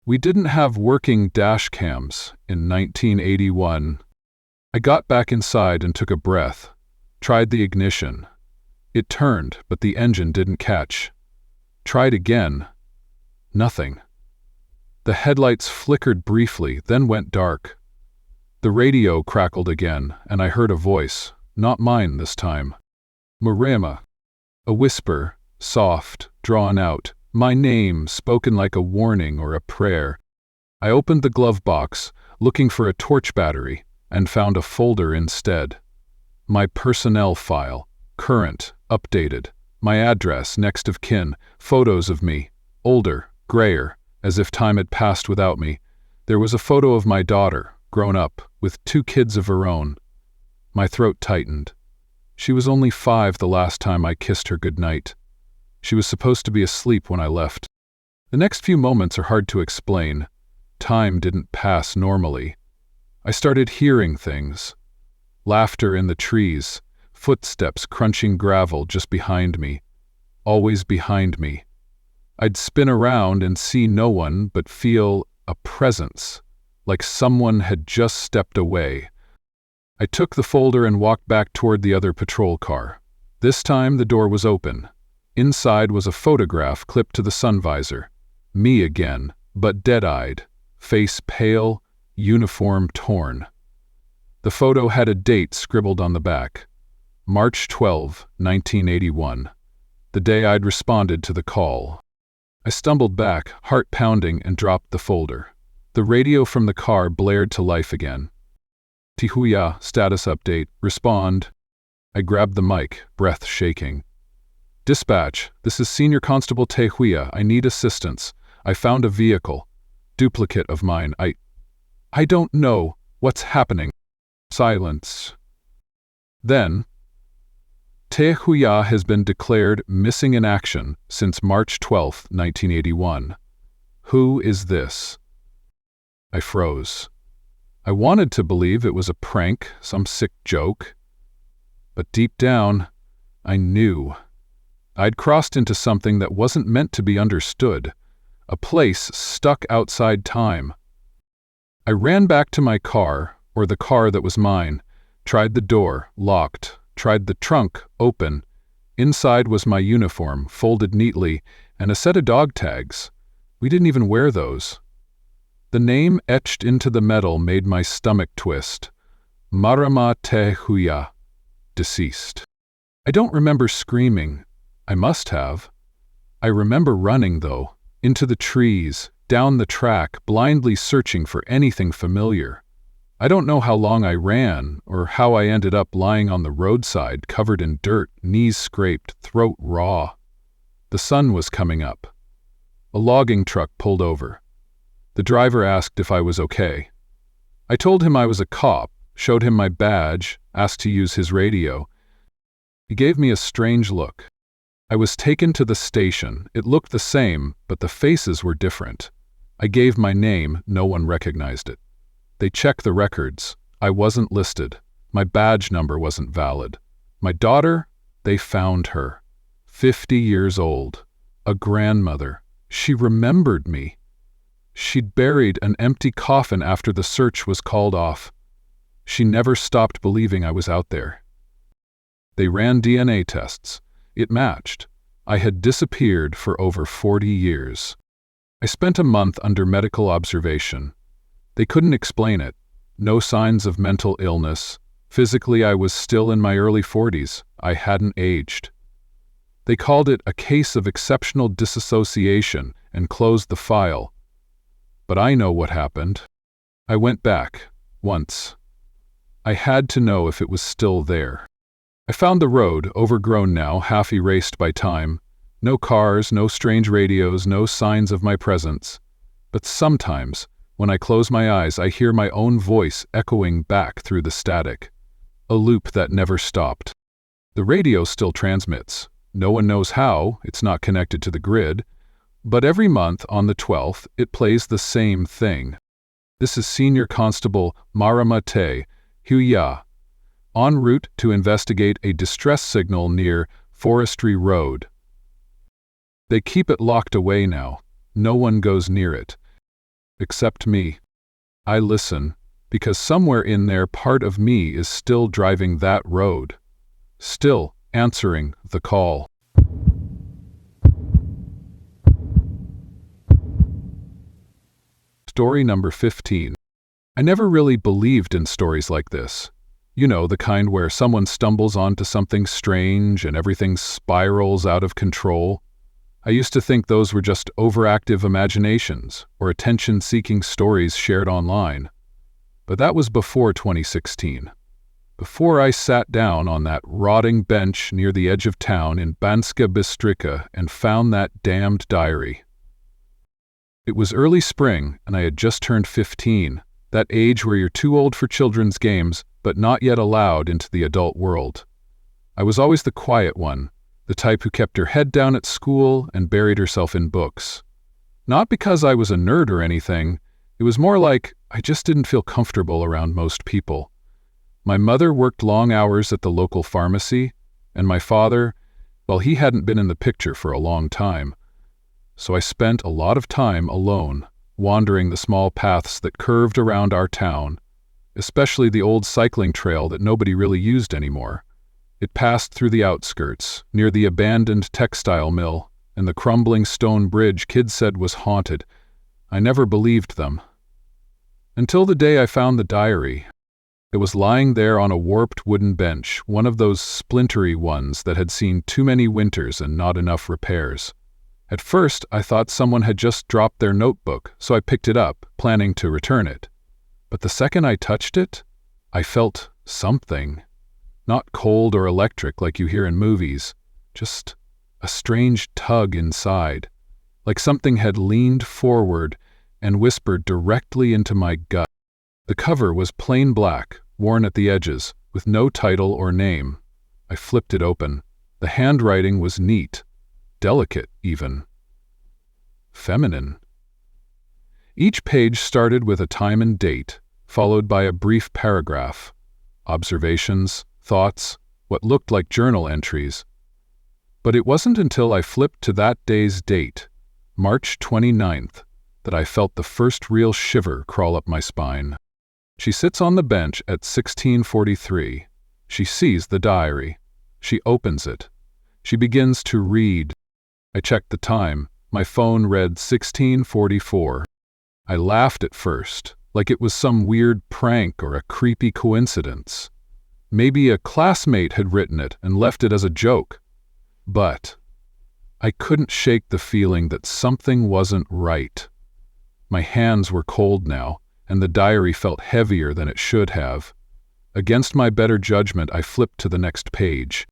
We didn't have working dash cams in 1981. I got back inside and took a breath, tried the ignition. It turned, but the engine didn't catch. Tried again. Nothing. The headlights flickered briefly, then went dark. The radio crackled again, and I heard a voice, not mine this time. Marama. A whisper, soft, drawn out, my name spoken like a warning or a prayer. I opened the glove box, looking for a torch battery, and found a folder instead. My personnel file, current, updated, my address, next of kin, photos of me, older, grayer, as if time had passed without me. There was a photo of my daughter, grown up, with 2 kids of her own. My throat tightened. She was only 5 the last time I kissed her goodnight. She was supposed to be asleep when I left. The next few moments are hard to explain. Time didn't pass normally. I started hearing things. Laughter in the trees, footsteps crunching gravel just behind me, always behind me. I'd spin around and see no one but feel a presence, like someone had just stepped away. I took the folder and walked back toward the other patrol car. This time the door was open. Inside was a photograph clipped to the sun visor. Me again, but dead-eyed, face pale, uniform torn. The photo had a date scribbled on the back. March 12, 1981. The day I'd responded to the call. I stumbled back, heart pounding, and dropped the folder. The radio from the car blared to life again. Tihuya, status update, respond. I grabbed the mic, breath shaking. Dispatch, this is Senior Constable Tihuya. I need assistance. I found a vehicle. Duplicate of mine. I don't know what's happening. Silence. Then, Tihuya has been declared missing in action since March 12, 1981. Who is this? I froze. I wanted to believe it was a prank, some sick joke. But deep down, I knew. I'd crossed into something that wasn't meant to be understood, a place stuck outside time. I ran back to my car, or the car that was mine, tried the door, locked, tried the trunk, open. Inside was my uniform, folded neatly, and a set of dog tags. We didn't even wear those. The name etched into the metal made my stomach twist. Marama Tihuya, deceased. I don't remember screaming. I must have. I remember running, though, into the trees, down the track, blindly searching for anything familiar. I don't know how long I ran, or how I ended up lying on the roadside, covered in dirt, knees scraped, throat raw. The sun was coming up. A logging truck pulled over. The driver asked if I was okay. I told him I was a cop, showed him my badge, asked to use his radio. He gave me a strange look. I was taken to the station. It looked the same, but the faces were different. I gave my name. No one recognized it. They checked the records. I wasn't listed. My badge number wasn't valid. My daughter? They found her. 50 years old. A grandmother. She remembered me. She'd buried an empty coffin after the search was called off. She never stopped believing I was out there. They ran DNA tests. It matched. I had disappeared for over 40 years. I spent a month under medical observation. They couldn't explain it. No signs of mental illness. Physically, I was still in my early 40s. I hadn't aged. They called it a case of exceptional disassociation and closed the file. But I know what happened. I went back, once. I had to know if it was still there. I found the road, overgrown now, half erased by time. No cars, no strange radios, no signs of my presence. But sometimes, when I close my eyes, I hear my own voice echoing back through the static. A loop that never stopped. The radio still transmits. No one knows how, it's not connected to the grid. But every month, on the 12th, it plays the same thing. This is Senior Constable Marama Tihuya, en route to investigate a distress signal near Forestry Road. They keep it locked away now. No one goes near it. Except me. I listen, because somewhere in there part of me is still driving that road. Still answering the call. Story number 15. I never really believed in stories like this. You know, the kind where someone stumbles onto something strange and everything spirals out of control. I used to think those were just overactive imaginations or attention-seeking stories shared online. But that was before 2016. Before I sat down on that rotting bench near the edge of town in Banska Bystrica and found that damned diary. It was early spring, and I had just turned 15, that age where you're too old for children's games, but not yet allowed into the adult world. I was always the quiet one, the type who kept her head down at school and buried herself in books. Not because I was a nerd or anything, it was more like I just didn't feel comfortable around most people. My mother worked long hours at the local pharmacy, and my father, well, he hadn't been in the picture for a long time. So I spent a lot of time alone, wandering the small paths that curved around our town, especially the old cycling trail that nobody really used anymore. It passed through the outskirts, near the abandoned textile mill, and the crumbling stone bridge kids said was haunted. I never believed them. Until the day I found the diary. It was lying there on a warped wooden bench, one of those splintery ones that had seen too many winters and not enough repairs. At first, I thought someone had just dropped their notebook, so I picked it up, planning to return it. But the second I touched it, I felt something. Not cold or electric like you hear in movies, just a strange tug inside, like something had leaned forward and whispered directly into my gut. The cover was plain black, worn at the edges, with no title or name. I flipped it open. The handwriting was neat, delicate even. Feminine. Each page started with a time and date, followed by a brief paragraph. Observations, thoughts, what looked like journal entries. But it wasn't until I flipped to that day's date, March 29th, that I felt the first real shiver crawl up my spine. She sits on the bench at 16:43. She sees the diary. She opens it. She begins to read. I checked the time. My phone read 16:44. I laughed at first, like it was some weird prank or a creepy coincidence. Maybe a classmate had written it and left it as a joke. But I couldn't shake the feeling that something wasn't right. My hands were cold now, and the diary felt heavier than it should have. Against my better judgment, I flipped to the next page.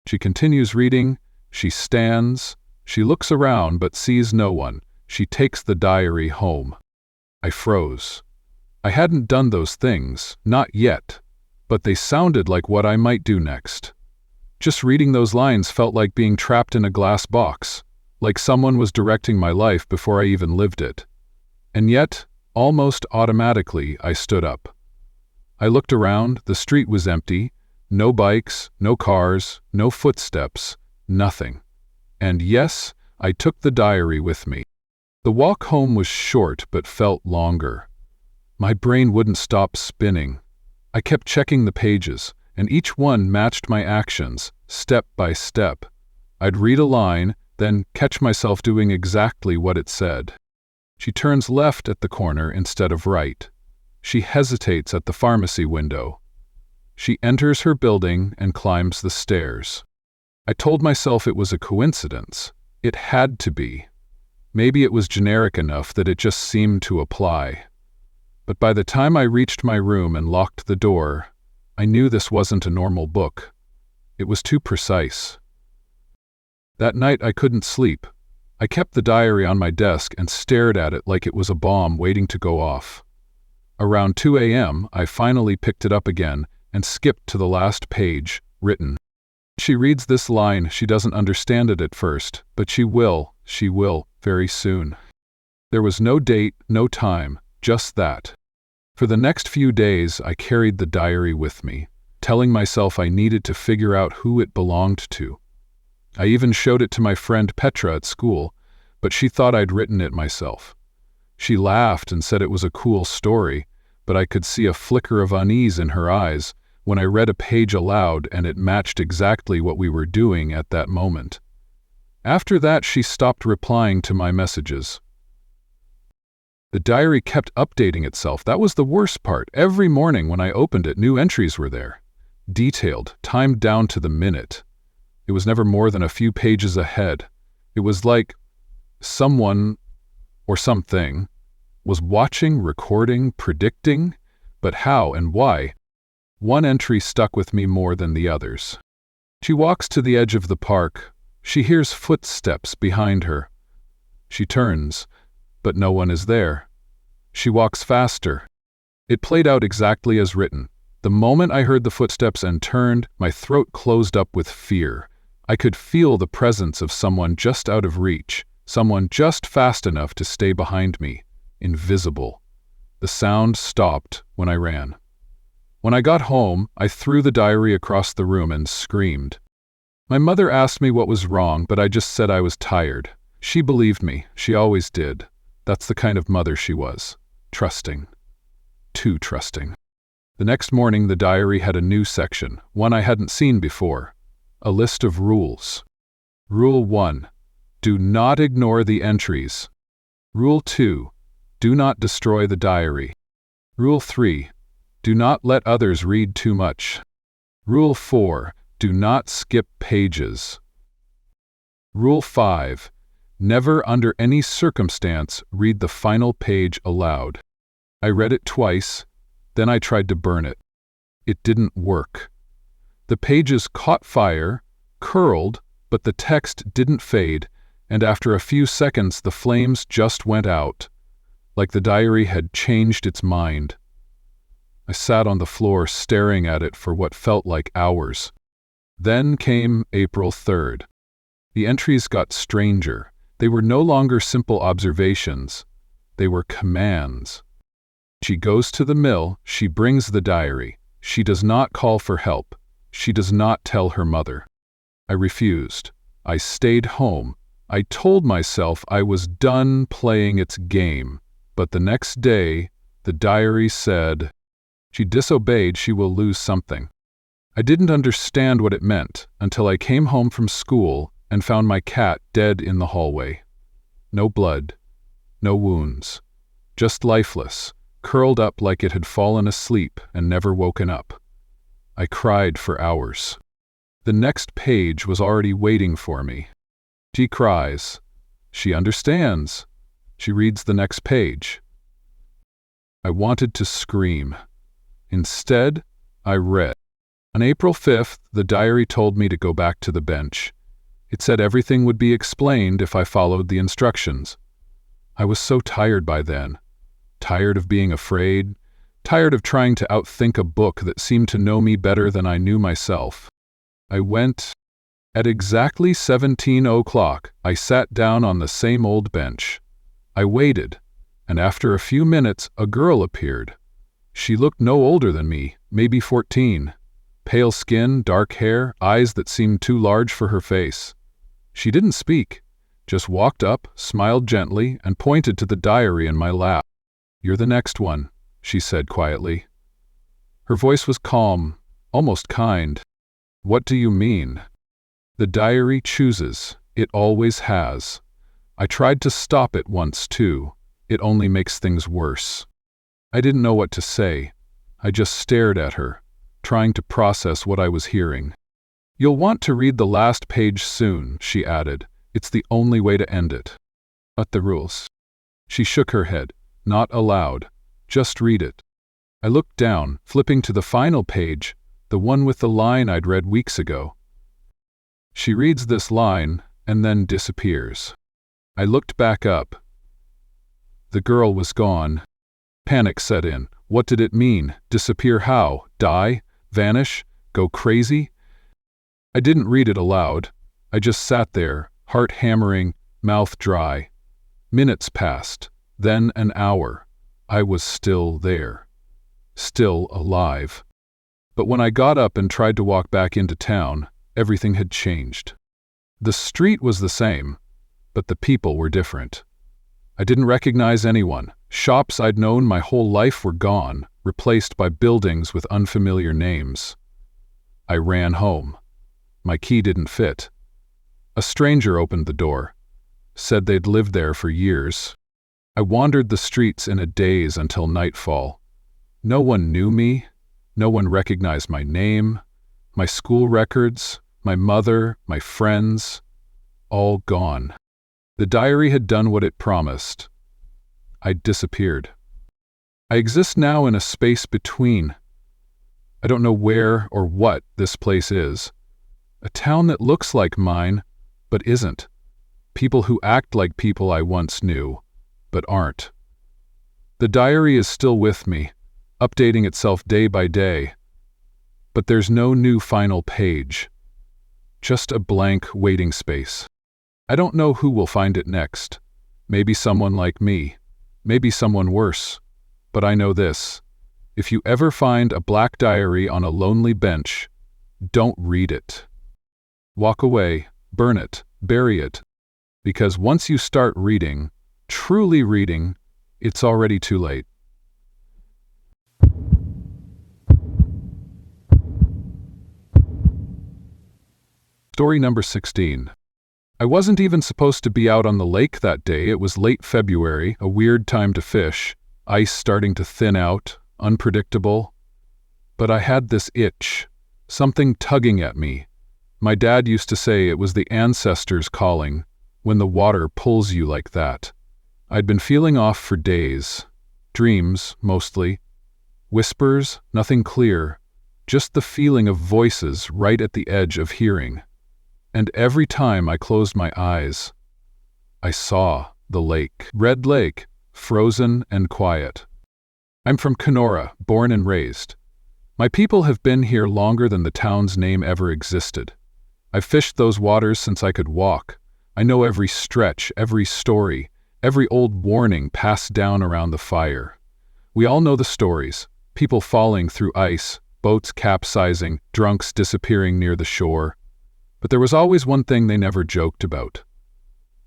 She continues reading. She stands. She looks around but sees no one. She takes the diary home. I froze. I hadn't done those things, not yet, but they sounded like what I might do next. Just reading those lines felt like being trapped in a glass box, like someone was directing my life before I even lived it. And yet, almost automatically, I stood up. I looked around. The street was empty. No bikes, no cars, no footsteps, nothing. And yes, I took the diary with me. The walk home was short but felt longer. My brain wouldn't stop spinning. I kept checking the pages, and each one matched my actions, step by step. I'd read a line, then catch myself doing exactly what it said. She turns left at the corner instead of right. She hesitates at the pharmacy window. She enters her building and climbs the stairs. I told myself it was a coincidence. It had to be. Maybe it was generic enough that it just seemed to apply. But by the time I reached my room and locked the door, I knew this wasn't a normal book. It was too precise. That night I couldn't sleep. I kept the diary on my desk and stared at it like it was a bomb waiting to go off. Around 2 a.m., I finally picked it up again and skipped to the last page, written. She reads this line. She doesn't understand it at first, but she will, very soon. There was no date, no time, just that. For the next few days, I carried the diary with me, telling myself I needed to figure out who it belonged to. I even showed it to my friend Petra at school, but she thought I'd written it myself. She laughed and said it was a cool story, but I could see a flicker of unease in her eyes when I read a page aloud and it matched exactly what we were doing at that moment. After that, she stopped replying to my messages. The diary kept updating itself. That was the worst part. Every morning when I opened it, new entries were there. Detailed, timed down to the minute. It was never more than a few pages ahead. It was like someone, or something, was watching, recording, predicting, but how and why? One entry stuck with me more than the others. She walks to the edge of the park. She hears footsteps behind her. She turns, but no one is there. She walks faster. It played out exactly as written. The moment I heard the footsteps and turned, my throat closed up with fear. I could feel the presence of someone just out of reach, someone just fast enough to stay behind me, invisible. The sound stopped when I ran. When I got home, I threw the diary across the room and screamed. My mother asked me what was wrong, but I just said I was tired. She believed me. She always did. That's the kind of mother she was. Trusting. Too trusting. The next morning, the diary had a new section, one I hadn't seen before. A list of rules. Rule 1. Do not ignore the entries. Rule 2. Do not destroy the diary. Rule 3. Do not let others read too much. Rule 4. Do not skip pages. Rule 5. Never under any circumstance read the final page aloud. I read it twice, then I tried to burn it. It didn't work. The pages caught fire, curled, but the text didn't fade, and after a few seconds the flames just went out, like the diary had changed its mind. I sat on the floor staring at it for what felt like hours. Then came April 3rd. The entries got stranger. They were no longer simple observations. They were commands. She goes to the mill, she brings the diary. She does not call for help. She does not tell her mother. I refused. I stayed home. I told myself I was done playing its game. But the next day, the diary said, "She disobeyed, she will lose something." I didn't understand what it meant until I came home from school and found my cat dead in the hallway. No blood, no wounds, just lifeless, curled up like it had fallen asleep and never woken up. I cried for hours. The next page was already waiting for me. She cries. She understands. She reads the next page. I wanted to scream. Instead, I read. On April 5th, the diary told me to go back to the bench. It said everything would be explained if I followed the instructions. I was so tired by then. Tired of being afraid. Tired of trying to outthink a book that seemed to know me better than I knew myself. I went. At exactly 17:00, I sat down on the same old bench. I waited, and after a few minutes, a girl appeared. She looked no older than me, maybe 14. Pale skin, dark hair, eyes that seemed too large for her face. She didn't speak, just walked up, smiled gently, and pointed to the diary in my lap. "You're the next one," she said quietly. Her voice was calm, almost kind. "What do you mean?" "The diary chooses. It always has. I tried to stop it once, too. It only makes things worse." I didn't know what to say. I just stared at her, trying to process what I was hearing. "You'll want to read the last page soon," she added. "It's the only way to end it." "But the rules." She shook her head. "Not aloud. Just read it." I looked down, flipping to the final page, the one with the line I'd read weeks ago. She reads this line and then disappears. I looked back up. The girl was gone. Panic set in. What did it mean? Disappear how? Die? Vanish? Go crazy? I didn't read it aloud. I just sat there, heart hammering, mouth dry. Minutes passed, then an hour. I was still there. Still alive. But when I got up and tried to walk back into town, everything had changed. The street was the same, but the people were different. I didn't recognize anyone. Shops I'd known my whole life were gone, replaced by buildings with unfamiliar names. I ran home. My key didn't fit. A stranger opened the door, said they'd lived there for years. I wandered the streets in a daze until nightfall. No one knew me. No one recognized my name, my school records, my mother, my friends, all gone. The diary had done what it promised. I'd disappeared. I exist now in a space between. I don't know where or what this place is. A town that looks like mine, but isn't. People who act like people I once knew, but aren't. The diary is still with me, updating itself day by day, But there's no new final page. Just a blank waiting space. I don't know who will find it next. Maybe someone like me. Maybe someone worse. But I know this. If you ever find a black diary on a lonely bench, don't read it. Walk away, burn it, bury it. Because once you start reading, truly reading, it's already too late. Story number 16. I wasn't even supposed to be out on the lake that day. It was late February, a weird time to fish, ice starting to thin out, unpredictable. But I had this itch, something tugging at me. My dad used to say it was the ancestors calling, when the water pulls you like that. I'd been feeling off for days. Dreams, mostly. Whispers, nothing clear. Just the feeling of voices right at the edge of hearing. And every time I closed my eyes, I saw the lake. Red Lake, frozen and quiet. I'm from Kenora, born and raised. My people have been here longer than the town's name ever existed. I've fished those waters since I could walk. I know every stretch, every story, every old warning passed down around the fire. We all know the stories. People falling through ice, boats capsizing, drunks disappearing near the shore. But there was always one thing they never joked about.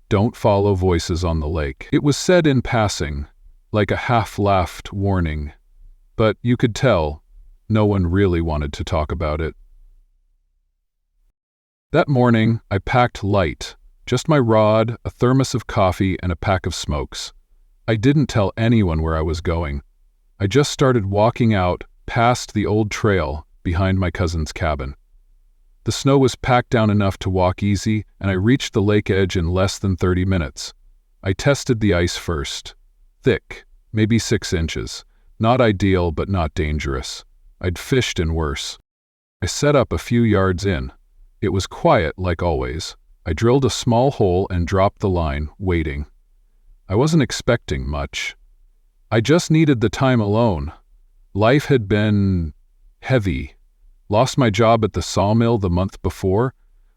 Don't follow voices on the lake. It was said in passing, like a half-laughed warning. But you could tell, no one really wanted to talk about it. That morning, I packed light, just my rod, a thermos of coffee, and a pack of smokes. I didn't tell anyone where I was going. I just started walking out past the old trail behind my cousin's cabin. The snow was packed down enough to walk easy, and I reached the lake edge in less than 30 minutes. I tested the ice first. Thick, maybe 6 inches. Not ideal, but not dangerous. I'd fished in worse. I set up a few yards in. It was quiet, like always. I drilled a small hole and dropped the line, waiting. I wasn't expecting much. I just needed the time alone. Life had been heavy. Lost my job at the sawmill the month before.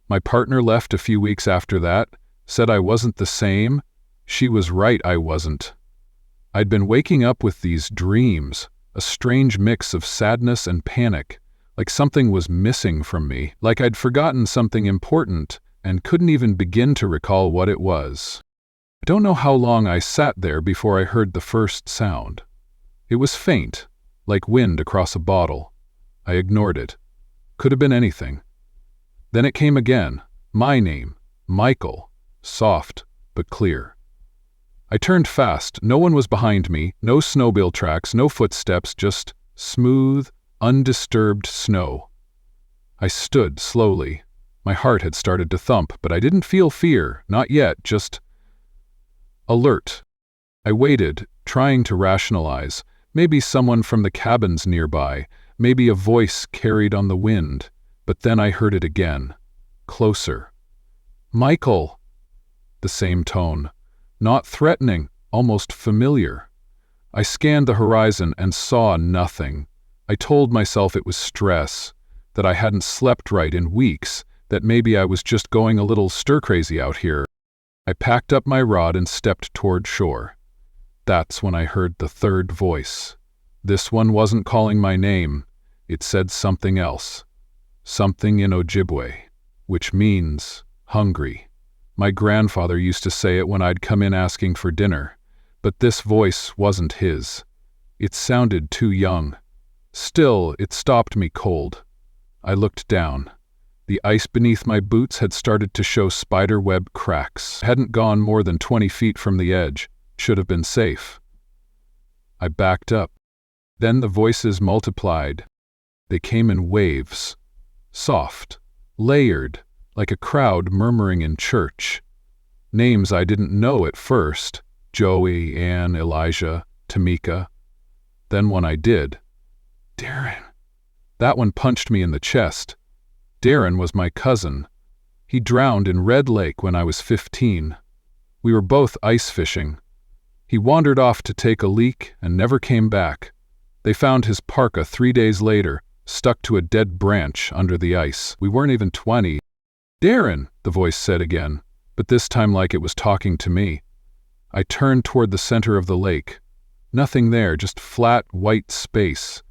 My partner left a few weeks after that, said I wasn't the same. She was right, I wasn't. I'd been waking up with these dreams, a strange mix of sadness and panic, like something was missing from me, like I'd forgotten something important and couldn't even begin to recall what it was. I don't know how long I sat there before I heard the first sound. It was faint, like wind across a bottle. I ignored it. Could have been anything. Then it came again. My name, Michael. Soft, but clear. I turned fast. No one was behind me. No snowmobile tracks, no footsteps, just smooth, undisturbed snow. I stood slowly. My heart had started to thump, but I didn't feel fear. Not yet, just alert. I waited, trying to rationalize. Maybe someone from the cabins nearby. Maybe a voice carried on the wind, but then I heard it again, closer. Michael! The same tone, not threatening, almost familiar. I scanned the horizon and saw nothing. I told myself it was stress, that I hadn't slept right in weeks, that maybe I was just going a little stir-crazy out here. I packed up my rod and stepped toward shore. That's when I heard the third voice. This one wasn't calling my name. It said something else. Something in Ojibwe, which means hungry. My grandfather used to say it when I'd come in asking for dinner, but this voice wasn't his. It sounded too young. Still, it stopped me cold. I looked down. The ice beneath my boots had started to show spiderweb cracks. Hadn't gone more than 20 feet from the edge. Should have been safe. I backed up. Then the voices multiplied. They came in waves. Soft, layered, like a crowd murmuring in church. Names I didn't know at first. Joey, Ann, Elijah, Tamika. Then one I did. Darren. That one punched me in the chest. Darren was my cousin. He drowned in Red Lake when I was 15. We were both ice fishing. He wandered off to take a leak and never came back. They found his parka 3 days later, stuck to a dead branch under the ice. We weren't even 20. "Darren," the voice said again, but this time like it was talking to me. I turned toward the center of the lake. Nothing there, just flat, white space.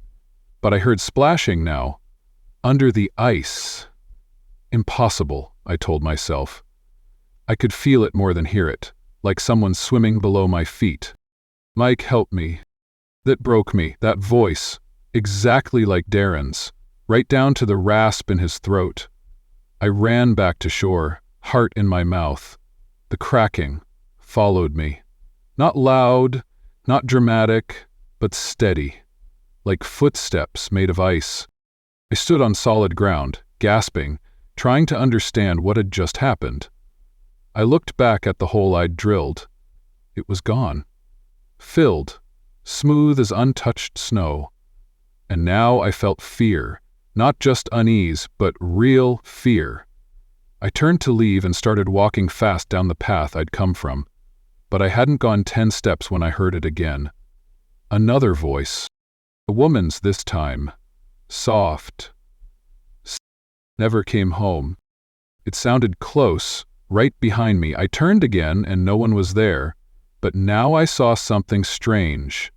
But I heard splashing now. Under the ice. Impossible, I told myself. I could feel it more than hear it, like someone swimming below my feet. "Mike, help me." That broke me, that voice, exactly like Darren's, right down to the rasp in his throat. I ran back to shore, heart in my mouth. The cracking followed me. Not loud, not dramatic, but steady, like footsteps made of ice. I stood on solid ground, gasping, trying to understand what had just happened. I looked back at the hole I'd drilled. It was gone. Filled, smooth as untouched snow. And now I felt fear, not just unease, but real fear. I turned to leave and started walking fast down the path I'd come from. But I hadn't gone 10 steps when I heard it again. Another voice. A woman's this time. Soft. Never came home. It sounded close, right behind me. I turned again and no one was there. But now I saw something strange.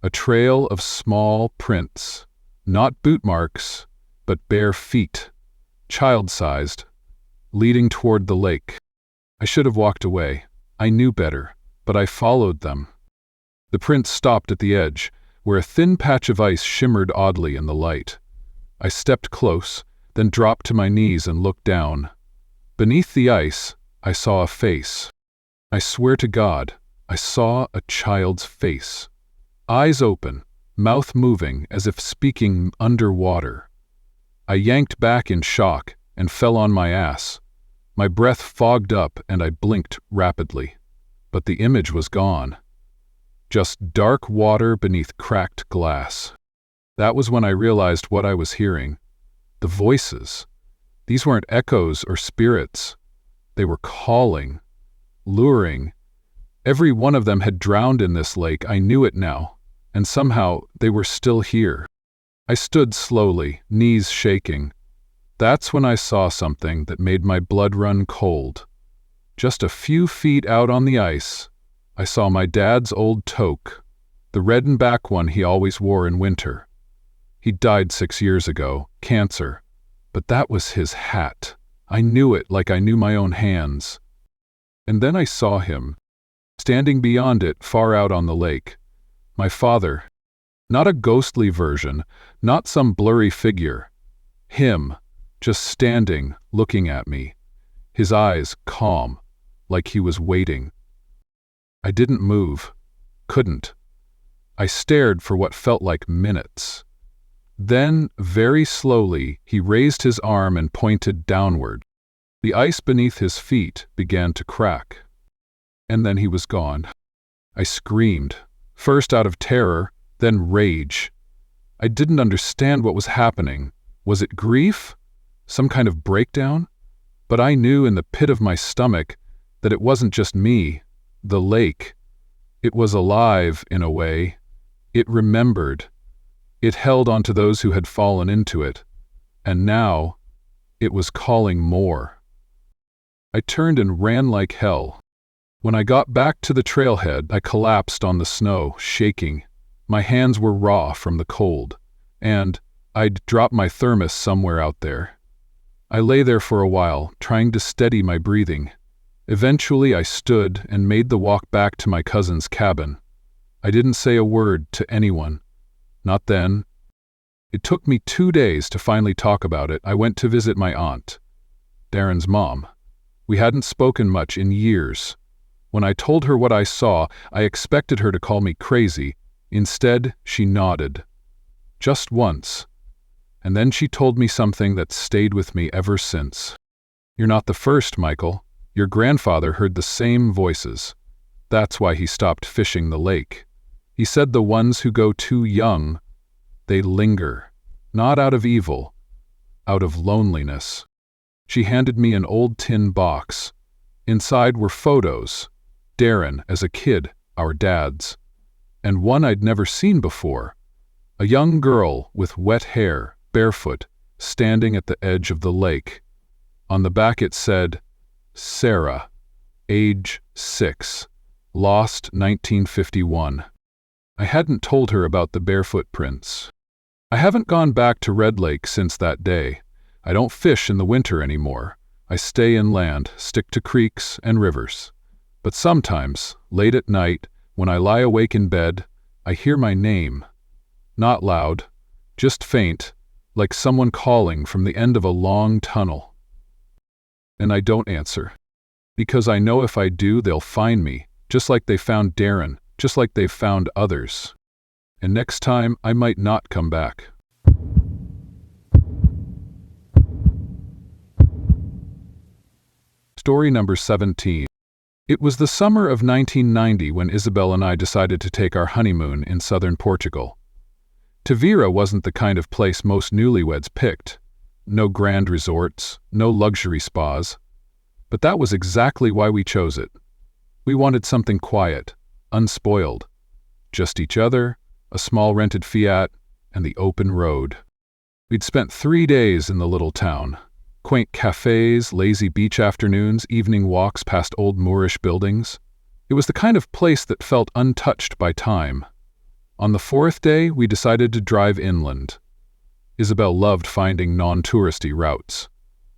A trail of small prints. Not boot marks, but bare feet. Child-sized. Leading toward the lake. I should have walked away. I knew better, but I followed them. The prints stopped at the edge, where a thin patch of ice shimmered oddly in the light. I stepped close, then dropped to my knees and looked down. Beneath the ice, I saw a face. I swear to God, I saw a child's face. Eyes open, mouth moving as if speaking underwater. I yanked back in shock and fell on my ass. My breath fogged up and I blinked rapidly. But the image was gone. Just dark water beneath cracked glass. That was when I realized what I was hearing. The voices. These weren't echoes or spirits. They were calling, luring. Every one of them had drowned in this lake, I knew it now, and somehow they were still here. I stood slowly, knees shaking. That's when I saw something that made my blood run cold. Just a few feet out on the ice, I saw my dad's old toque, the red and black one he always wore in winter. He died 6 years ago, cancer, but that was his hat. I knew it like I knew my own hands. And then I saw him, standing beyond it far out on the lake. My father, not a ghostly version, not some blurry figure. Him, just standing, looking at me, his eyes calm, like he was waiting. I didn't move, couldn't. I stared for what felt like minutes. Then, very slowly, he raised his arm and pointed downward. The ice beneath his feet began to crack. And then he was gone. I screamed, first out of terror, then rage. I didn't understand what was happening. Was it grief? Some kind of breakdown? But I knew in the pit of my stomach that it wasn't just me, the lake. It was alive, in a way. It remembered. It held on to those who had fallen into it. And now, it was calling more. I turned and ran like hell. When I got back to the trailhead, I collapsed on the snow, shaking. My hands were raw from the cold. And I'd dropped my thermos somewhere out there. I lay there for a while, trying to steady my breathing. Eventually I stood and made the walk back to my cousin's cabin. I didn't say a word to anyone. Not then. It took me 2 days to finally talk about it. I went to visit my aunt, Darren's mom. We hadn't spoken much in years. When I told her what I saw, I expected her to call me crazy. Instead, she nodded. Just once. And then she told me something that stayed with me ever since. "You're not the first, Michael. Your grandfather heard the same voices. That's why he stopped fishing the lake. He said the ones who go too young, they linger, not out of evil, out of loneliness." She handed me an old tin box. Inside were photos, Darren as a kid, our dad's, and one I'd never seen before. A young girl with wet hair, barefoot, standing at the edge of the lake. On the back it said, Sarah, age 6, lost 1951. I hadn't told her about the barefoot prints. I haven't gone back to Red Lake since that day. I don't fish in the winter anymore. I stay inland, stick to creeks and rivers. But sometimes, late at night, when I lie awake in bed, I hear my name. Not loud, just faint, like someone calling from the end of a long tunnel. And I don't answer. Because I know if I do, they'll find me, just like they found Darren, just like they've found others. And next time, I might not come back. Story number 17. It was the summer of 1990 when Isabel and I decided to take our honeymoon in southern Portugal. Tavira wasn't the kind of place most newlyweds picked. No grand resorts, no luxury spas. But that was exactly why we chose it. We wanted something quiet, unspoiled. Just each other, a small rented Fiat, and the open road. We'd spent 3 days in the little town. Quaint cafes, lazy beach afternoons, evening walks past old Moorish buildings. It was the kind of place that felt untouched by time. On the 4th day, we decided to drive inland. Isabel loved finding non-touristy routes.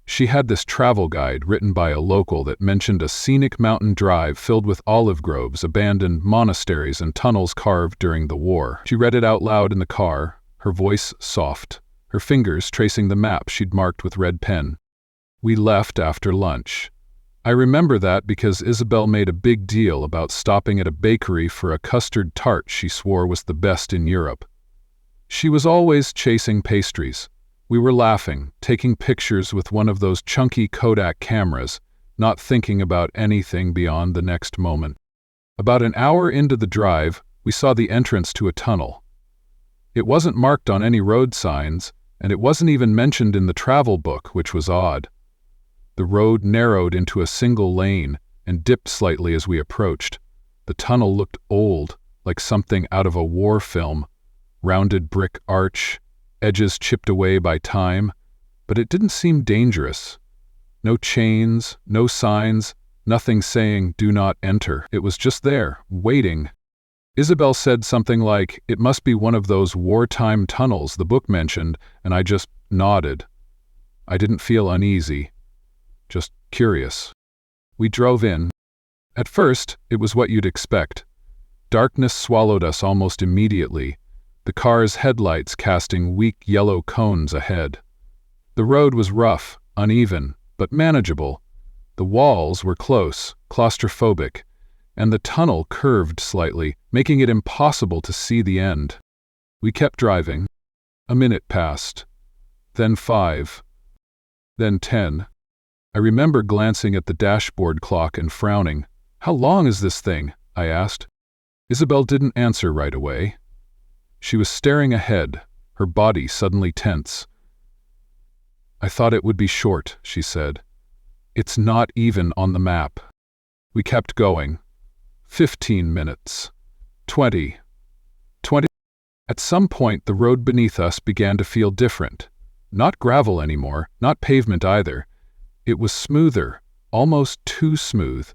She had this travel guide written by a local that mentioned a scenic mountain drive filled with olive groves, abandoned monasteries, and tunnels carved during the war. She read it out loud in the car, her voice soft, her fingers tracing the map she'd marked with red pen. We left after lunch. I remember that because Isabel made a big deal about stopping at a bakery for a custard tart she swore was the best in Europe. She was always chasing pastries. We were laughing, taking pictures with one of those chunky Kodak cameras, not thinking about anything beyond the next moment. About an hour into the drive, we saw the entrance to a tunnel. It wasn't marked on any road signs, and it wasn't even mentioned in the travel book, which was odd. The road narrowed into a single lane and dipped slightly as we approached. The tunnel looked old, like something out of a war film. Rounded brick arch, edges chipped away by time, but it didn't seem dangerous. No chains, no signs, nothing saying, "Do not enter." It was just there, waiting. Isabel said something like, "It must be one of those wartime tunnels the book mentioned," and I just nodded. I didn't feel uneasy, just curious. We drove in. At first, it was what you'd expect. Darkness swallowed us almost immediately, the car's headlights casting weak yellow cones ahead. The road was rough, uneven, but manageable. The walls were close, claustrophobic, and the tunnel curved slightly, making it impossible to see the end. We kept driving. A minute passed, then 5, then 10. I remember glancing at the dashboard clock and frowning. "How long is this thing?" I asked. Isabel didn't answer right away. She was staring ahead, her body suddenly tense. "I thought it would be short," she said. "It's not even on the map." We kept going. 15 minutes. 20. At some point, the road beneath us began to feel different. Not gravel anymore, not pavement either. It was smoother, almost too smooth,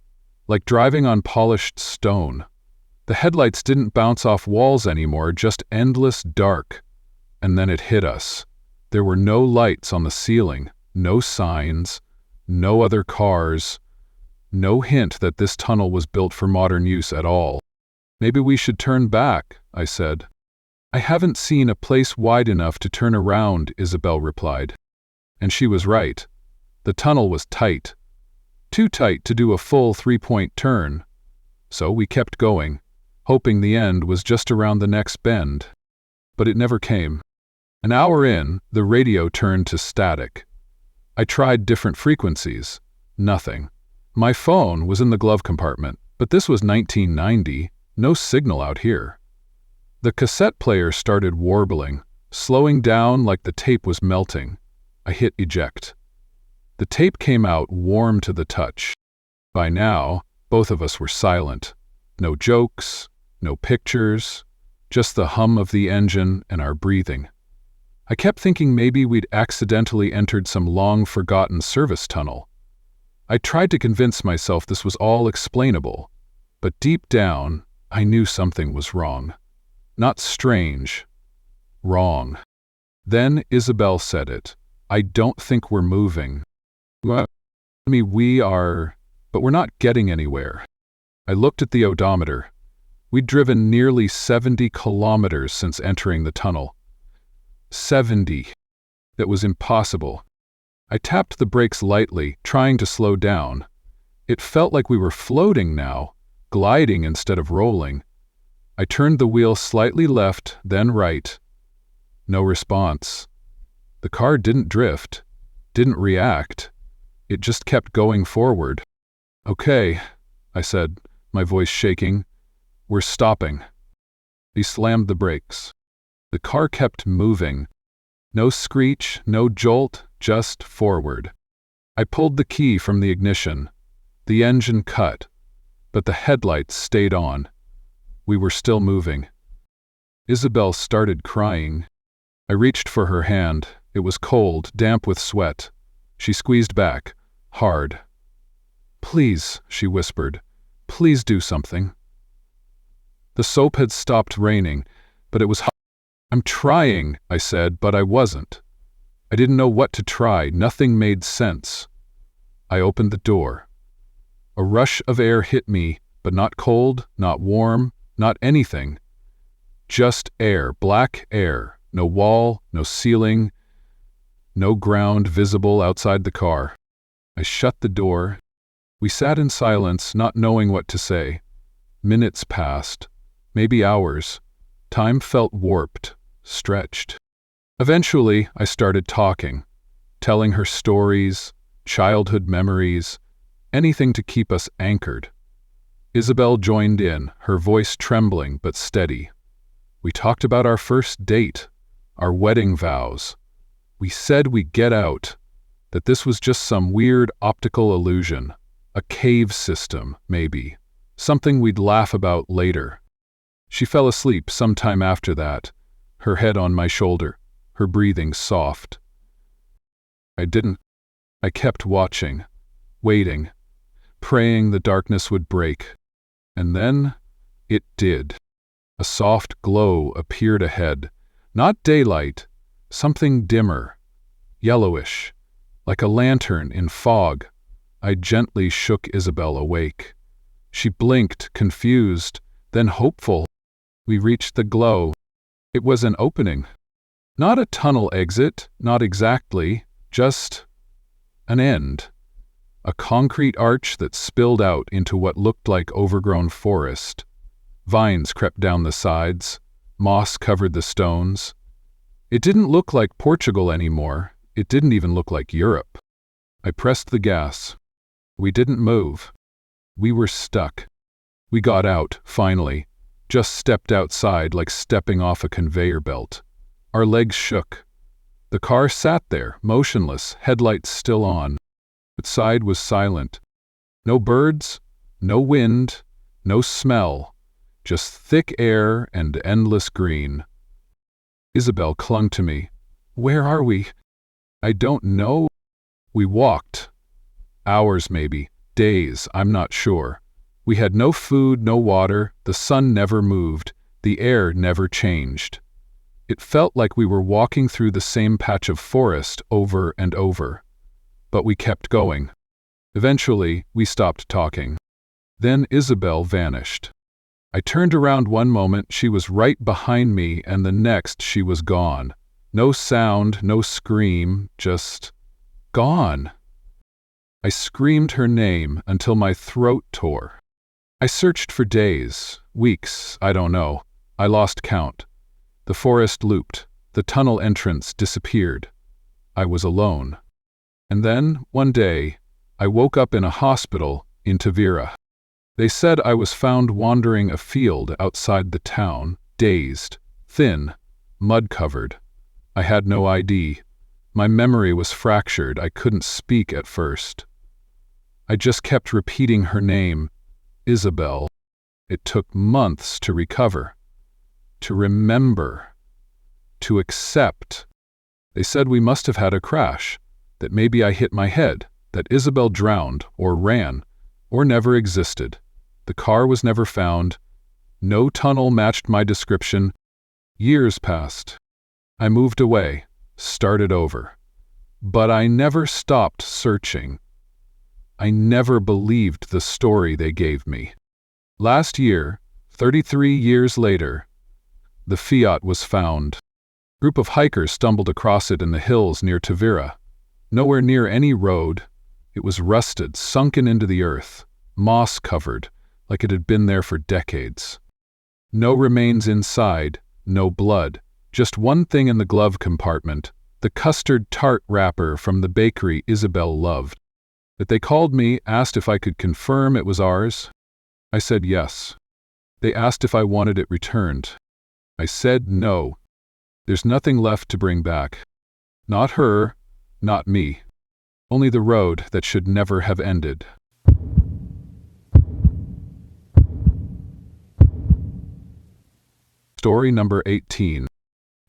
like driving on polished stone. The headlights didn't bounce off walls anymore, just endless dark. And then it hit us. There were no lights on the ceiling, no signs, no other cars, no hint that this tunnel was built for modern use at all. "Maybe we should turn back," I said. "I haven't seen a place wide enough to turn around," Isabel replied. And she was right. The tunnel was tight. Too tight to do a full 3-point turn. So we kept going, hoping the end was just around the next bend. But it never came. An hour in, the radio turned to static. I tried different frequencies. Nothing. My phone was in the glove compartment, but this was 1990, no signal out here. The cassette player started warbling, slowing down like the tape was melting. I hit eject. The tape came out warm to the touch. By now, both of us were silent. No jokes, no pictures, just the hum of the engine and our breathing. I kept thinking maybe we'd accidentally entered some long-forgotten service tunnel. I tried to convince myself this was all explainable, but deep down, I knew something was wrong. Not strange, wrong. Then Isabel said it. I don't think we're moving. What? We are, but we're not getting anywhere. I looked at the odometer. We'd driven nearly 70 kilometers since entering the tunnel. 70. That was impossible. I tapped the brakes lightly, trying to slow down. It felt like we were floating now, gliding instead of rolling. I turned the wheel slightly left, then right. No response. The car didn't drift, didn't react. It just kept going forward. "Okay," I said, my voice shaking. "We're stopping." He slammed the brakes. The car kept moving. No screech, no jolt, just forward. I pulled the key from the ignition. The engine cut, but the headlights stayed on. We were still moving. Isabel started crying. I reached for her hand. It was cold, damp with sweat. She squeezed back, hard. "Please," she whispered, "please do something." The soap had stopped raining, but it was hot. "I'm trying," I said, but I wasn't. I didn't know what to try. Nothing made sense. I opened the door. A rush of air hit me, but not cold, not warm, not anything. Just air, black air, no wall, no ceiling, no ground visible outside the car. I shut the door. We sat in silence, not knowing what to say. Minutes passed, maybe hours. Time felt warped, stretched. Eventually, I started talking, telling her stories, childhood memories, anything to keep us anchored. Isabel joined in, her voice trembling but steady. We talked about our first date, our wedding vows. We said we'd get out, that this was just some weird optical illusion, a cave system, maybe, something we'd laugh about later. She fell asleep sometime after that, her head on my shoulder, her breathing soft. I kept watching, waiting, praying the darkness would break. And then, it did. A soft glow appeared ahead, not daylight, something dimmer, yellowish, like a lantern in fog. I gently shook Isabel awake. She blinked, confused, then hopeful. We reached the glow. It was an opening. Not a tunnel exit, not exactly, just an end. A concrete arch that spilled out into what looked like overgrown forest. Vines crept down the sides, moss covered the stones. It didn't look like Portugal anymore. It didn't even look like Europe. I pressed the gas. We didn't move. We were stuck. We got out, finally, just stepped outside like stepping off a conveyor belt. Our legs shook. The car sat there, motionless, headlights still on. Outside was silent. No birds, no wind, no smell, just thick air and endless green. Isabel clung to me. "Where are we?" "I don't know." We walked. Hours maybe, days, I'm not sure. We had no food, no water, the sun never moved, the air never changed. It felt like we were walking through the same patch of forest over and over. But we kept going. Eventually, we stopped talking. Then Isabel vanished. I turned around one moment, she was right behind me, and the next she was gone. No sound, no scream, just gone. I screamed her name until my throat tore. I searched for days, weeks, I don't know. I lost count. The forest looped. The tunnel entrance disappeared. I was alone. And then, one day, I woke up in a hospital in Tavira. They said I was found wandering a field outside the town, dazed, thin, mud-covered. I had no ID. My memory was fractured. I couldn't speak at first. I just kept repeating her name, Isabel. It took months to recover, to remember, to accept. They said we must have had a crash, that maybe I hit my head, that Isabel drowned or ran or never existed. The car was never found. No tunnel matched my description. Years passed. I moved away, started over. But I never stopped searching. I never believed the story they gave me. Last year, 33 years later, the Fiat was found. A group of hikers stumbled across it in the hills near Tavira. Nowhere near any road. It was rusted, sunken into the earth, moss-covered, like it had been there for decades. No remains inside, no blood, just one thing in the glove compartment, the custard tart wrapper from the bakery Isabel loved. That they called me, asked if I could confirm it was ours. I said yes. They asked if I wanted it returned. I said no. There's nothing left to bring back. Not her, not me. Only the road that should never have ended. Story number 18.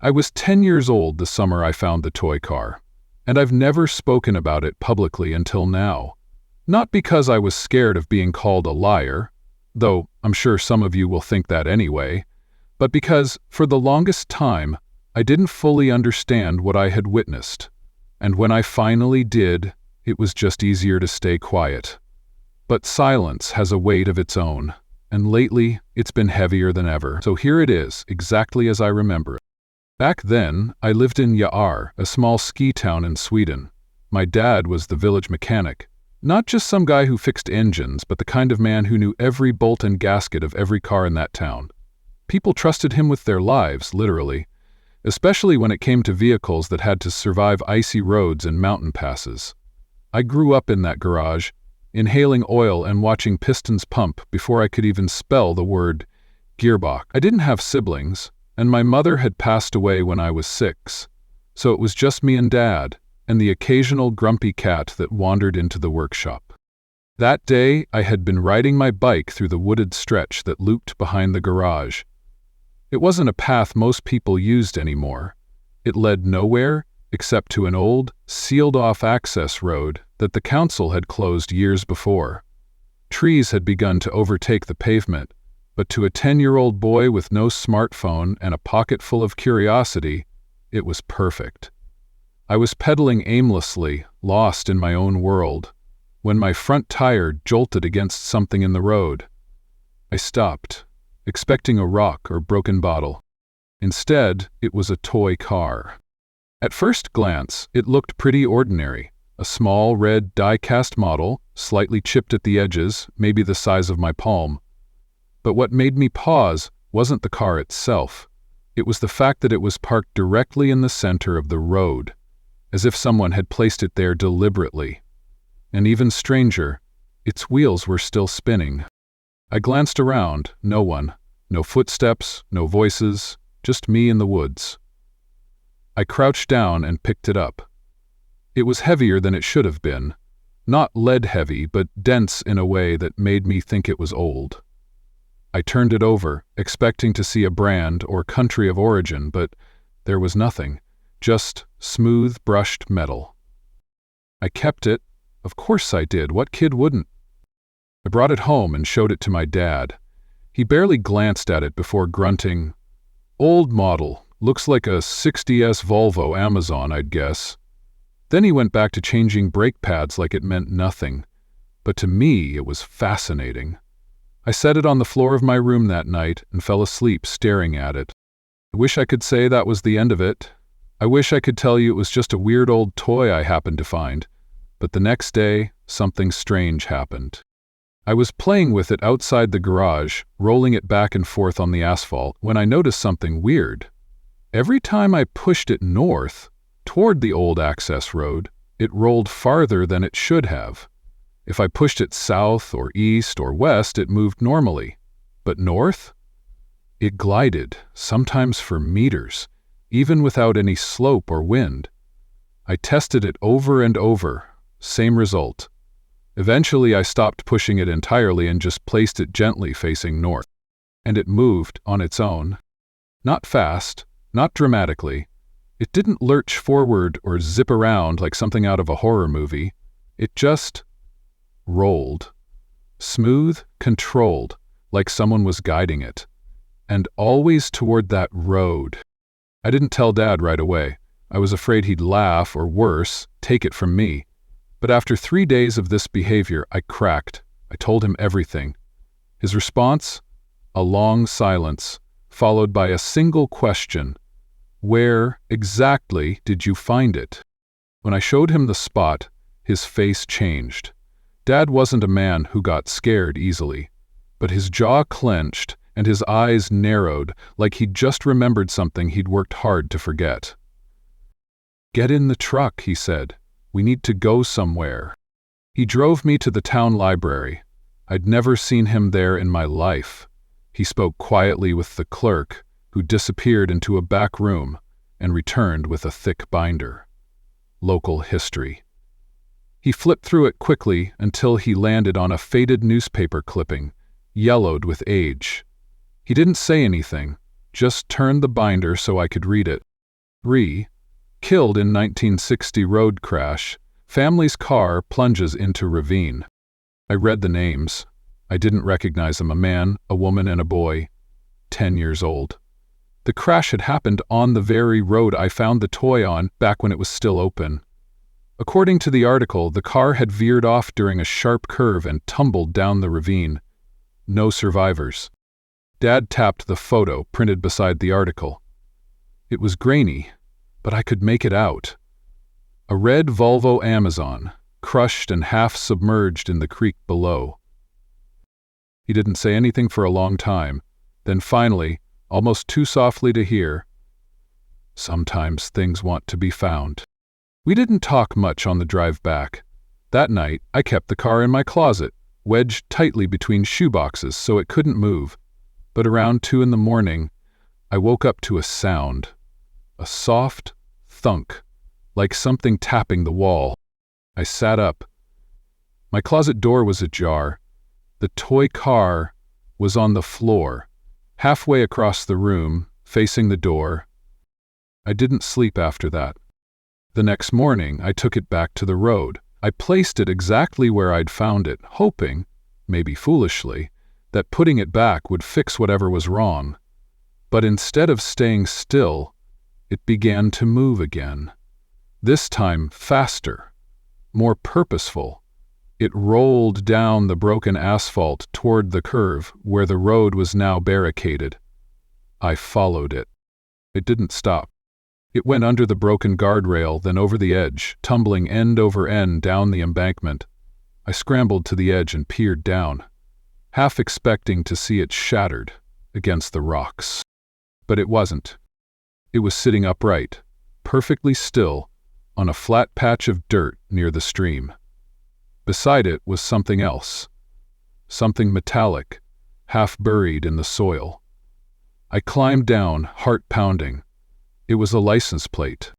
I was 10 years old the summer I found the toy car, and I've never spoken about it publicly until now. Not because I was scared of being called a liar, though I'm sure some of you will think that anyway, but because, for the longest time, I didn't fully understand what I had witnessed, and when I finally did, it was just easier to stay quiet. But silence has a weight of its own, and lately it's been heavier than ever. So here it is, exactly as I remember it. Back then, I lived in Yar, a small ski town in Sweden. My dad was the village mechanic. Not just some guy who fixed engines, but the kind of man who knew every bolt and gasket of every car in that town. People trusted him with their lives, literally, especially when it came to vehicles that had to survive icy roads and mountain passes. I grew up in that garage, inhaling oil and watching pistons pump before I could even spell the word gearbox. I didn't have siblings, and my mother had passed away when I was 6, so it was just me and Dad, and the occasional grumpy cat that wandered into the workshop. That day, I had been riding my bike through the wooded stretch that looped behind the garage. It wasn't a path most people used anymore. It led nowhere except to an old, sealed-off access road that the council had closed years before. Trees had begun to overtake the pavement, but to a 10-year-old boy with no smartphone and a pocket full of curiosity, it was perfect. I was pedaling aimlessly, lost in my own world, when my front tire jolted against something in the road. I stopped, expecting a rock or broken bottle. Instead, it was a toy car. At first glance, it looked pretty ordinary. A small red die-cast model, slightly chipped at the edges, maybe the size of my palm. But what made me pause wasn't the car itself. It was the fact that it was parked directly in the center of the road, as if someone had placed it there deliberately. And even stranger, its wheels were still spinning. I glanced around, no one, no footsteps, no voices, just me in the woods. I crouched down and picked it up. It was heavier than it should have been. Not lead-heavy, but dense in a way that made me think it was old. I turned it over, expecting to see a brand or country of origin, but there was nothing, just smooth, brushed metal. I kept it. Of course I did. What kid wouldn't? I brought it home and showed it to my dad. He barely glanced at it before grunting, "Old model. Looks like a 60S Volvo Amazon, I'd guess." Then he went back to changing brake pads like it meant nothing. But to me, it was fascinating. I set it on the floor of my room that night and fell asleep staring at it. I wish I could say that was the end of it. I wish I could tell you it was just a weird old toy I happened to find. But the next day, something strange happened. I was playing with it outside the garage, rolling it back and forth on the asphalt, when I noticed something weird. Every time I pushed it north, toward the old access road, it rolled farther than it should have. If I pushed it south or east or west, it moved normally. But north? It glided, sometimes for meters, even without any slope or wind. I tested it over and over, same result. Eventually, I stopped pushing it entirely and just placed it gently facing north. And it moved on its own. Not fast, not dramatically. It didn't lurch forward or zip around like something out of a horror movie. It just rolled. Smooth, controlled, like someone was guiding it. And always toward that road. I didn't tell Dad right away. I was afraid he'd laugh or worse, take it from me. But after 3 days of this behavior, I cracked. I told him everything. His response? A long silence, followed by a single question. Where exactly did you find it? When I showed him the spot, his face changed. Dad wasn't a man who got scared easily, but his jaw clenched and his eyes narrowed like he'd just remembered something he'd worked hard to forget. "Get in the truck," he said. "We need to go somewhere." He drove me to the town library. I'd never seen him there in my life. He spoke quietly with the clerk, who disappeared into a back room and returned with a thick binder. Local history. He flipped through it quickly until he landed on a faded newspaper clipping, yellowed with age. He didn't say anything, just turned the binder so I could read it. Killed in 1960 road crash. Family's car plunges into ravine. I read the names. I didn't recognize them. A man, a woman, and a boy, 10 years old. The crash had happened on the very road I found the toy on back when it was still open. According to the article, the car had veered off during a sharp curve and tumbled down the ravine. No survivors. Dad tapped the photo printed beside the article. It was grainy, but I could make it out. A red Volvo Amazon, crushed and half submerged in the creek below. He didn't say anything for a long time. Then finally, almost too softly to hear, "Sometimes things want to be found." We didn't talk much on the drive back. That night, I kept the car in my closet, wedged tightly between shoeboxes so it couldn't move. But around 2 a.m, I woke up to a sound. A soft thunk, like something tapping the wall. I sat up. My closet door was ajar. The toy car was on the floor, halfway across the room, facing the door. I didn't sleep after that. The next morning, I took it back to the road. I placed it exactly where I'd found it, hoping, maybe foolishly, that putting it back would fix whatever was wrong. But instead of staying still, it began to move again. This time faster, more purposeful. It rolled down the broken asphalt toward the curve where the road was now barricaded. I followed it. It didn't stop. It went under the broken guardrail, then over the edge, tumbling end over end down the embankment. I scrambled to the edge and peered down, half expecting to see it shattered against the rocks. But it wasn't. It was sitting upright, perfectly still, on a flat patch of dirt near the stream. Beside it was something else, something metallic, half buried in the soil. I climbed down, heart pounding. It was a license plate.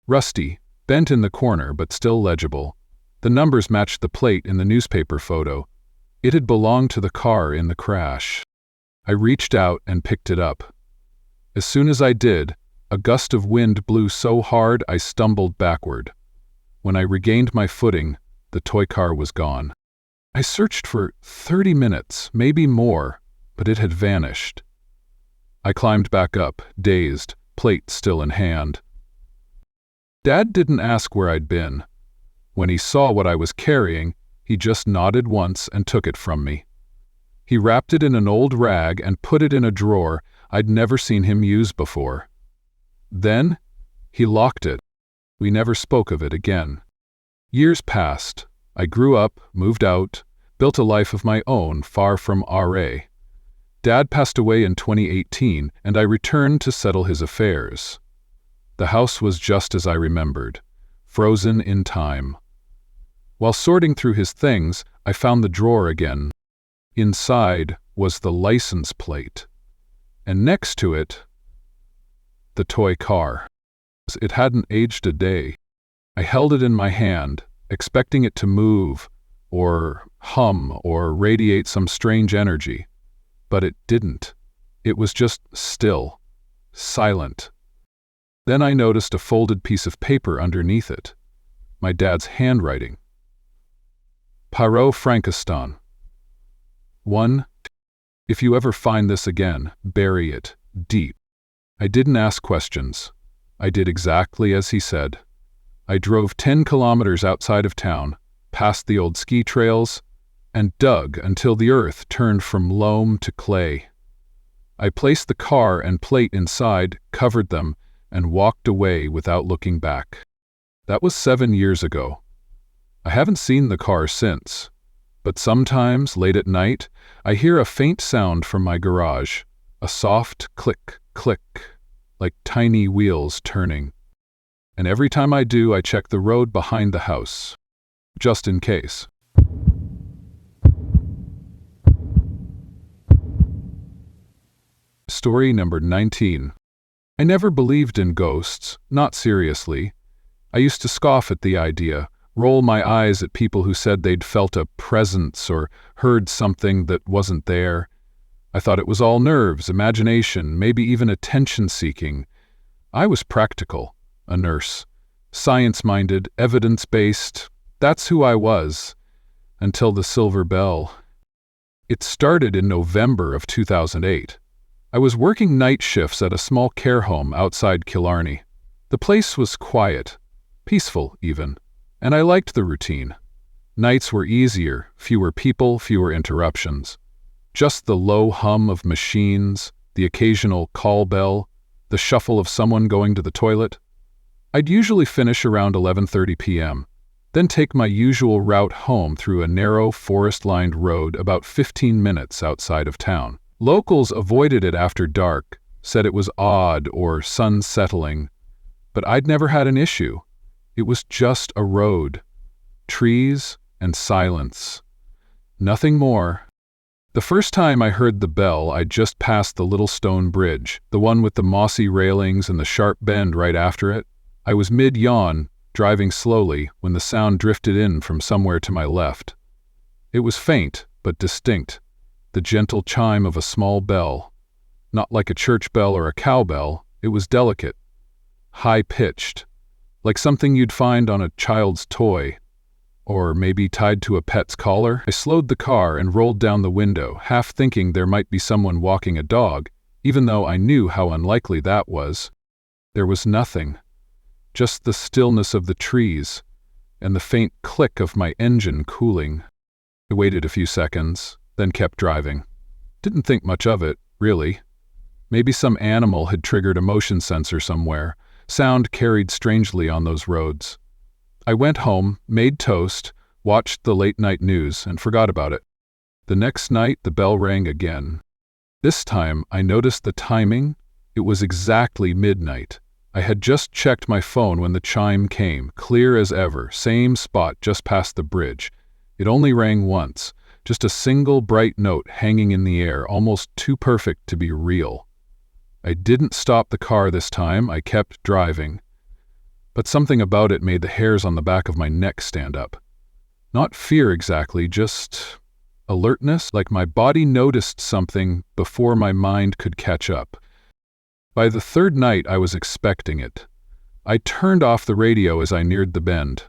Rusty, bent in the corner but still legible. The numbers matched the plate in the newspaper photo. It had belonged to the car in the crash. I reached out and picked it up. As soon as I did, a gust of wind blew so hard I stumbled backward. When I regained my footing, the toy car was gone. I searched for 30 minutes, maybe more, but it had vanished. I climbed back up, dazed, plate still in hand. Dad didn't ask where I'd been. When he saw what I was carrying, he just nodded once and took it from me. He wrapped it in an old rag and put it in a drawer I'd never seen him use before. Then, he locked it. We never spoke of it again. Years passed. I grew up, moved out, built a life of my own far from RA. Dad passed away in 2018, and I returned to settle his affairs. The house was just as I remembered, frozen in time. While sorting through his things, I found the drawer again. Inside was the license plate, and next to it, the toy car. It hadn't aged a day. I held it in my hand, expecting it to move, or hum, or radiate some strange energy. But it didn't. It was just still, silent. Then I noticed a folded piece of paper underneath it. My dad's handwriting. Paro Frankistan. 1. If you ever find this again, bury it deep. I didn't ask questions. I did exactly as he said. I drove 10 kilometers outside of town, past the old ski trails, and dug until the earth turned from loam to clay. I placed the car and plate inside, covered them, and walked away without looking back. That was 7 years ago. I haven't seen the car since, but sometimes, late at night, I hear a faint sound from my garage, a soft click, click, like tiny wheels turning. And every time I do, I check the road behind the house, just in case. Story number 19. I never believed in ghosts, not seriously. I used to scoff at the idea, roll my eyes at people who said they'd felt a presence or heard something that wasn't there. I thought it was all nerves, imagination, maybe even attention-seeking. I was practical, a nurse, science-minded, evidence-based. That's who I was, until the silver bell. It started in November of 2008. I was working night shifts at a small care home outside Killarney. The place was quiet, peaceful even, and I liked the routine. Nights were easier, fewer people, fewer interruptions. Just the low hum of machines, the occasional call bell, the shuffle of someone going to the toilet. I'd usually finish around 11:30 p.m., then take my usual route home through a narrow, forest-lined road about 15 minutes outside of town. Locals avoided it after dark, said it was odd or sun-settling, but I'd never had an issue. It was just a road, trees and silence. Nothing more. The first time I heard the bell, I'd just passed the little stone bridge, the one with the mossy railings and the sharp bend right after it. I was mid-yawn, driving slowly, when the sound drifted in from somewhere to my left. It was faint, but distinct. The gentle chime of a small bell. Not like a church bell or a cowbell, it was delicate, high-pitched, like something you'd find on a child's toy, or maybe tied to a pet's collar. I slowed the car and rolled down the window, half thinking there might be someone walking a dog, even though I knew how unlikely that was. There was nothing, just the stillness of the trees and the faint click of my engine cooling. I waited a few seconds, then kept driving. Didn't think much of it, really. Maybe some animal had triggered a motion sensor somewhere. Sound carried strangely on those roads. I went home, made toast, watched the late-night news, and forgot about it. The next night, the bell rang again. This time, I noticed the timing. It was exactly midnight. I had just checked my phone when the chime came, clear as ever, same spot just past the bridge. It only rang once. Just a single bright note hanging in the air, almost too perfect to be real. I didn't stop the car this time, I kept driving. But something about it made the hairs on the back of my neck stand up. Not fear exactly, just alertness, like my body noticed something before my mind could catch up. By the third night, I was expecting it. I turned off the radio as I neared the bend.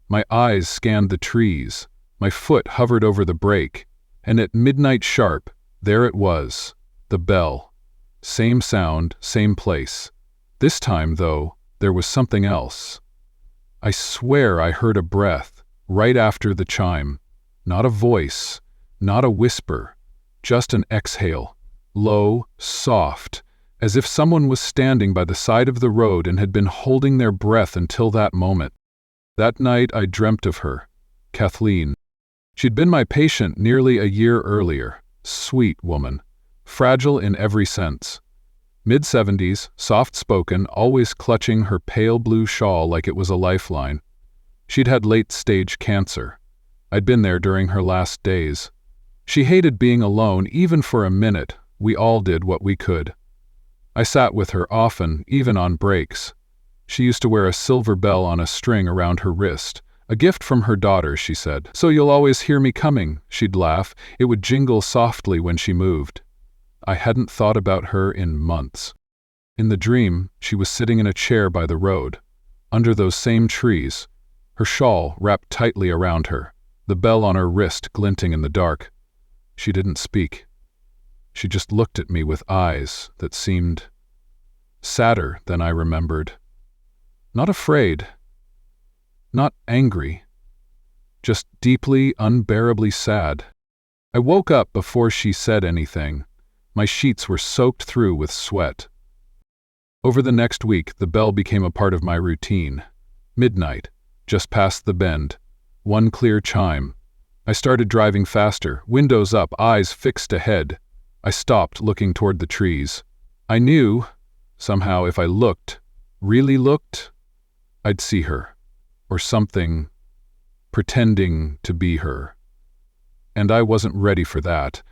My eyes scanned the trees. My foot hovered over the brake, and at midnight sharp, there it was, the bell. Same sound, same place. This time, though, there was something else. I swear I heard a breath, right after the chime. Not a voice, not a whisper, just an exhale, low, soft, as if someone was standing by the side of the road and had been holding their breath until that moment. That night I dreamt of her, Kathleen. She'd been my patient nearly a year earlier. Sweet woman. Fragile in every sense. Mid-70s, soft-spoken, always clutching her pale blue shawl like it was a lifeline. She'd had late-stage cancer. I'd been there during her last days. She hated being alone even for a minute. We all did what we could. I sat with her often, even on breaks. She used to wear a silver bell on a string around her wrist. A gift from her daughter, she said. So you'll always hear me coming, she'd laugh. It would jingle softly when she moved. I hadn't thought about her in months. In the dream, she was sitting in a chair by the road, under those same trees, her shawl wrapped tightly around her, the bell on her wrist glinting in the dark. She didn't speak. She just looked at me with eyes that seemed sadder than I remembered. Not afraid, not angry, just deeply, unbearably sad. I woke up before she said anything. My sheets were soaked through with sweat. Over the next week, the bell became a part of my routine. Midnight, just past the bend, one clear chime. I started driving faster, windows up, eyes fixed ahead. I stopped, looking toward the trees. I knew, somehow, if I looked, really looked, I'd see her, or something, pretending to be her. And I wasn't ready for that.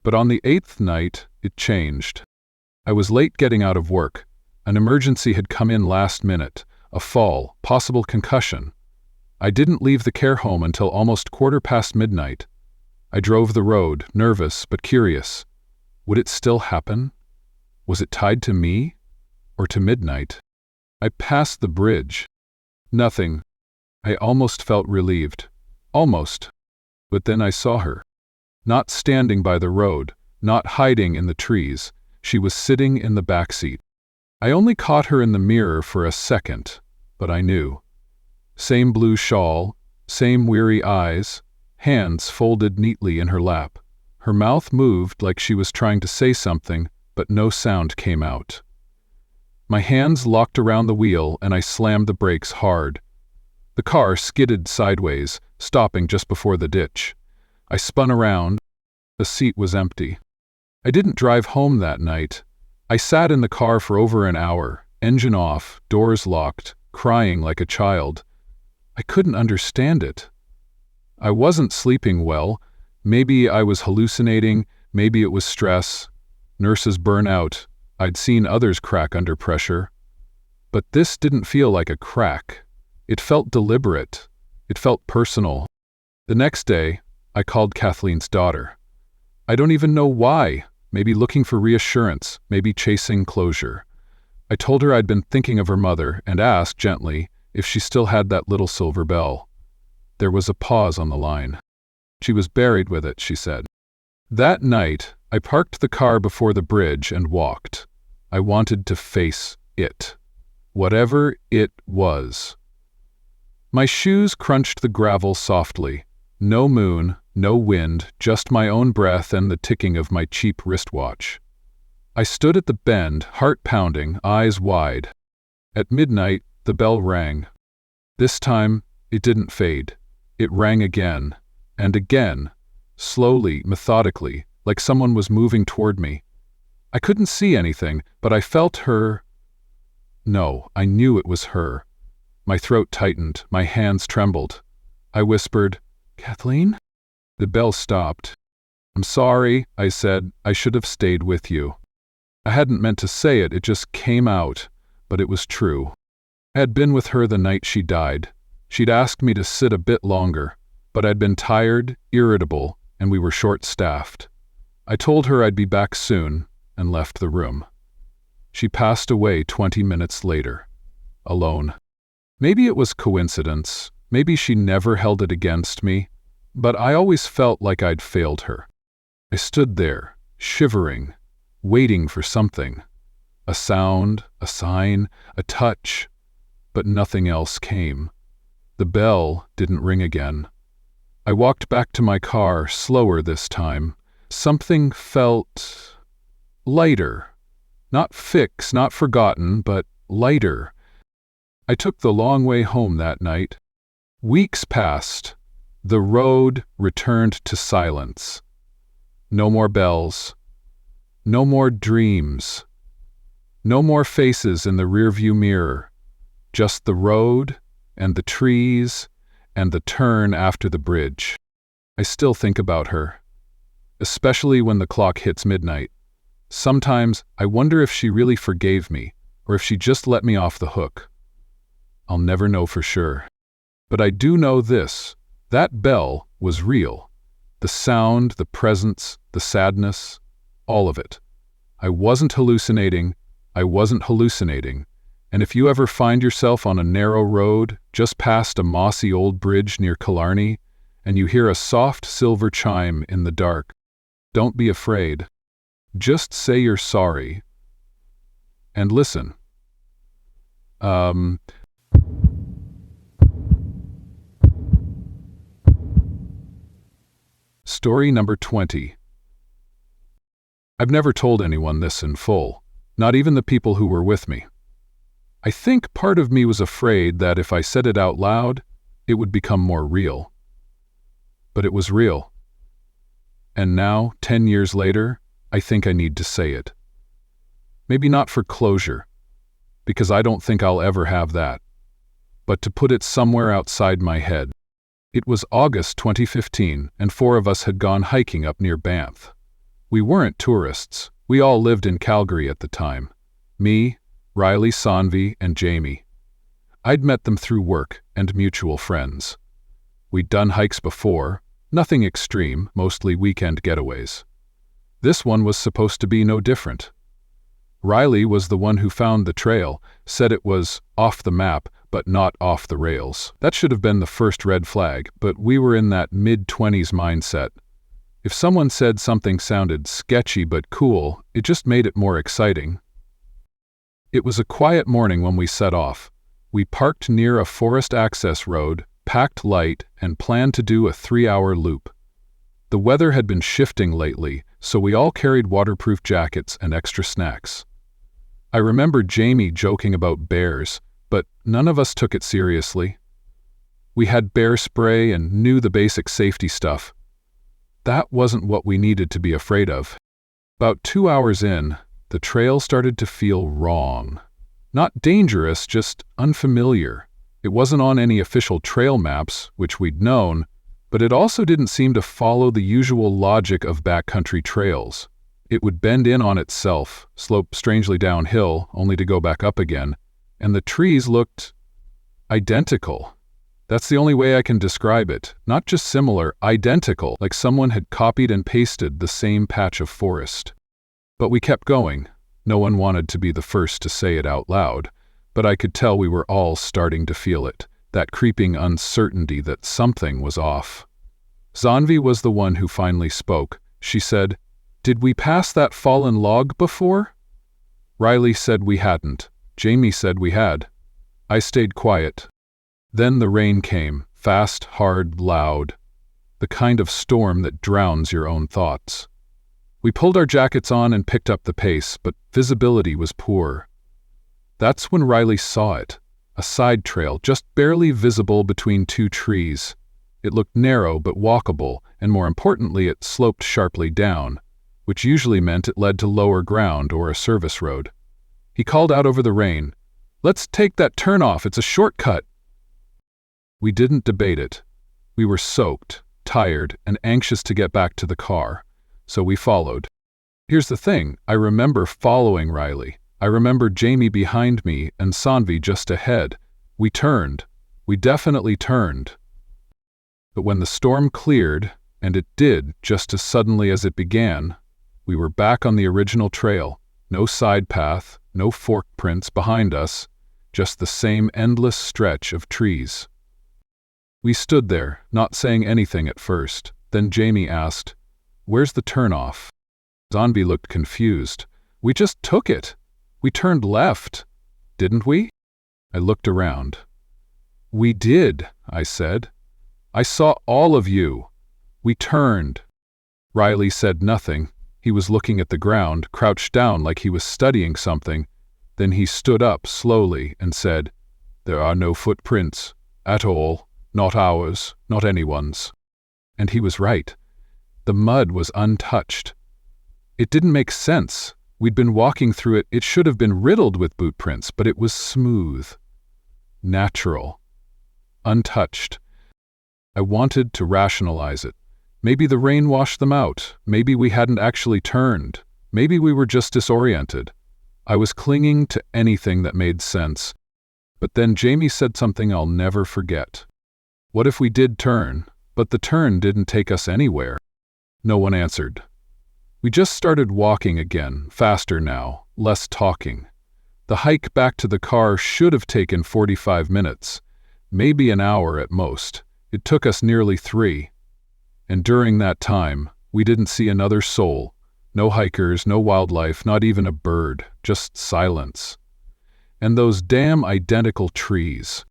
But on the 8th night, it changed. I was late getting out of work. An emergency had come in last minute, a fall, possible concussion. I didn't leave the care home until almost midnight. I drove the road, nervous but curious. Would it still happen? Was it tied to me or to midnight? I passed the bridge. Nothing. I almost felt relieved. Almost. But then I saw her. Not standing by the road, not hiding in the trees. She was sitting in the back seat. I only caught her in the mirror for a second, but I knew. Same blue shawl, same weary eyes, hands folded neatly in her lap. Her mouth moved like she was trying to say something, but no sound came out. My hands locked around the wheel and I slammed the brakes hard. The car skidded sideways, stopping just before the ditch. I spun around. The seat was empty. I didn't drive home that night. I sat in the car for over an hour, engine off, doors locked, crying like a child. I couldn't understand it. I wasn't sleeping well. Maybe I was hallucinating, maybe it was stress. Nurses burn out. I'd seen others crack under pressure. But this didn't feel like a crack. It felt deliberate. It felt personal. The next day, I called Kathleen's daughter. I don't even know why. Maybe looking for reassurance, maybe chasing closure. I told her I'd been thinking of her mother and asked gently if she still had that little silver bell. There was a pause on the line. She was buried with it, she said. That night, I parked the car before the bridge and walked. I wanted to face it. Whatever it was. My shoes crunched the gravel softly. No moon, no wind, just my own breath and the ticking of my cheap wristwatch. I stood at the bend, heart pounding, eyes wide. At midnight, the bell rang. This time, it didn't fade. It rang again, and again, slowly, methodically, like someone was moving toward me. I couldn't see anything, but I felt her. No, I knew it was her. My throat tightened, my hands trembled. I whispered, "Kathleen?" The bell stopped. "I'm sorry," I said. "I should have stayed with you." I hadn't meant to say it, it just came out, but it was true. I had been with her the night she died. She'd asked me to sit a bit longer, but I'd been tired, irritable, and we were short-staffed. I told her I'd be back soon and left the room. She passed away 20 minutes later, alone. Maybe it was coincidence, maybe she never held it against me, but I always felt like I'd failed her. I stood there, shivering, waiting for something. A sound, a sign, a touch, but nothing else came. The bell didn't ring again. I walked back to my car, slower this time. Something felt lighter. Not fixed, not forgotten, but lighter. I took the long way home that night. Weeks passed. The road returned to silence. No more bells. No more dreams. No more faces in the rearview mirror. Just the road and the trees and the turn after the bridge. I still think about her, especially when the clock hits midnight. Sometimes I wonder if she really forgave me or if she just let me off the hook. I'll never know for sure. But I do know this. That bell was real. The sound, the presence, the sadness, all of it. I wasn't hallucinating. I wasn't hallucinating. And if you ever find yourself on a narrow road, just past a mossy old bridge near Killarney, and you hear a soft silver chime in the dark, don't be afraid. Just say you're sorry. And listen. Story number 20. I've never told anyone this in full, not even the people who were with me. I think part of me was afraid that if I said it out loud, it would become more real. But it was real. And now, 10 years later, I think I need to say it. Maybe not for closure, because I don't think I'll ever have that, but to put it somewhere outside my head. It was August 2015, and 4 of us had gone hiking up near Banff. We weren't tourists. We all lived in Calgary at the time. Me, Riley, Sanvi, and Jamie. I'd met them through work and mutual friends. We'd done hikes before, nothing extreme, mostly weekend getaways. This one was supposed to be no different. Riley was the one who found the trail, said it was off the map, but not off the rails. That should have been the first red flag, but we were in that mid-20s mindset. If someone said something sounded sketchy but cool, it just made it more exciting. It was a quiet morning when we set off. We parked near a forest access road, packed light, and planned to do a 3-hour loop. The weather had been shifting lately, so we all carried waterproof jackets and extra snacks. I remember Jamie joking about bears, but none of us took it seriously. We had bear spray and knew the basic safety stuff. That wasn't what we needed to be afraid of. About 2 hours in, the trail started to feel wrong. Not dangerous, just unfamiliar. It wasn't on any official trail maps, which we'd known, but it also didn't seem to follow the usual logic of backcountry trails. It would bend in on itself, slope strangely downhill, only to go back up again, and the trees looked identical. That's the only way I can describe it. Not just similar, identical, like someone had copied and pasted the same patch of forest. But we kept going. No one wanted to be the first to say it out loud, but I could tell we were all starting to feel it, that creeping uncertainty that something was off. Zanvi was the one who finally spoke. She said, "Did we pass that fallen log before?" Riley said we hadn't. Jamie said we had. I stayed quiet. Then the rain came, fast, hard, loud. The kind of storm that drowns your own thoughts. We pulled our jackets on and picked up the pace, but visibility was poor. That's when Riley saw it. A side trail, just barely visible between 2 trees. It looked narrow but walkable, and more importantly, it sloped sharply down, which usually meant it led to lower ground or a service road. He called out over the rain, "Let's take that turnoff, it's a shortcut." We didn't debate it. We were soaked, tired, and anxious to get back to the car, so we followed. Here's the thing, I remember following Riley. I remember Jamie behind me and Sanvi just ahead. We turned. We definitely turned. But when the storm cleared, and it did just as suddenly as it began, we were back on the original trail. No side path, no fork prints behind us, just the same endless stretch of trees. We stood there, not saying anything at first. Then Jamie asked, "Where's the turnoff?" Zanvi looked confused. "We just took it. We turned left, didn't we?" I looked around. "We did," I said. "I saw all of you. We turned." Riley said nothing. He was looking at the ground, crouched down like he was studying something. Then he stood up slowly and said, "There are no footprints, at all. Not ours, not anyone's." And he was right. The mud was untouched. It didn't make sense. We'd been walking through it. It should have been riddled with boot prints, but it was smooth, natural, untouched. I wanted to rationalize it. Maybe the rain washed them out. Maybe we hadn't actually turned. Maybe we were just disoriented. I was clinging to anything that made sense. But then Jamie said something I'll never forget. What if we did turn, but the turn didn't take us anywhere? No one answered. We just started walking again, faster now, less talking. The hike back to the car should have taken 45 minutes, maybe an hour at most. It took us nearly 3. And during that time, we didn't see another soul. No hikers, no wildlife, not even a bird, just silence. And those damn identical trees.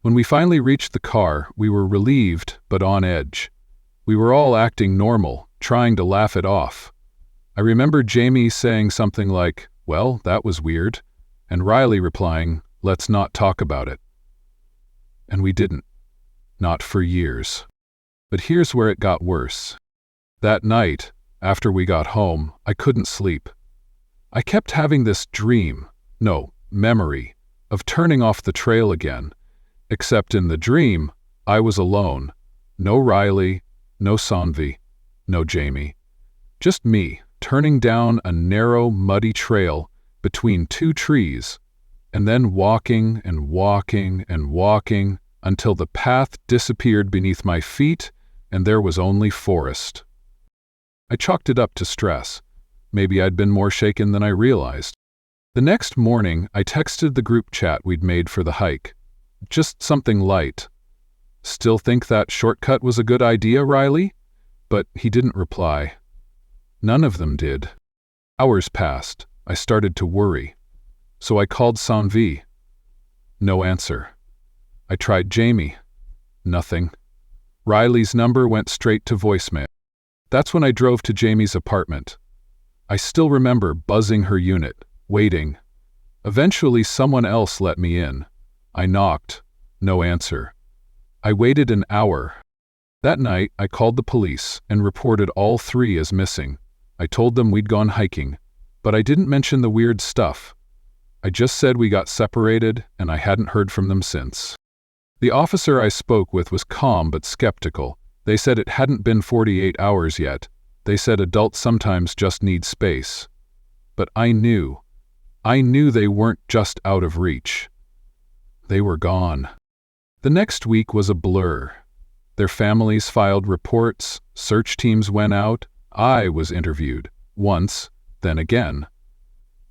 When we finally reached the car, we were relieved, but on edge. We were all acting normal, trying to laugh it off. I remember Jamie saying something like, "Well, that was weird," and Riley replying, "Let's not talk about it." And we didn't. Not for years. But here's where it got worse. That night, after we got home, I couldn't sleep. I kept having this memory, of turning off the trail again. Except in the dream, I was alone. No Riley, no Sanvi, no Jamie. Just me, turning down a narrow, muddy trail between 2 trees, and then walking and walking and walking until the path disappeared beneath my feet and there was only forest. I chalked it up to stress. Maybe I'd been more shaken than I realized. The next morning, I texted the group chat we'd made for the hike. Just something light. "Still think that shortcut was a good idea, Riley?" But he didn't reply. None of them did. Hours passed. I started to worry. So I called Sanvi. No answer. I tried Jamie. Nothing. Riley's number went straight to voicemail. That's when I drove to Jamie's apartment. I still remember buzzing her unit, waiting. Eventually someone else let me in. I knocked. No answer. I waited an hour. That night, I called the police and reported all 3 as missing. I told them we'd gone hiking, but I didn't mention the weird stuff. I just said we got separated and I hadn't heard from them since. The officer I spoke with was calm but skeptical. They said it hadn't been 48 hours yet. They said adults sometimes just need space. But I knew they weren't just out of reach. They were gone. The next week was a blur. Their families filed reports, search teams went out, I was interviewed, once, then again.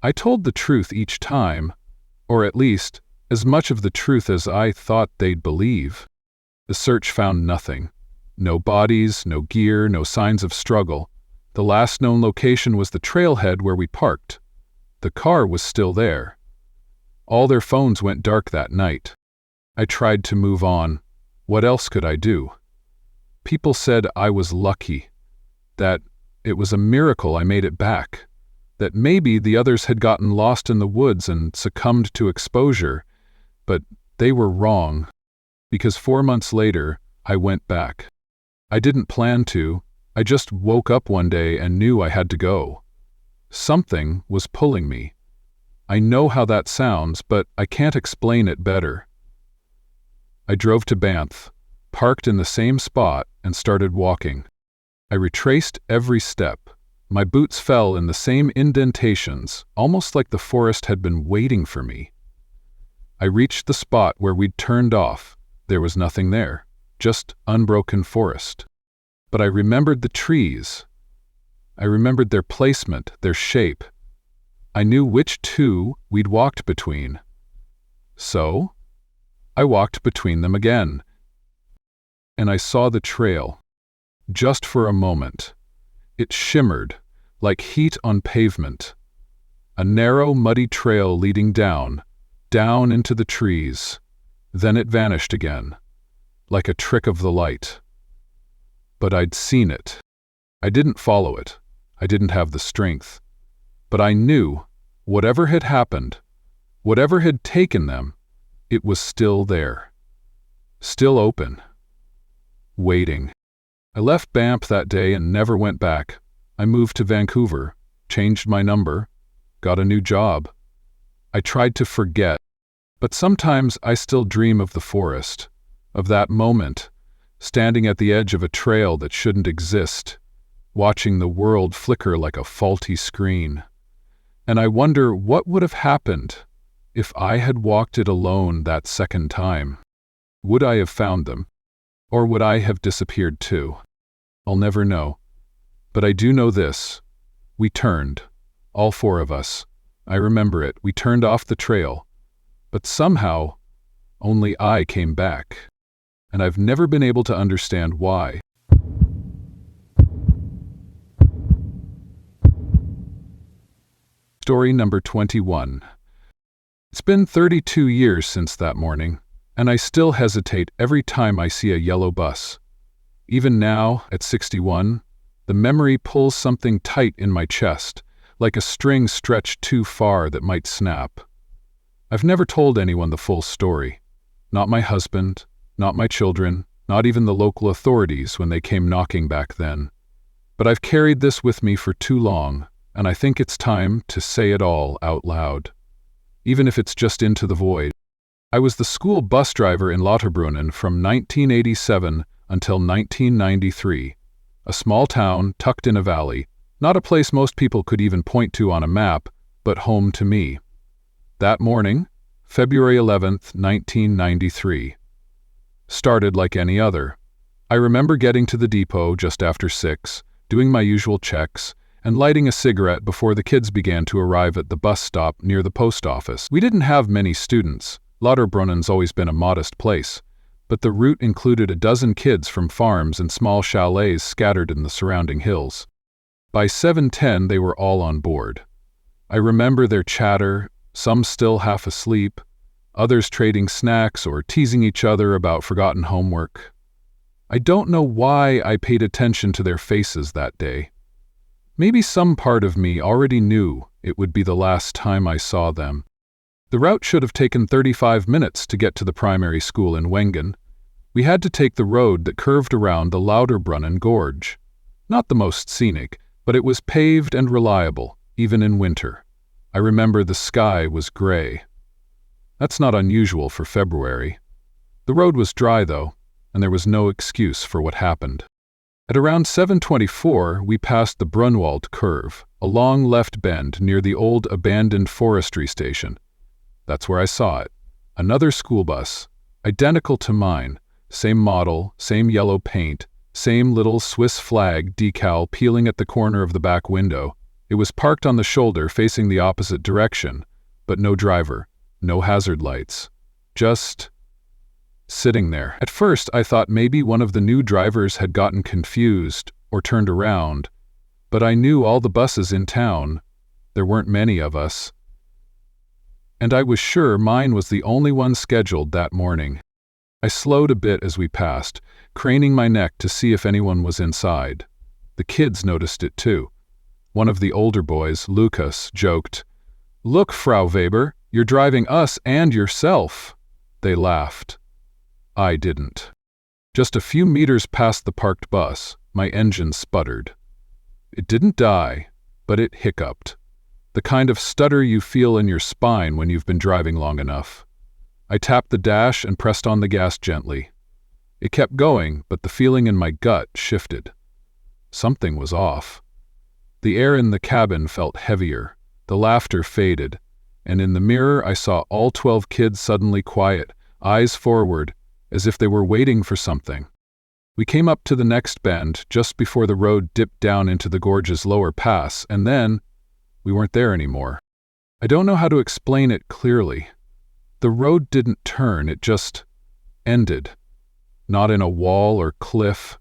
I told the truth each time, or at least, as much of the truth as I thought they'd believe. The search found nothing. No bodies, no gear, no signs of struggle. The last known location was the trailhead where we parked. The car was still there. All their phones went dark that night. I tried to move on. What else could I do? People said I was lucky, that it was a miracle I made it back, that maybe the others had gotten lost in the woods and succumbed to exposure, but they were wrong, because 4 months later, I went back. I didn't plan to. I just woke up one day and knew I had to go. Something was pulling me. I know how that sounds, but I can't explain it better. I drove to Banff, parked in the same spot, and started walking. I retraced every step. My boots fell in the same indentations, almost like the forest had been waiting for me. I reached the spot where we'd turned off. There was nothing there, just unbroken forest. But I remembered the trees. I remembered their placement, their shape. I knew which 2 we'd walked between. So, I walked between them again. And I saw the trail. Just for a moment. It shimmered, like heat on pavement. A narrow, muddy trail leading down into the trees. Then it vanished again, like a trick of the light. But I'd seen it. I didn't follow it. I didn't have the strength. But I knew, whatever had happened, whatever had taken them, it was still there. Still open. Waiting. I left Banff that day and never went back. I moved to Vancouver, changed my number, got a new job. I tried to forget, but sometimes I still dream of the forest, of that moment, standing at the edge of a trail that shouldn't exist, watching the world flicker like a faulty screen. And I wonder what would have happened if I had walked it alone that second time. Would I have found them? Or would I have disappeared too? I'll never know. But I do know this. We turned, all 4 of us, I remember it. We turned off the trail. But somehow, only I came back. And I've never been able to understand why. Story number 21. It's been 32 years since that morning, and I still hesitate every time I see a yellow bus. Even now, at 61, the memory pulls something tight in my chest, like a string stretched too far that might snap. I've never told anyone the full story. Not my husband, not my children, not even the local authorities when they came knocking back then. But I've carried this with me for too long, and I think it's time to say it all out loud. Even if it's just into the void. I was the school bus driver in Lauterbrunnen from 1987 until 1993, a small town tucked in a valley, not a place most people could even point to on a map, but home to me. That morning, February 11th, 1993, started like any other. I remember getting to the depot just after 6, doing my usual checks, and lighting a cigarette before the kids began to arrive at the bus stop near the post office. We didn't have many students. Lauterbrunnen's always been a modest place, but the route included a dozen kids from farms and small chalets scattered in the surrounding hills. By 7:10, they were all on board. I remember their chatter, some still half asleep, others trading snacks or teasing each other about forgotten homework. I don't know why I paid attention to their faces that day. Maybe some part of me already knew it would be the last time I saw them. The route should have taken 35 minutes to get to the primary school in Wengen. We had to take the road that curved around the Lauterbrunnen Gorge. Not the most scenic, but it was paved and reliable, even in winter. I remember the sky was gray. That's not unusual for February. The road was dry, though, and there was no excuse for what happened. At around 7:24, we passed the Brunwald curve, a long left bend near the old abandoned forestry station. That's where I saw it. Another school bus, identical to mine, same model, same yellow paint, same little Swiss flag decal peeling at the corner of the back window. It was parked on the shoulder facing the opposite direction, but no driver, no hazard lights. Just sitting there. At first, I thought maybe one of the new drivers had gotten confused or turned around, but I knew all the buses in town. There weren't many of us. And I was sure mine was the only one scheduled that morning. I slowed a bit as we passed, craning my neck to see if anyone was inside. The kids noticed it too. One of the older boys, Lukas, joked, "Look, Frau Weber, you're driving us and yourself." They laughed. I didn't. Just a few meters past the parked bus, my engine sputtered. It didn't die, but it hiccuped. The kind of stutter you feel in your spine when you've been driving long enough. I tapped the dash and pressed on the gas gently. It kept going, but the feeling in my gut shifted. Something was off. The air in the cabin felt heavier, the laughter faded, and in the mirror I saw all 12 kids suddenly quiet, eyes forward, as if they were waiting for something. We came up to the next bend just before the road dipped down into the gorge's lower pass, and then we weren't there anymore. I don't know how to explain it clearly. The road didn't turn, it just ended. Not in a wall or cliff.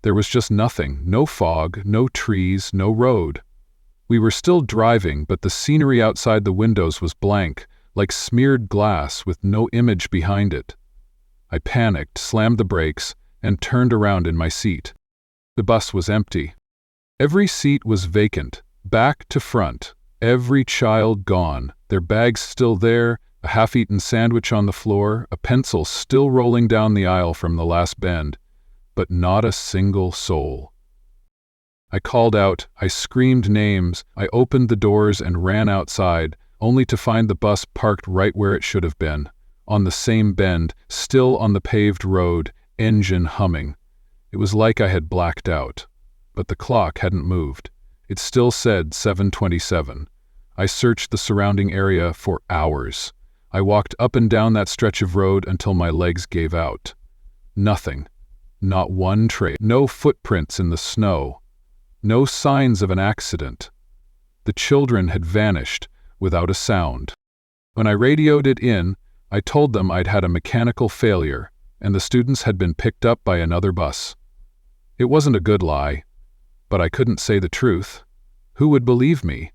There was just nothing, no fog, no trees, no road. We were still driving, but the scenery outside the windows was blank, like smeared glass with no image behind it. I panicked, slammed the brakes, and turned around in my seat. The bus was empty. Every seat was vacant, back to front, every child gone, their bags still there, a half-eaten sandwich on the floor, a pencil still rolling down the aisle from the last bend, but not a single soul. I called out, I screamed names, I opened the doors and ran outside, only to find the bus parked right where it should have been. On the same bend, still on the paved road, engine humming. It was like I had blacked out. But the clock hadn't moved. It still said 7:27. I searched the surrounding area for hours. I walked up and down that stretch of road until my legs gave out. Nothing. Not one trace. No footprints in the snow. No signs of an accident. The children had vanished, without a sound. When I radioed it in, I told them I'd had a mechanical failure, and the students had been picked up by another bus. It wasn't a good lie, but I couldn't say the truth. Who would believe me?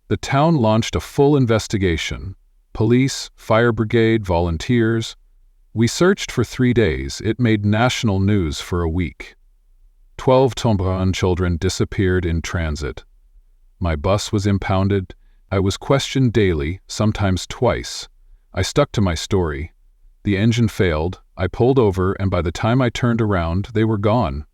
The town launched a full investigation. Police, fire brigade, volunteers. We searched for 3 days. It made national news for a week. 12 Tombaran children disappeared in transit. My bus was impounded. I was questioned daily, sometimes twice. I stuck to my story. The engine failed. I pulled over, and by the time I turned around, they were gone.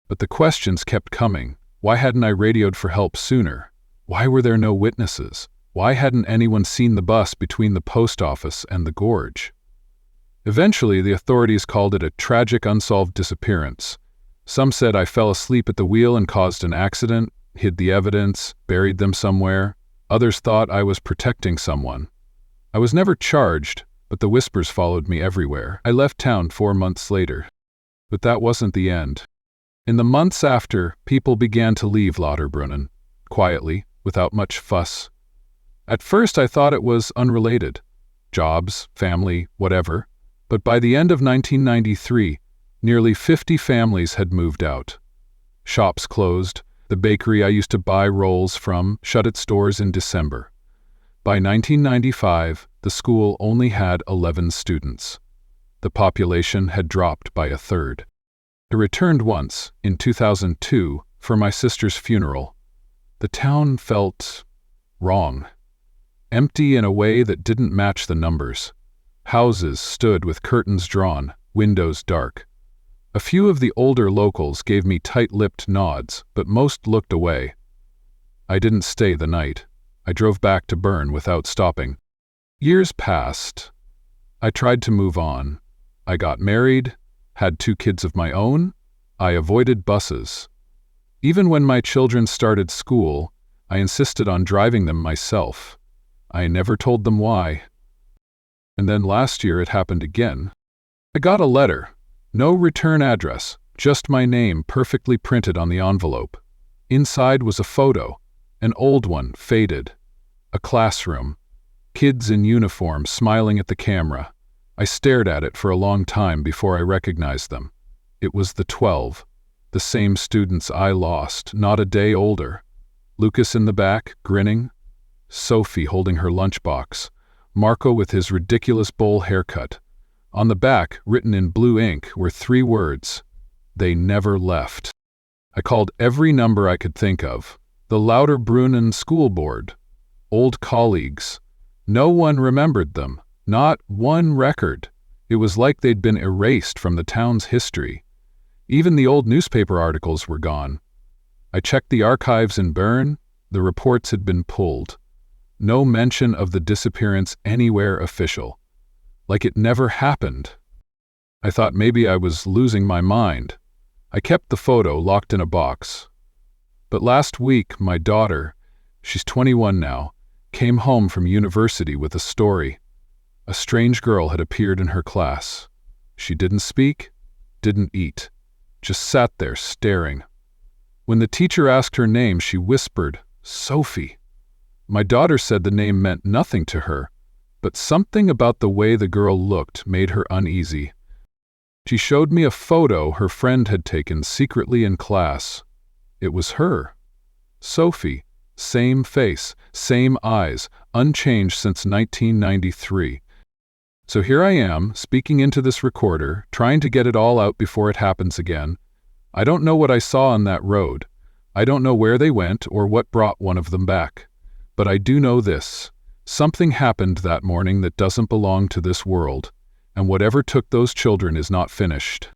But the questions kept coming. Why hadn't I radioed for help sooner? Why were there no witnesses? Why hadn't anyone seen the bus between the post office and the gorge? Eventually, the authorities called it a tragic unsolved disappearance. Some said I fell asleep at the wheel and caused an accident, hid the evidence, buried them somewhere. Others thought I was protecting someone. I was never charged, but the whispers followed me everywhere. I left town 4 months later. But that wasn't the end. In the months after, people began to leave Lauterbrunnen, quietly, without much fuss. At first I thought it was unrelated. Jobs, family, whatever. But by the end of 1993, nearly 50 families had moved out. Shops closed. The bakery I used to buy rolls from shut its doors in December. By 1995, the school only had 11 students. The population had dropped by a third. I returned once, in 2002, for my sister's funeral. The town felt wrong. Empty in a way that didn't match the numbers. Houses stood with curtains drawn, windows dark. A few of the older locals gave me tight-lipped nods, but most looked away. I didn't stay the night. I drove back to Bern without stopping. Years passed. I tried to move on. I got married, had 2 kids of my own. I avoided buses. Even when my children started school, I insisted on driving them myself. I never told them why. And then last year it happened again. I got a letter. No return address, just my name perfectly printed on the envelope. Inside was a photo, an old one, faded. A classroom. Kids in uniform smiling at the camera. I stared at it for a long time before I recognized them. It was the 12. The same students I lost, not a day older. Lucas in the back, grinning. Sophie holding her lunchbox. Marco with his ridiculous bowl haircut. On the back, written in blue ink, were 3 words. They never left. I called every number I could think of. The Lauterbrunnen school board. Old colleagues. No one remembered them. Not one record. It was like they'd been erased from the town's history. Even the old newspaper articles were gone. I checked the archives in Bern. The reports had been pulled. No mention of the disappearance anywhere official. Like it never happened. I thought maybe I was losing my mind. I kept the photo locked in a box. But last week, my daughter, she's 21 now, came home from university with a story. A strange girl had appeared in her class. She didn't speak, didn't eat, just sat there staring. When the teacher asked her name, she whispered, "Sophie." My daughter said the name meant nothing to her, but something about the way the girl looked made her uneasy. She showed me a photo her friend had taken secretly in class. It was her. Sophie. Same face, same eyes, unchanged since 1993. So here I am, speaking into this recorder, trying to get it all out before it happens again. I don't know what I saw on that road. I don't know where they went or what brought one of them back. But I do know this. Something happened that morning that doesn't belong to this world, and whatever took those children is not finished.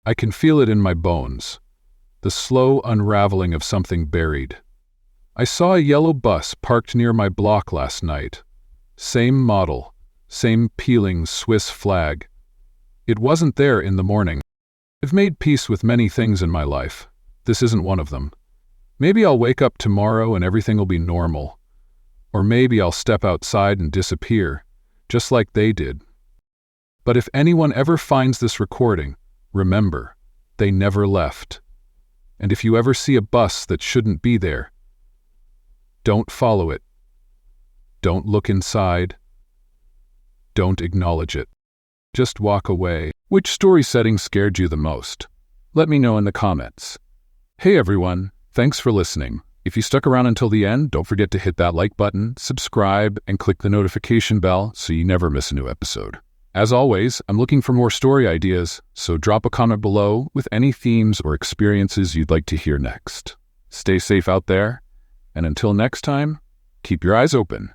I can feel it in my bones. The slow unraveling of something buried. I saw a yellow bus parked near my block last night. Same model, same peeling Swiss flag. It wasn't there in the morning. I've made peace with many things in my life. This isn't one of them. Maybe I'll wake up tomorrow and everything will be normal. Or maybe I'll step outside and disappear, just like they did. But if anyone ever finds this recording, remember, they never left. And if you ever see a bus that shouldn't be there, don't follow it. Don't look inside. Don't acknowledge it. Just walk away. Which story setting scared you the most? Let me know in the comments. Hey everyone, thanks for listening. If you stuck around until the end, don't forget to hit that like button, subscribe, and click the notification bell so you never miss a new episode. As always, I'm looking for more story ideas, so drop a comment below with any themes or experiences you'd like to hear next. Stay safe out there, and until next time, keep your eyes open.